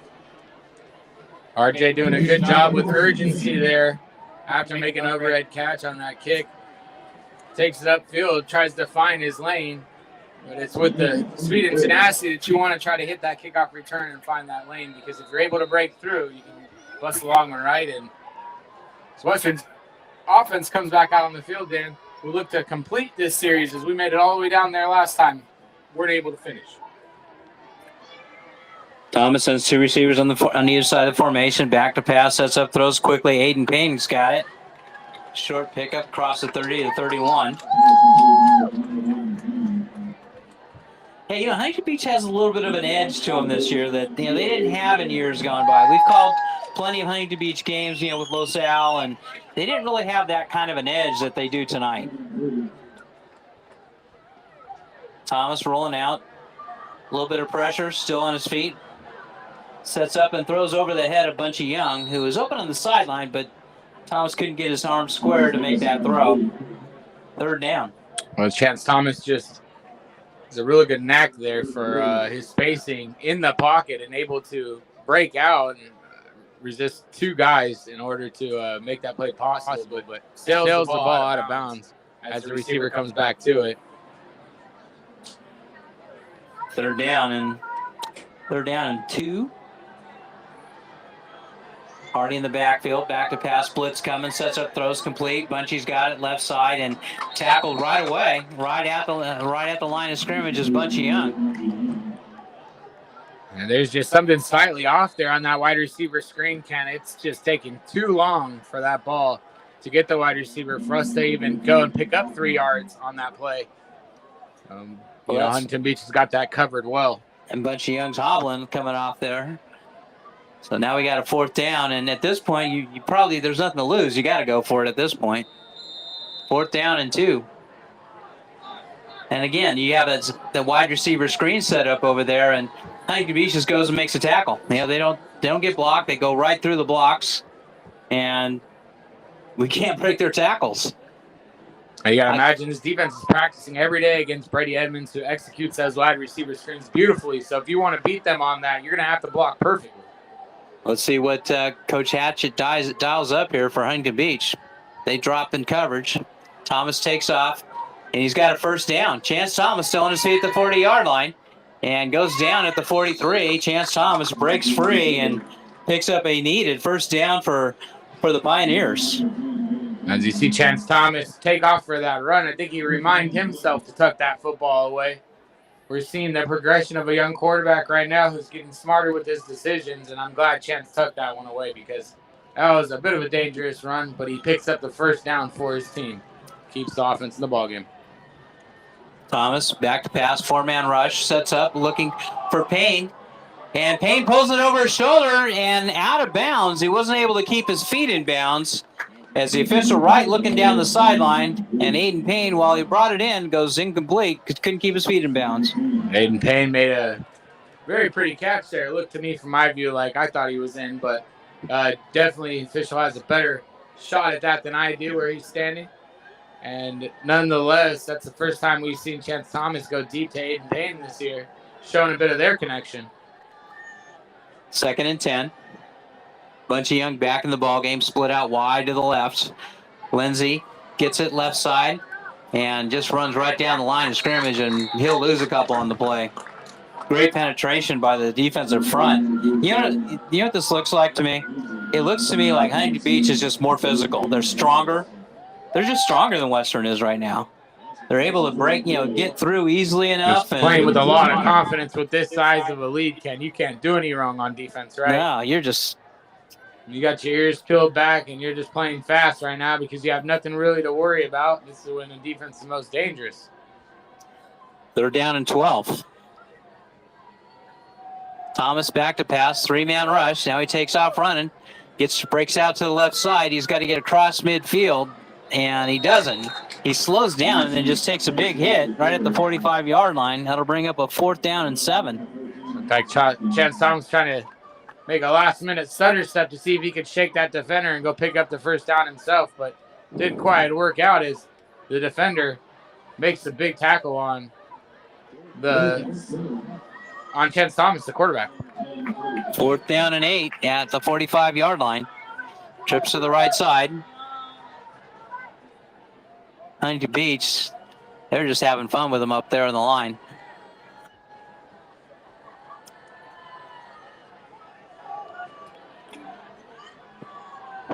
RJ doing a good job with urgency there after making an overhead catch on that kick. Takes it upfield, tries to find his lane, but it's with the speed and tenacity that you want to try to hit that kickoff return and find that lane, because if you're able to break through, you can bust the long one, right? And so Western's offense comes back out on the field, Dan. We look to complete this series as we made it all the way down there last time. Weren't able to finish. Thomas sends two receivers on either side of the formation. Back to pass, sets up, throws quickly. Aiden Payne's got it. Short pickup, across the 30 to 31. Hey, you know, Huntington Beach has a little bit of an edge to them this year that, you know, they didn't have in years gone by. We've called plenty of Huntington Beach games, you know, with LaSalle, and they didn't really have that kind of an edge that they do tonight. Thomas rolling out. A little bit of pressure, still on his feet. Sets up and throws over the head of Bunchy Young, who was open on the sideline, but Thomas couldn't get his arm square to make that throw. Third down. Well, Chance Thomas just has a really good knack there for his spacing in the pocket and able to break out and resist two guys in order to make that play possible, but sails the ball out of bounds as the receiver comes back to it. Third down and 2. Hardy in the backfield, back to pass, blitz coming, sets up, throws complete. Bunchy's got it left side and tackled right away, right at the line of scrimmage is Bunchy Young. And there's just something slightly off there on that wide receiver screen, Ken. It's just taking too long for that ball to get the wide receiver for us to even go and pick up 3 yards on that play. Huntington Beach has got that covered well. And Bunchy Young's hobbling coming off there. So now we got a 4th down, and at this point, you probably, there's nothing to lose. You got to go for it at this point. 4th down and 2. And again, you have the wide receiver screen set up over there, and Huntington Beach just goes and makes a tackle. They don't get blocked. They go right through the blocks, and we can't break their tackles. You got to imagine this defense is practicing every day against Brady Edmonds, who executes those wide receiver screens beautifully. So if you want to beat them on that, you're going to have to block perfectly. Let's see what Coach Hatchett dials up here for Huntington Beach. They drop in coverage. Thomas takes off, and he's got a 1st down. Chance Thomas still on his feet at the 40-yard line and goes down at the 43. Chance Thomas breaks free and picks up a needed 1st down for the Pioneers. As you see Chance Thomas take off for that run, I think he reminded himself to tuck that football away. We're seeing the progression of a young quarterback right now who's getting smarter with his decisions, and I'm glad Chance tucked that one away because that was a bit of a dangerous run, but he picks up the 1st down for his team. Keeps the offense in the ballgame. Thomas back to pass, 4-man rush, sets up, looking for Payne. And Payne pulls it over his shoulder and out of bounds. He wasn't able to keep his feet in bounds as the official right looking down the sideline. And Aiden Payne, while he brought it in, goes incomplete because couldn't keep his feet in bounds. Aiden Payne made a very pretty catch there. It looked to me from my view like I thought he was in, but definitely the official has a better shot at that than I do where he's standing. And nonetheless, that's the first time we've seen Chance Thomas go deep to Aiden Payne this year, showing a bit of their connection. 2nd and 10. Bunch of young back in the ball game, split out wide to the left. Lindsey gets it left side and just runs right down the line of scrimmage, and he'll lose a couple on the play. Great penetration by the defensive front. You know what this looks like to me? It looks to me like Huntington Beach is just more physical. They're stronger. They're just stronger than Western is right now. They're able to break, get through easily enough. Just playing with a lot of confidence with this size of a lead, Ken. You can't do any wrong on defense, right? No, You got your ears peeled back, and you're just playing fast right now because you have nothing really to worry about. This is when the defense is most dangerous. They're down in 12. Thomas back to pass, 3-man rush. Now he takes off running, breaks out to the left side. He's got to get across midfield, and he doesn't. He slows down and then just takes a big hit right at the 45-yard line. That'll bring up a 4th down and 7. In fact, Chance Thomas trying to make a last-minute stutter step to see if he could shake that defender and go pick up the 1st down himself, but didn't quite work out as the defender makes a big tackle on Chance Thomas, the quarterback. 4th down and 8 at the 45-yard line. Trips to the right side. Huntington Beach, they're just having fun with him up there on the line.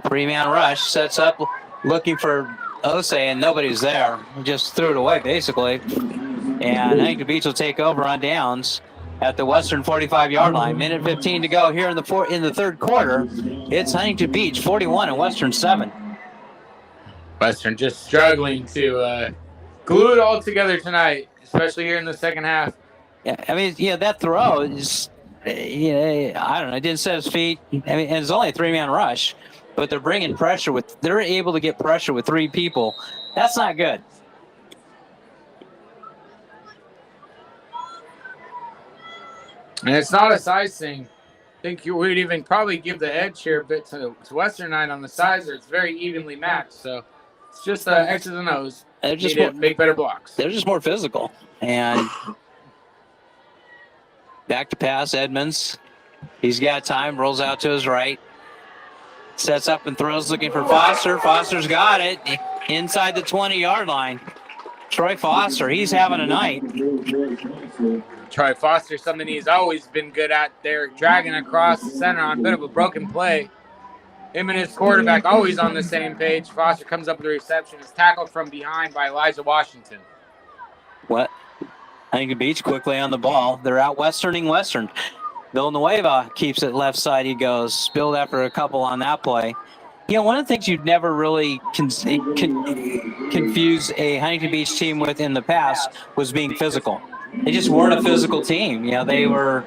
Three-man rush, sets up, looking for Osei, and nobody's there. He just threw it away, basically. And Huntington Beach will take over on downs at the Western 45-yard line. Minute 15 to go here in the 3rd quarter. It's Huntington Beach 41 and Western 7. Western just struggling to glue it all together tonight, especially here in the second half. Yeah, I mean, that throw is, I don't know, it didn't set his feet. I mean, and it's only a 3-man rush, but they're bringing pressure they're able to get pressure with 3 people. That's not good. And it's not a size thing. I think you would even probably give the edge here a bit to Western Night on the size, or it's very evenly matched. So it's just X's and O's. They're just make better blocks. They're just more physical. And back to pass, Edmonds. He's got time, rolls out to his right. Sets up and throws, looking for Foster. Foster's got it inside the 20-yard line. Troy Foster, he's having a night. Troy Foster, something he's always been good at there, dragging across the center on a bit of a broken play. Him and his quarterback always on the same page. Foster comes up with the reception. Is tackled from behind by Elijah Washington. Huntington Beach quickly on the ball. They're out westerning Western. Villanueva keeps it left side. He goes. Spilled after a couple on that play. One of the things you'd never really confuse a Huntington Beach team with in the past was being physical. They just weren't a physical team. They were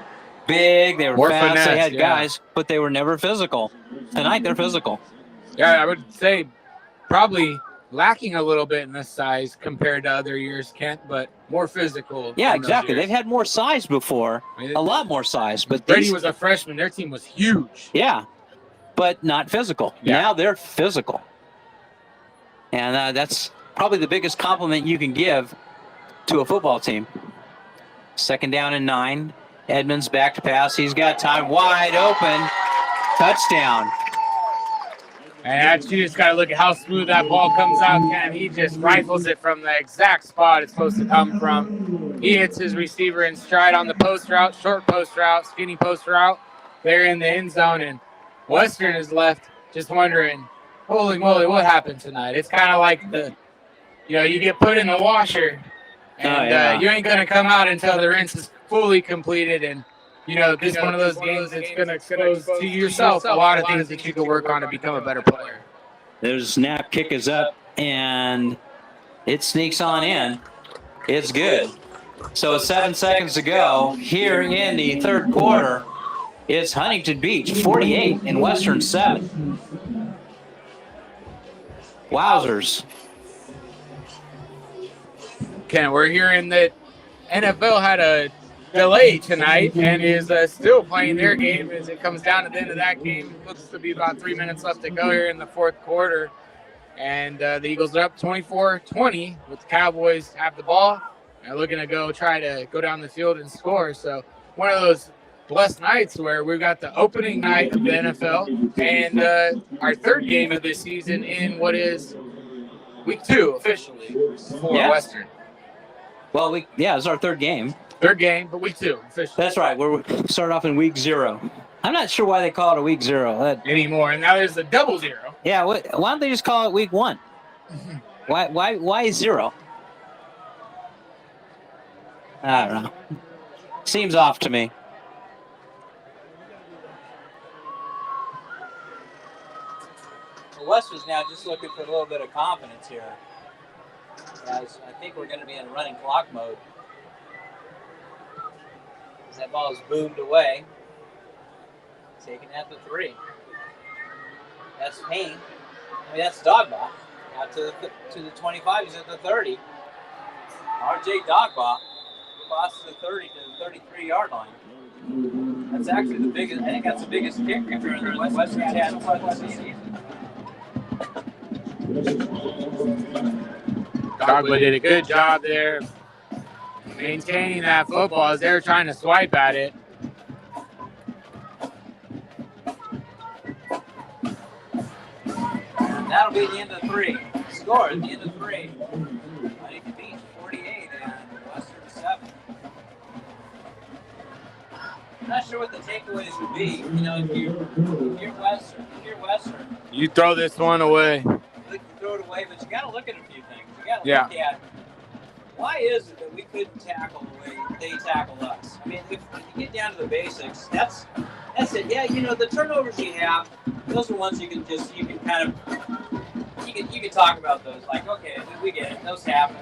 big, they were More fast, they finesse, had yeah. guys, but they were never physical. Tonight, they're physical. Yeah, I would say probably lacking a little bit in the size compared to other years, Kent, but more physical. Yeah, in those exactly. years. They've had more size before, a lot more size. But Brady was a freshman. Their team was huge. Yeah, but not physical. Yeah. Now they're physical. And that's probably the biggest compliment you can give to a football team. 2nd down and 9. Edmonds back to pass. He's got time, wide open. Touchdown. And you just got to look at how smooth that ball comes out, Ken. He just rifles it from the exact spot it's supposed to come from. He hits his receiver in stride on the post route, short post route, skinny post route. They're in the end zone, and Western is left just wondering, holy moly, what happened tonight? It's kind of like you get put in the washer, and you ain't going to come out until the rinse is fully completed. And this is one of those games that's going to expose to yourself a lot of things that you can work on to become a better player. There's snap, kick is up, and it sneaks on in. It's good. So 7 seconds to go here in the 3rd quarter. It's Huntington Beach 48 and Western 7. Wowzers. Ken, we're hearing that NFL had a delay tonight and is still playing their game as it comes down to the end of that game. Looks to be about 3 minutes left to go here in the 4th quarter. And the Eagles are up 24-20 with the Cowboys have the ball and looking to try to go down the field and score. So one of those blessed nights where we've got the opening night of the NFL and our 3rd game of this season in what is week 2 officially for Western. Well, it's our 3rd game. 3rd game, but week 2 officially. That's right. We start off in week 0. I'm not sure why they call it a week 0 anymore. And now there's the double 0. Yeah. Why don't they just call it week 1? Why 0? I don't know. Seems off to me. Western's now just looking for a little bit of confidence here. As I think we're going to be in running clock mode. As that ball is boomed away. Taking at the 3. That's Payne. That's Dogbaugh. Out to the 25. He's at the 30. R.J. Dogbaugh crosses the 30 to the 33-yard line. That's actually the biggest. I think that's the biggest kick return that Western's had so far this season. Dogbaugh did a good job there maintaining that football as they were trying to swipe at it. That'll be the end of 3. Score at the end of 3. Huntington Beach 48 and Western 7. I'm not sure what the takeaways would be. If you're Western, You throw this one away. you throw it away, but you got to look at a few things. You got to look at why is it that we couldn't tackle the way they tackle us? I mean, if you get down to the basics, that's it. Yeah, the turnovers you have, those are ones you can talk about those. Like, okay, we get it. Those happen.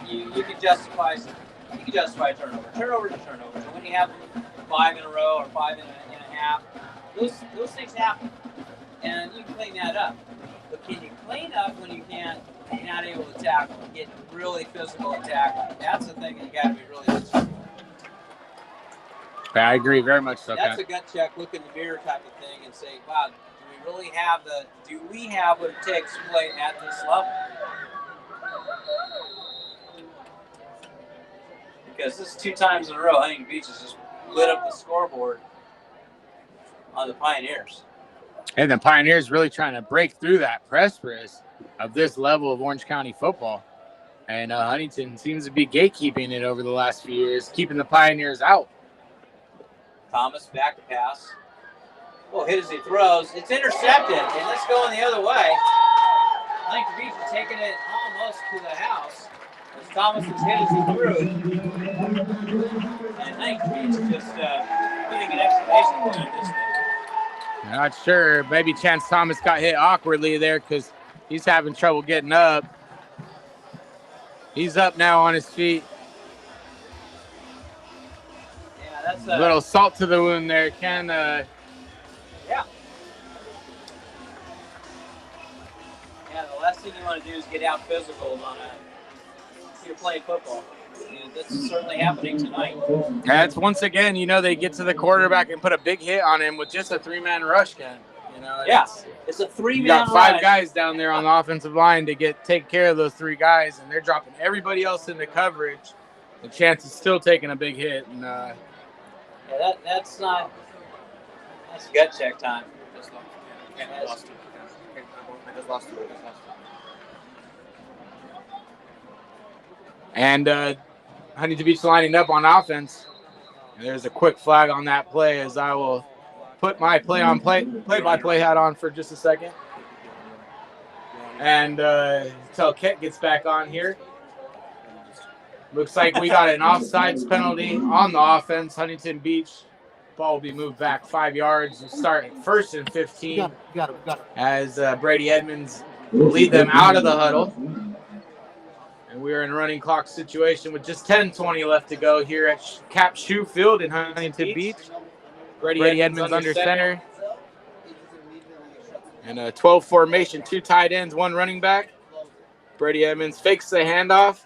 You can justify turnover. Turnovers are turnovers. And when you have 5 in a row or 5 in a half, those things happen. And you can clean that up. But can you clean up when you're not able to tackle and get really physical and tackle? That's the thing that you got to be really concerned with. Yeah, I agree very much so. That's a gut check, look in the mirror type of thing, and say, wow, do we have what it takes to play at this level? Because this is 2 times in a row, Huntington Beach has just lit up the scoreboard on the Pioneers. And the Pioneers really trying to break through that precipice of this level of Orange County football. And Huntington seems to be gatekeeping it over the last few years, keeping the Pioneers out. Thomas back to pass. Well, hit as he throws. It's intercepted, and it's going the other way. Huntington Beach is taking it almost to the house as Thomas was hit as he threw it. And Huntington Beach is just putting an exclamation point on this thing. Not sure. Maybe Chance Thomas got hit awkwardly there because he's having trouble getting up. He's up now on his feet. Yeah, that's A little salt to the wound there, Ken. Yeah. Yeah, the last thing you want to do is get out physical on if you're playing football. This is certainly happening tonight. That's once again, they get to the quarterback and put a big hit on him with just a 3-man rush, Ken. It's a 3-man You got 5 rush. guys down there on the offensive line to take care of those 3 guys, and they're dropping everybody else into coverage. The chance is still taking a big hit. And that's gut check time. And Huntington Beach lining up on offense. And there's a quick flag on that play as I will put my play-by-play hat on for just a second. And until Kent gets back on here. Looks like we got an offsides penalty on the offense. Huntington Beach. Ball will be moved back 5 yards. We'll start at 1st and 15 as Brady Edmonds will lead them out of the huddle. And we are in a running clock situation with just 10:20 left to go here at Cap Shoe Field in Huntington Beach. Brady Edmonds under center. And a 12 formation, 2 tight ends, 1 running back. Brady Edmonds fakes the handoff.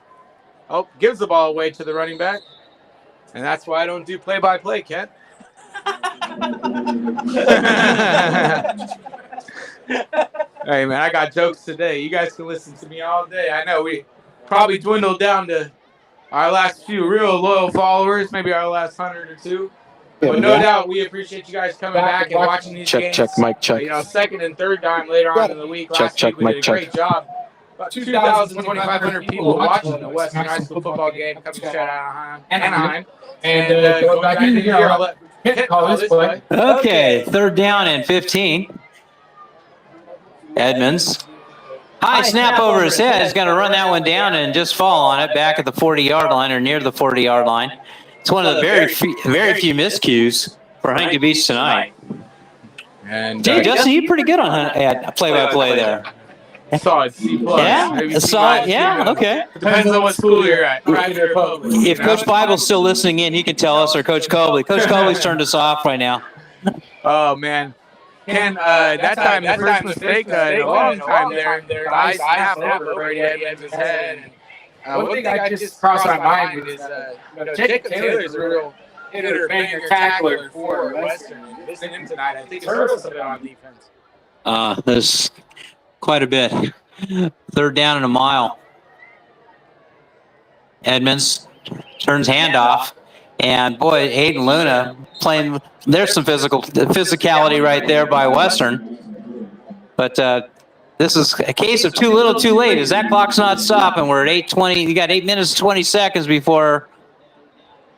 Oh, gives the ball away to the running back. And that's why I don't do play-by-play, Kent. Hey, man, I got jokes today. You guys can listen to me all day. I know we probably dwindled down to our last few real loyal followers, maybe our last 100 or 2. But no doubt we appreciate you guys coming back and watching these games. Check, mic check. Second and third time later on in the week. Last week we did a great job. About 2,000, 2,500 people watching the Western High School football game coming straight out of Anaheim. And going back into here, I'll let Kent call this play. Okay, 3rd down and 15. Edmonds. High snap over his head. He's going to run that one down and just fall on it back at the 40-yard line or near the 40-yard line. It's one of the very few miscues for Huntington Beach tonight. And Justin, you're pretty good on play-by-play there. Solid C+. Yeah, solid. Yeah, okay. Depends on what school you're at. Private or public. If Coach Bible's still listening in, he can tell us, or Coach Cobley. Coach Cobley's turned us off right now. Oh, man. Ken, that time, the first mistake, a long time there. The ice half over Brady Edmonds' head. One thing that just crossed my mind is Jacob Taylor's a real hitter, banger, tackler for Western. Listening to him tonight, I think it's hurt us a bit on defense. There's quite a bit. 3rd down and a mile. Edmonds turns handoff. And boy, Aiden Luna playing. There's some physicality right there by Western. But this is a case of too little, too late. As that clock's not stopping, we're at 8:20. You got 8 minutes, 20 seconds before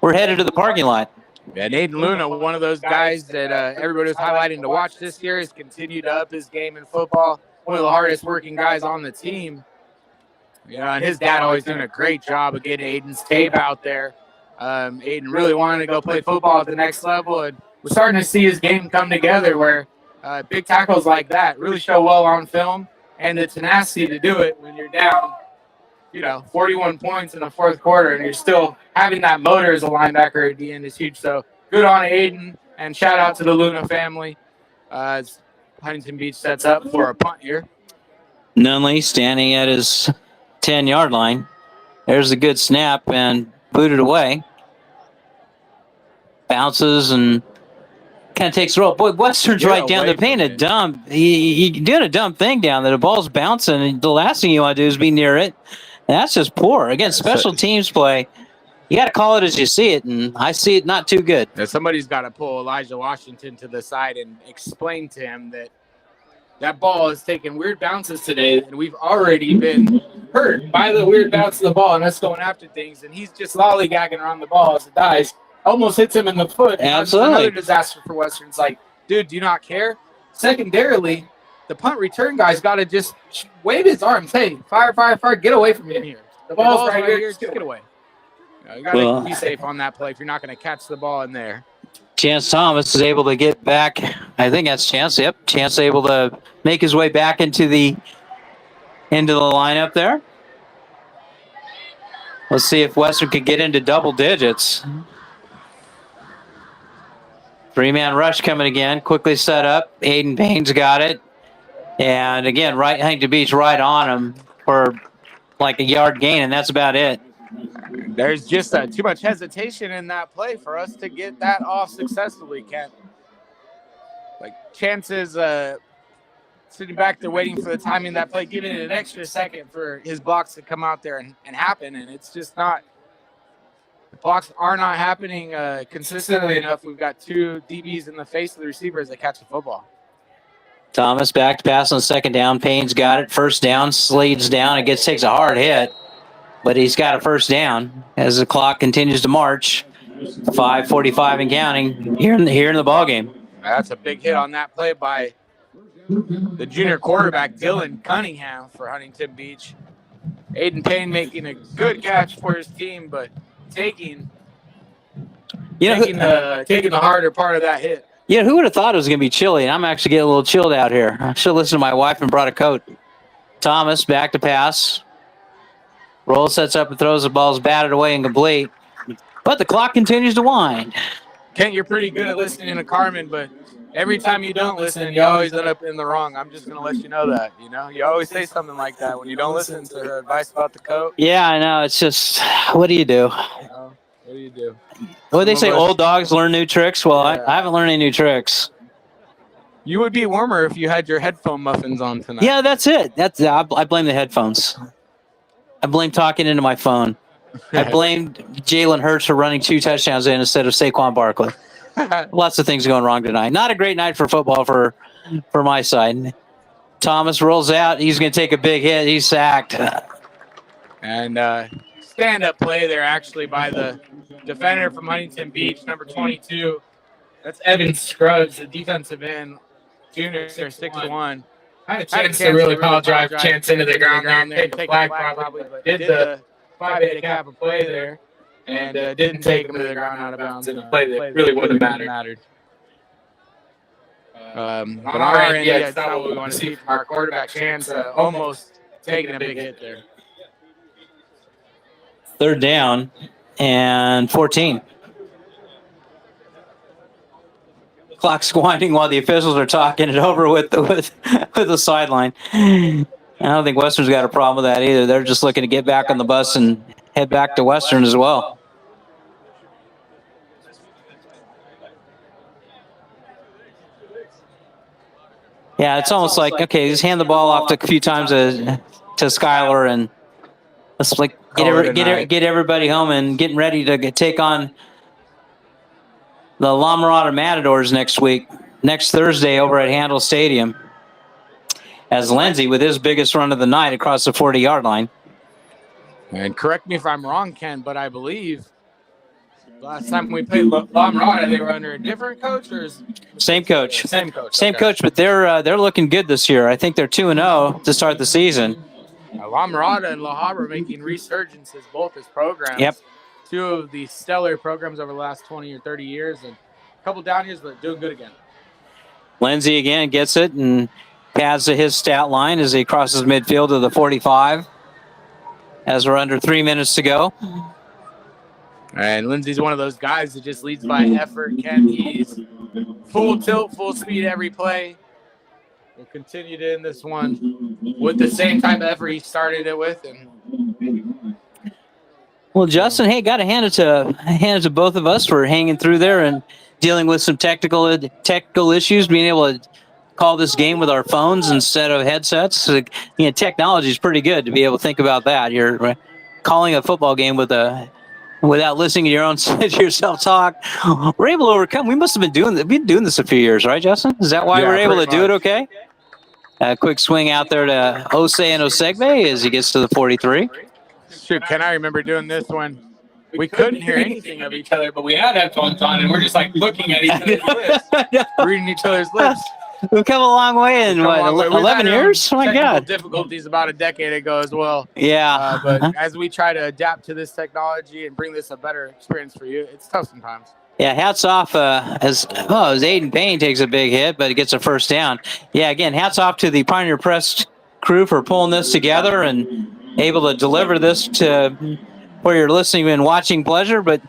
we're headed to the parking lot. And Aiden Luna, one of those guys that everybody was highlighting to watch this year, has continued to up his game in football. One of the hardest working guys on the team. And his dad always doing a great job of getting Aiden's tape out there. Aiden really wanted to go play football at the next level, and we're starting to see his game come together where big tackles like that really show well on film, and the tenacity to do it when you're down, 41 points in the 4th quarter, and you're still having that motor as a linebacker at the end is huge. So good on Aiden, and shout out to the Luna family as Huntington Beach sets up for a punt here. Nunley standing at his 10-yard line. There's a good snap and booted away. Bounces and kind of takes the roll. Boy, Western's right down. They're paying a dumb. He doing a dumb thing down there. The ball's bouncing, and the last thing you want to do is be near it. And that's just poor. Again, special teams play. You got to call it as you see it, and I see it not too good. Now somebody's got to pull Elijah Washington to the side and explain to him that ball is taking weird bounces today, and we've already been hurt by the weird bounce of the ball and us going after things, and he's just lollygagging around the ball as it dies. Almost hits him in the foot. Absolutely. Another disaster for Western. It's like, dude, do you not care? Secondarily, the punt return guy's got to just wave his arms. Hey, fire, get away from me here. The ball's right here. Just get away. You got to be safe on that play if you're not going to catch the ball in there. Chance Thomas is able to get back. I think that's Chance. Yep, Chance able to make his way back into the lineup there. Let's see if Western can get into double digits. Three-man rush coming again. Quickly set up. Aiden Payne's got it. And again, Huntington Beach right on him for like a yard gain, and that's about it. There's just too much hesitation in that play for us to get that off successfully, Kent. Like chances sitting back there waiting for the timing of that play, giving it an extra second for his blocks to come out there and happen, and it's just not. The blocks are not happening consistently enough. We've got two DBs in the face of the receivers that catch the football. Thomas back to pass on second down. Payne's got it. First down, Slade's down. It takes a hard hit, but he's got a first down as the clock continues to march. 5:45 and counting here in the ball game. That's a big hit on that play by the junior quarterback, Dylan Cunningham, for Huntington Beach. Aiden Payne making a good catch for his team, but taking the harder part of that hit. Yeah, who would have thought it was going to be chilly? And I'm actually getting a little chilled out here. I should have listened to my wife and brought a coat. Thomas back to pass. Roll sets up and throws the ball's batted away and complete. But the clock continues to wind. Kent, you're pretty good at listening to Carmen, but every time you don't listen, you always end up in the wrong. I'm just going to let you know that, You always say something like that when you don't listen to her advice about the coat. Yeah, I know. It's just, what do you do? What do you do? Well, they say old dogs learn new tricks. Well, I haven't learned any new tricks. You would be warmer if you had your headphone muffins on tonight. Yeah, that's it. I blame the headphones. I blame talking into my phone. I blame Jalen Hurts for running 2 touchdowns in instead of Saquon Barkley. Lots of things going wrong tonight. Not a great night for football for my side. Thomas rolls out. He's going to take a big hit. He's sacked. And stand-up play there actually by the defender from Huntington Beach, number 22. That's Evan Scruggs, the defensive end, junior, 6'1". Had a chance to really power drive chance into the ground there, take a flag probably, but did the 5-8 cap a play there and didn't take him to the ground out of bounds in a play that really wouldn't have mattered. But on our end, it's not what we want to see from our quarterback. Chance almost taking a big hit there. Third down and 14. Clock's winding while the officials are talking it over with the sideline. I don't think Western's got a problem with that either. They're just looking to get back on the bus and head back to Western as well. Yeah, it's almost like, okay, just hand the ball off a few times to Skylar and let's like get everybody home and getting ready to take on the La Mirada Matadors next Thursday over at Handle Stadium. As Lindsay with his biggest run of the night across the 40-yard line. And correct me if I'm wrong, Ken, but I believe last time we played La Mirada, they were under a different coach, or same coach? Same coach. Same coach, but they're looking good this year. I think they're 2-0 to start the season. La Mirada and La Habra making resurgences both as programs. Yep. 2 of the stellar programs over the last 20 or 30 years, and a couple down years, but doing good again. Lindsay again gets it and adds to his stat line as he crosses midfield to the 45 as we're under 3 minutes to go. And Lindsay's one of those guys that just leads by effort. Ken, he's full tilt, full speed every play. We'll continue to end this one with the same type of effort he started it with. And well, Justin, hey, got to hand it to both of us for hanging through there and dealing with some technical issues, being able to call this game with our phones instead of headsets. Technology is pretty good to be able to think about that. You're calling a football game without listening to your own yourself talk. We're able to overcome. We must have been doing this a few years, right, Justin? Is that why we're able to do it okay? A quick swing out there to Ose and Osegbe as he gets to the 43. Shoot, Ken, I remember doing this when we couldn't hear anything of each other, but we had headphones on, and we're just like looking at each other's lips, reading each other's lips. We've come a long way in, 11 years? Oh, my God. Difficulties about a decade ago as well. Yeah. But as we try to adapt to this technology and bring this a better experience for you, it's tough sometimes. Yeah, hats off as Aiden Payne takes a big hit, but he gets a first down. Yeah, again, hats off to the Pioneer Press crew for pulling this together and able to deliver this to where you're listening and watching pleasure. But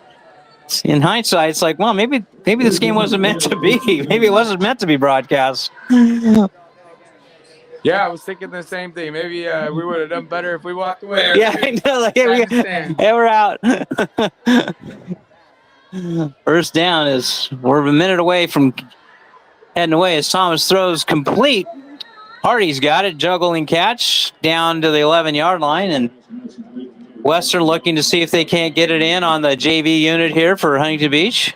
In hindsight, it's like, well, maybe this game wasn't meant to be. Maybe it wasn't meant to be broadcast. Yeah, I was thinking the same thing. Maybe we would have done better if we walked away. Yeah, I know. Like, hey, we're out. First down we're a minute away from heading away as Thomas throws complete. Hardy's got it, juggling catch down to the 11-yard line, and Western looking to see if they can't get it in on the JV unit here for Huntington Beach.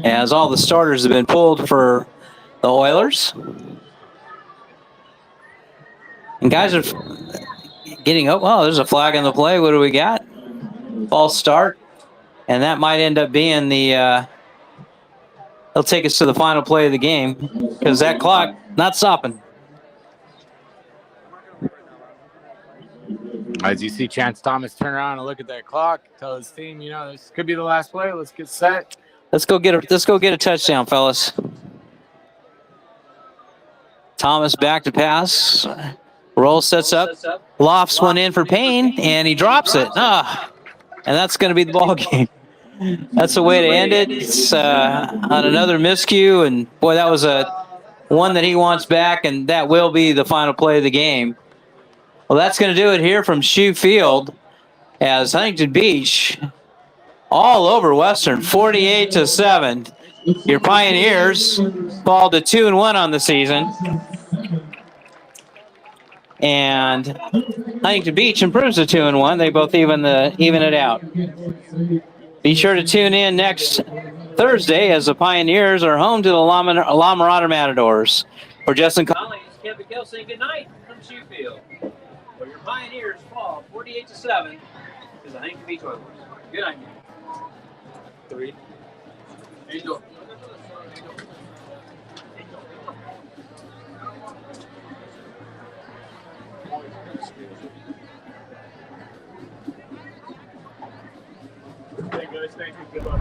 As all the starters have been pulled for the Oilers. And guys are getting up. Oh, there's a flag on the play. What do we got? False start. And that might end up being the... They'll take us to the final play of the game because that clock not stopping. As you see Chance Thomas turn around and look at that clock, tell his team, this could be the last play. Let's get set. Let's go get a touchdown, fellas. Thomas back to pass. Roll sets up. Lofts one in for Payne, and he drops it. And that's going to be the ball game. That's the way to end it. It's on another miscue, and boy, that was one that he wants back, and that will be the final play of the game. Well, that's going to do it here from Shoe Field as Huntington Beach all over Western, 48-7. Your Pioneers fall to 2-1 on the season. And Huntington Beach improves to 2-1. They both even it out. Be sure to tune in next Thursday as the Pioneers are home to the La Mirada Matadors. For Justin Collins, Kevin Gill saying good night from Shoe Field. Where your Pioneers fall 48-7 to the Huntington Beach Oilers. Good night. 3. There you go. Hey guys, thank you. Good luck.